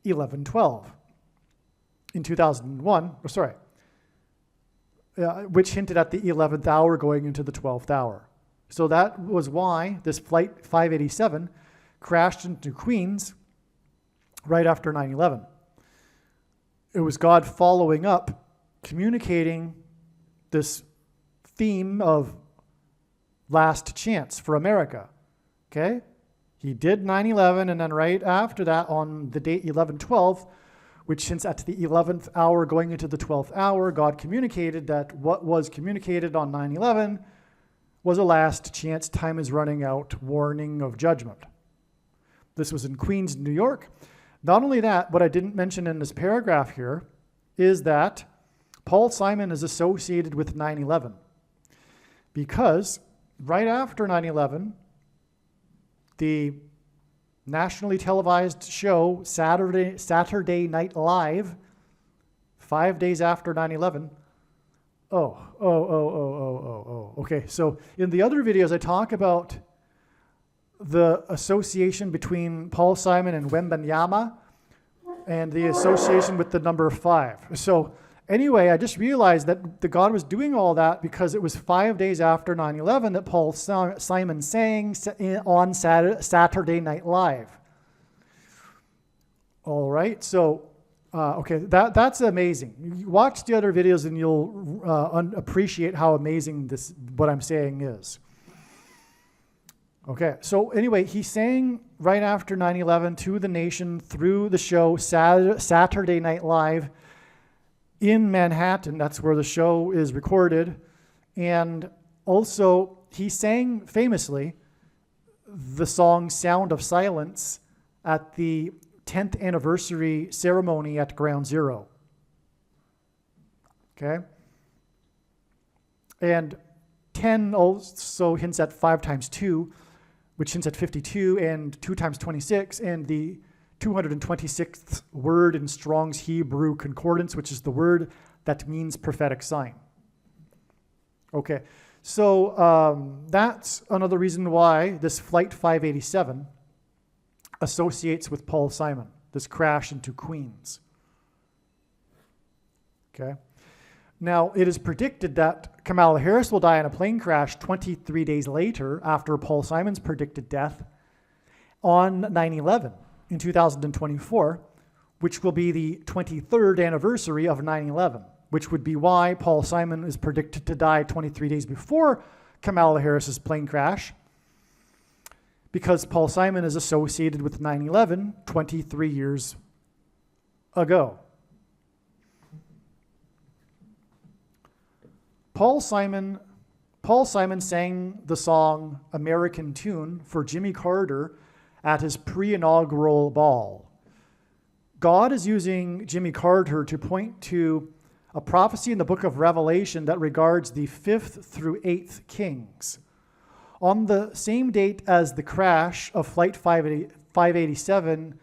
11/12 in 2001, which hinted at the 11th hour going into the 12th hour. So that was why this Flight 587 crashed into Queens right after 9/11. It was God following up, communicating this theme of last chance for America, okay? He did 9/11, and then right after that, on the date 11/12, which hints at the 11th hour going into the 12th hour, God communicated that what was communicated on 9/11 was a last chance, time is running out, warning of judgment. This was in Queens, New York. Not only that, what I didn't mention in this paragraph here is that Paul Simon is associated with 9/11 because right after 9/11, the nationally televised show Saturday Night Live, 5 days after 9/11. Okay, so in the other videos, I talk about the association between Paul Simon and Wembanyama and the association with the number 5. So anyway, I just realized that the God was doing all that because it was 5 days after 9/11 that Paul Simon sang on Saturday Night Live. All right, so okay, that's amazing. You watch the other videos and you'll appreciate how amazing what I'm saying is. Okay, so anyway, he sang right after 9/11 to the nation through the show Saturday Night Live in Manhattan. That's where the show is recorded. And also, he sang famously the song Sound of Silence at the 10th anniversary ceremony at Ground Zero. Okay? And 10 also hints at 5 times 2, which hints at 52, and 2 times 26, and the 226th word in Strong's Hebrew Concordance, which is the word that means prophetic sign. Okay, so that's another reason why this Flight 587 associates with Paul Simon, this crash into Queens. Okay. Now, it is predicted that Kamala Harris will die in a plane crash 23 days later after Paul Simon's predicted death on 9/11 in 2024, which will be the 23rd anniversary of 9/11, which would be why Paul Simon is predicted to die 23 days before Kamala Harris's plane crash, because Paul Simon is associated with 9/11 23 years ago. Paul Simon sang the song American Tune for Jimmy Carter at his pre-inaugural ball. God is using Jimmy Carter to point to a prophecy in the book of Revelation that regards the 5th through 8th kings. On the same date as the crash of Flight 587,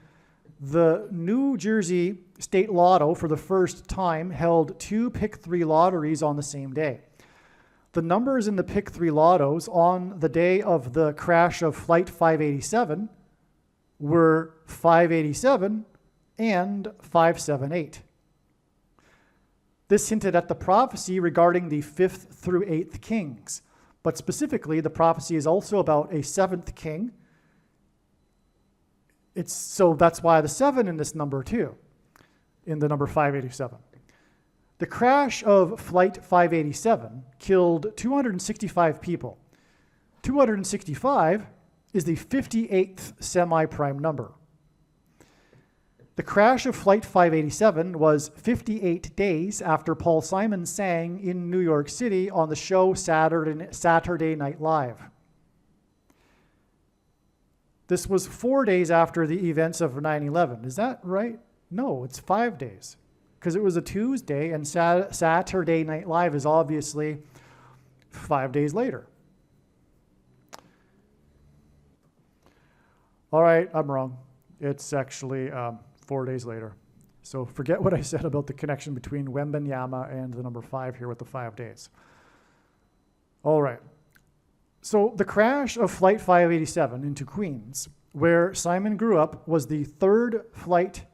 the New Jersey State Lotto, for the first time, held 2 Pick-3 lotteries on the same day. The numbers in the Pick-3 lottos on the day of the crash of Flight 587 were 587 and 578. This hinted at the prophecy regarding the 5th through 8th kings, but specifically the prophecy is also about a 7th king. So that's why the 7 in this number too, in the number 587. The crash of Flight 587 killed 265 people. 265 is the 58th semi-prime number. The crash of Flight 587 was 58 days after Paul Simon sang in New York City on the show Saturday Night Live. This was 4 days after the events of 9/11. Is that right? No, it's 5 days. Because it was a Tuesday, and Saturday Night Live is obviously 5 days later. All right, I'm wrong. It's actually 4 days later. So forget what I said about the connection between Wembanyama and the number 5 here with the 5 days. All right. So the crash of Flight 587 into Queens, where Simon grew up, was the third flight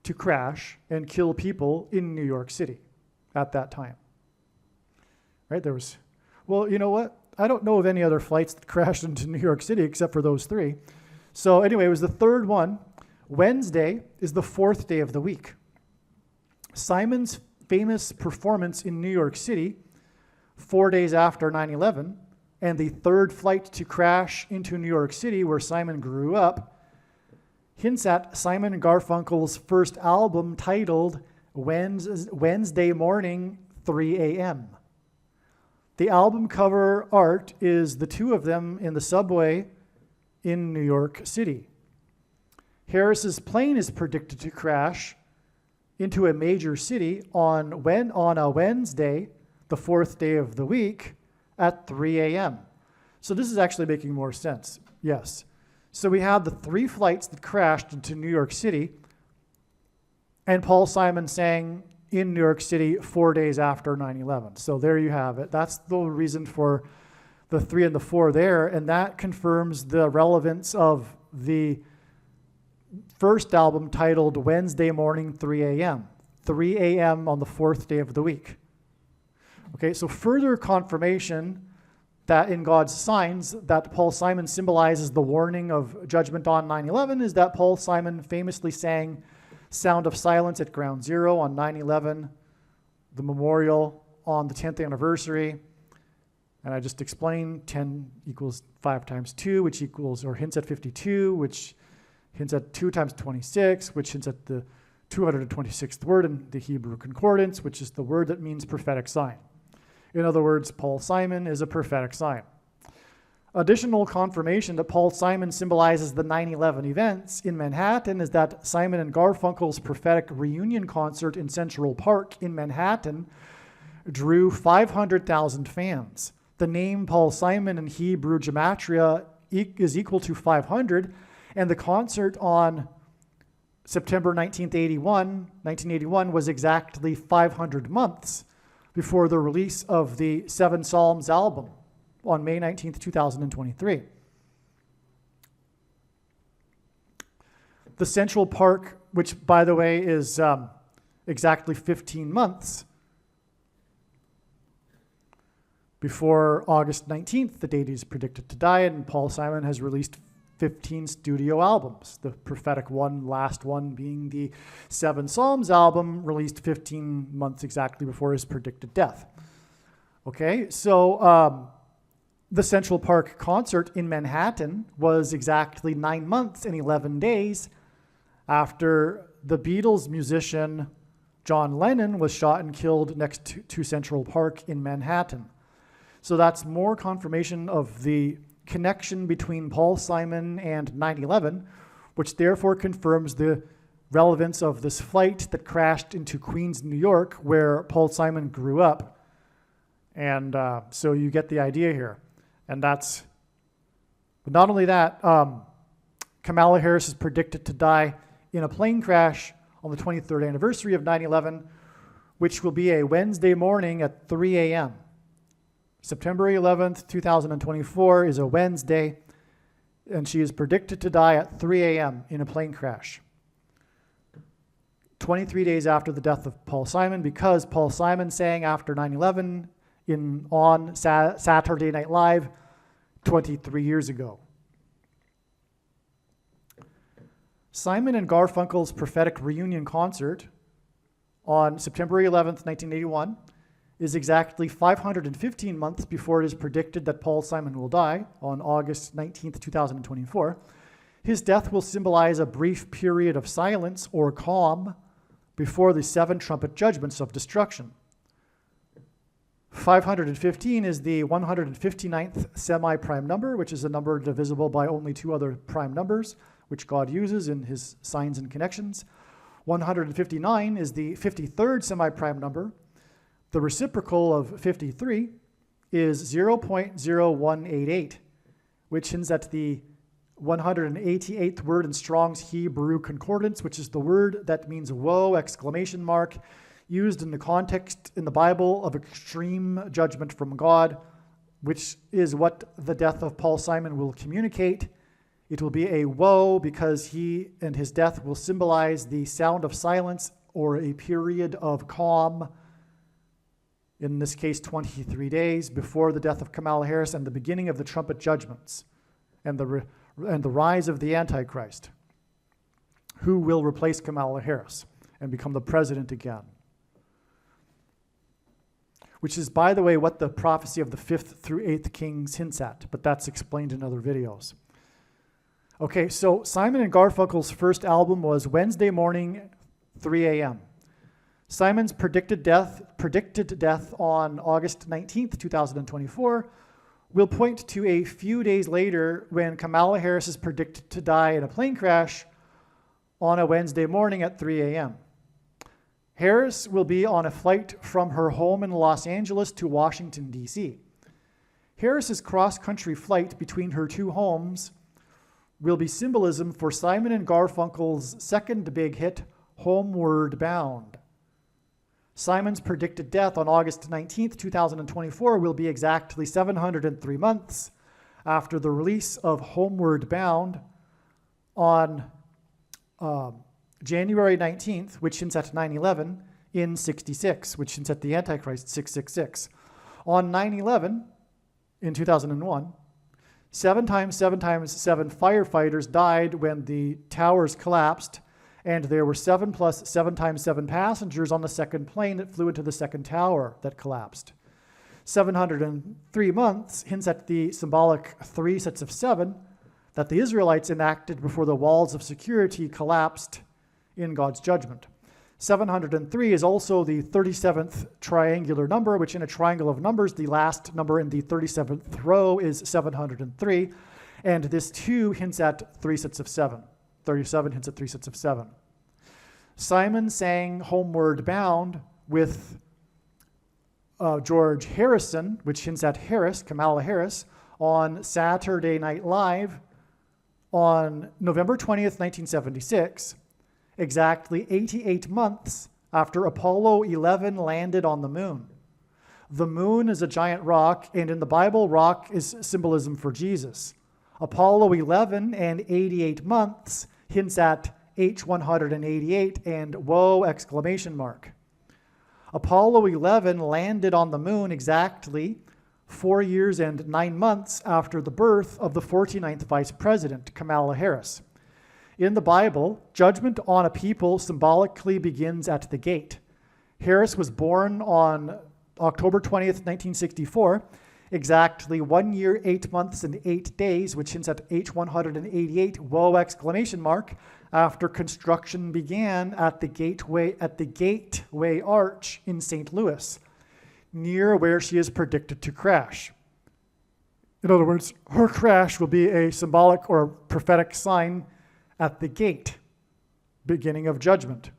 to crash and kill people in New York City at that time. Right? There was, well, you know what? I don't know of any other flights that crashed into New York City except for those 3. So anyway, it was the third one. Wednesday is the 4th day of the week. Simon's famous performance in New York City 4 days after 9/11, and the third flight to crash into New York City where Simon grew up, hints at Simon and Garfunkel's first album titled Wednesday Morning, 3 a.m. The album cover art is the two of them in the subway in New York City. Harris's plane is predicted to crash into a major city on a Wednesday, the 4th day of the week, at 3 a.m. So this is actually making more sense. Yes. So we have the 3 flights that crashed into New York City, and Paul Simon sang in New York City 4 days after 9/11. So there you have it. That's the reason for the 3 and the 4 there, and that confirms the relevance of the first album titled Wednesday Morning, 3 a.m. 3 a.m. on the 4th day of the week. Okay, so further confirmation that in God's signs that Paul Simon symbolizes the warning of judgment on 9/11 is that Paul Simon famously sang Sound of Silence at Ground Zero on 9/11, the memorial on the 10th anniversary. And I just explained 10 equals 5 times 2, which equals or hints at 52, which hints at 2 times 26, which hints at the 226th word in the Hebrew Concordance, which is the word that means prophetic sign. In other words, Paul Simon is a prophetic sign. Additional confirmation that Paul Simon symbolizes the 9/11 events in Manhattan is that Simon and Garfunkel's prophetic reunion concert in Central Park in Manhattan drew 500,000 fans. The name Paul Simon in Hebrew gematria is equal to 500, and the concert on September 1981 was exactly 500 months before the release of the Seven Psalms album on May 19th, 2023. The Central Park, which by the way is exactly 15 months before August 19th, the date he's predicted to die, and Paul Simon has released 15 studio albums. The prophetic one, last one being the Seven Psalms album, released 15 months exactly before his predicted death. Okay, so the Central Park concert in Manhattan was exactly 9 months and 11 days after the Beatles musician John Lennon was shot and killed next to Central Park in Manhattan. So that's more confirmation of the connection between Paul Simon and 9/11, which therefore confirms the relevance of this flight that crashed into Queens, New York, where Paul Simon grew up. And so you get the idea here. And that's, but not only that, Kamala Harris is predicted to die in a plane crash on the 23rd anniversary of 9/11, which will be a Wednesday morning at 3 a.m. September 11th, 2024 is a Wednesday, and she is predicted to die at 3 a.m. in a plane crash. 23 days after the death of Paul Simon, because Paul Simon sang after 9/11 on Saturday Night Live 23 years ago. Simon and Garfunkel's prophetic reunion concert on September 11th, 1981 is exactly 515 months before it is predicted that Paul Simon will die on August 19th, 2024. His death will symbolize a brief period of silence or calm before the 7 trumpet judgments of destruction. 515 is the 159th semi-prime number, which is a number divisible by only two other prime numbers, which God uses in his signs and connections. 159 is the 53rd semi-prime number. The reciprocal of 53 is 0.0188, which hints at the 188th word in Strong's Hebrew Concordance, which is the word that means woe, exclamation mark, used in the context in the Bible of extreme judgment from God, which is what the death of Paul Simon will communicate. It will be a woe because he and his death will symbolize the sound of silence or a period of calm, in this case 23 days before the death of Kamala Harris and the beginning of the trumpet judgments and the rise of the Antichrist, who will replace Kamala Harris and become the president again. Which is, by the way, what the prophecy of the 5th through 8th kings hints at, but that's explained in other videos. Okay, so Simon and Garfunkel's first album was Wednesday morning, 3 a.m. Simon's predicted death on August 19th, 2024, will point to a few days later when Kamala Harris is predicted to die in a plane crash on a Wednesday morning at 3 a.m. Harris will be on a flight from her home in Los Angeles to Washington, D.C. Harris's cross-country flight between her two homes will be symbolism for Simon and Garfunkel's second big hit, Homeward Bound. Simon's predicted death on August 19th, 2024 will be exactly 703 months after the release of Homeward Bound on January 19th, which hints at 9/11, in 66, which hints at the Antichrist, 666. On 9/11, in 2001, 7 times 7 times 7 firefighters died when the towers collapsed, and there were 7 plus 7 times 7 passengers on the second plane that flew into the second tower that collapsed. 703 months hints at the symbolic 3 sets of 7 that the Israelites enacted before the walls of security collapsed in God's judgment. 703 is also the 37th triangular number, which in a triangle of numbers, the last number in the 37th row is 703, and this too hints at 3 sets of 7. 37 hints at 3 sets of 7. Simon sang Homeward Bound with George Harrison, which hints at Harris, Kamala Harris, on Saturday Night Live on November 20th, 1976, exactly 88 months after Apollo 11 landed on the moon. The moon is a giant rock, and in the Bible, rock is symbolism for Jesus. Apollo 11 and 88 months hints at H188 and woe, exclamation mark. Apollo 11 landed on the moon exactly 4 years and 9 months after the birth of the 49th Vice President, Kamala Harris. In the Bible, judgment on a people symbolically begins at the gate. Harris was born on October 20th, 1964, exactly 1 year, 8 months, and 8 days, which hints at H188, woe, exclamation mark, after construction began at the Gateway Arch in St. Louis, near where she is predicted to crash. In other words, her crash will be a symbolic or prophetic sign at the gate, beginning of judgment.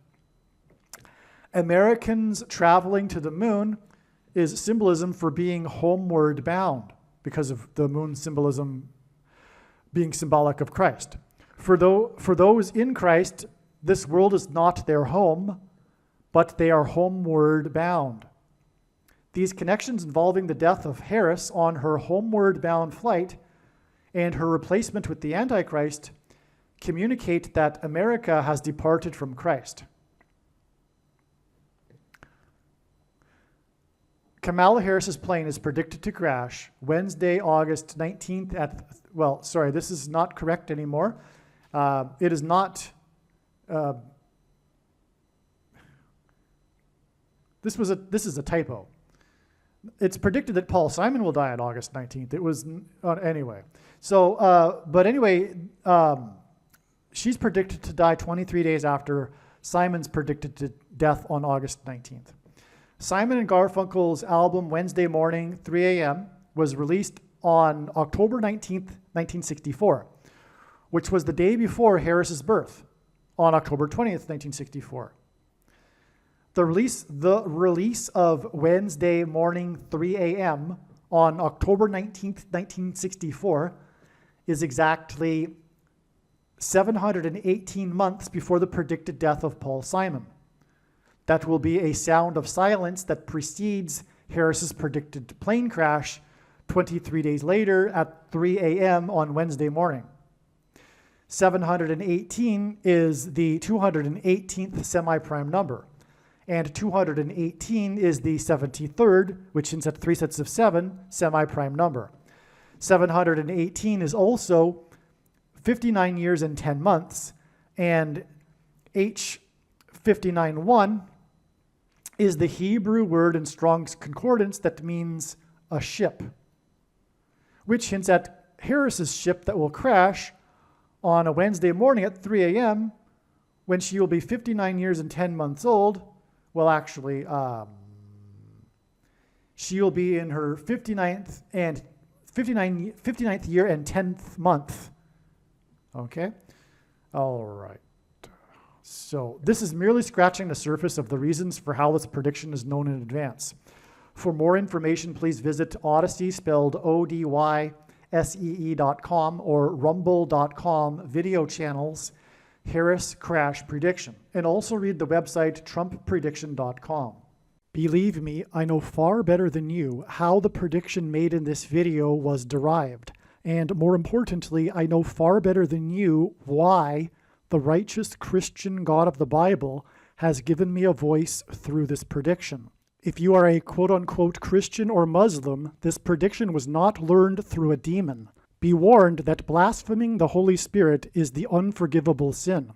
Americans traveling to the moon is symbolism for being homeward bound, because of the moon symbolism being symbolic of Christ. For those in Christ, this world is not their home, but they are homeward bound. These connections involving the death of Harris on her homeward bound flight and her replacement with the Antichrist communicate that America has departed from Christ. Kamala Harris's plane is predicted to crash Wednesday, August 19th this is not correct anymore. It is not, this is a typo. It's predicted that Paul Simon will die on August 19th. It was, anyway. She's predicted to die 23 days after Simon's predicted death on August 19th. Simon & Garfunkel's album Wednesday Morning, 3 a.m. was released on October 19th, 1964, which was the day before Harris's birth, on October 20th, 1964. The release of Wednesday Morning, 3 a.m. on October 19th, 1964 is exactly 718 months before the predicted death of Paul Simon. That will be a sound of silence that precedes Harris's predicted plane crash 23 days later at 3 a.m. on Wednesday morning. 718 is the 218th semi-prime number, and 218 is the 73rd, which hints at 3 sets of 7, semi-prime number. 718 is also 59 years and 10 months, and H591 is the Hebrew word in Strong's Concordance that means a ship, which hints at Harris's ship that will crash on a Wednesday morning at 3 a.m. when she will be 59 years and 10 months old. Well, actually, she will be in her 59th year and 10th month. Okay? All right. So this is merely scratching the surface of the reasons for how this prediction is known in advance. For more information, please visit Odyssey, spelled ODYSEE.com, or rumble.com video channels, Harris Crash Prediction, and also read the website trumpprediction.com. Believe me, I know far better than you how the prediction made in this video was derived, and more importantly, I know far better than you why the righteous Christian God of the Bible has given me a voice through this prediction. If you are a quote-unquote Christian or Muslim, this prediction was not learned through a demon. Be warned that blaspheming the Holy Spirit is the unforgivable sin.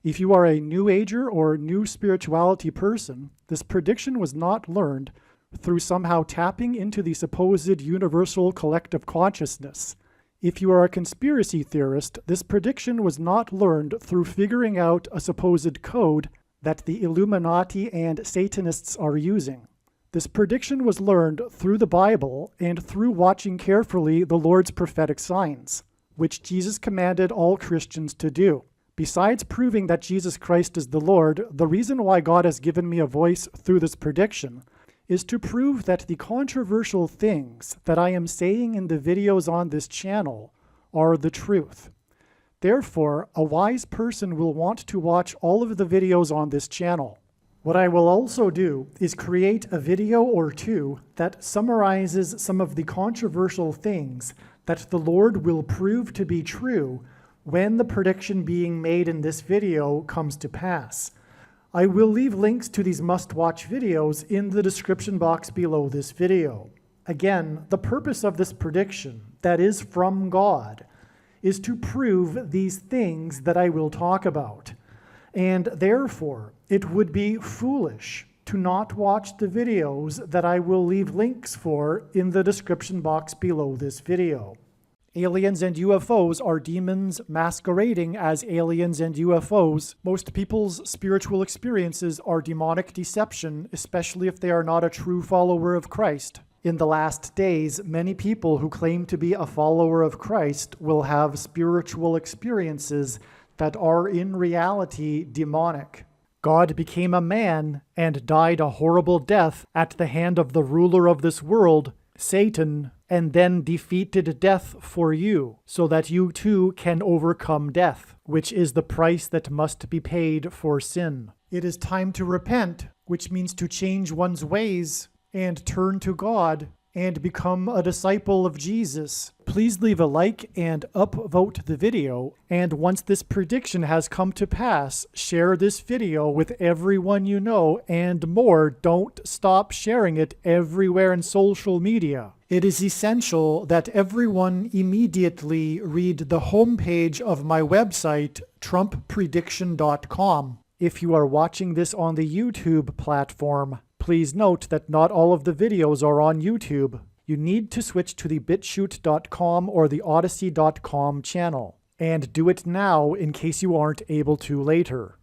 If you are a New Ager or New Spirituality person, this prediction was not learned through somehow tapping into the supposed universal collective consciousness. If you are a conspiracy theorist, this prediction was not learned through figuring out a supposed code that the Illuminati and Satanists are using. This prediction was learned through the Bible and through watching carefully the Lord's prophetic signs, which Jesus commanded all Christians to do. Besides proving that Jesus Christ is the Lord, the reason why God has given me a voice through this prediction is to prove that the controversial things that I am saying in the videos on this channel are the truth. Therefore, a wise person will want to watch all of the videos on this channel. What I will also do is create a video or two that summarizes some of the controversial things that the Lord will prove to be true when the prediction being made in this video comes to pass. I will leave links to these must-watch videos in the description box below this video. Again, the purpose of this prediction, that is from God, is to prove these things that I will talk about. And therefore, it would be foolish to not watch the videos that I will leave links for in the description box below this video. Aliens and UFOs are demons masquerading as aliens and UFOs. Most people's spiritual experiences are demonic deception, especially if they are not a true follower of Christ. In the last days, many people who claim to be a follower of Christ will have spiritual experiences that are in reality demonic. God became a man and died a horrible death at the hand of the ruler of this world, Satan, and then defeated death for you, so that you too can overcome death, which is the price that must be paid for sin. It is time to repent, which means to change one's ways and turn to God and become a disciple of Jesus. Please leave a like and upvote the video, and once this prediction has come to pass, share this video with everyone you know, and more, don't stop sharing it everywhere in social media. It is essential that everyone immediately read the homepage of my website, trumpprediction.com. If you are watching this on the YouTube platform, please note that not all of the videos are on YouTube. You need to switch to the bitchute.com or the odyssey.com channel. And do it now in case you aren't able to later.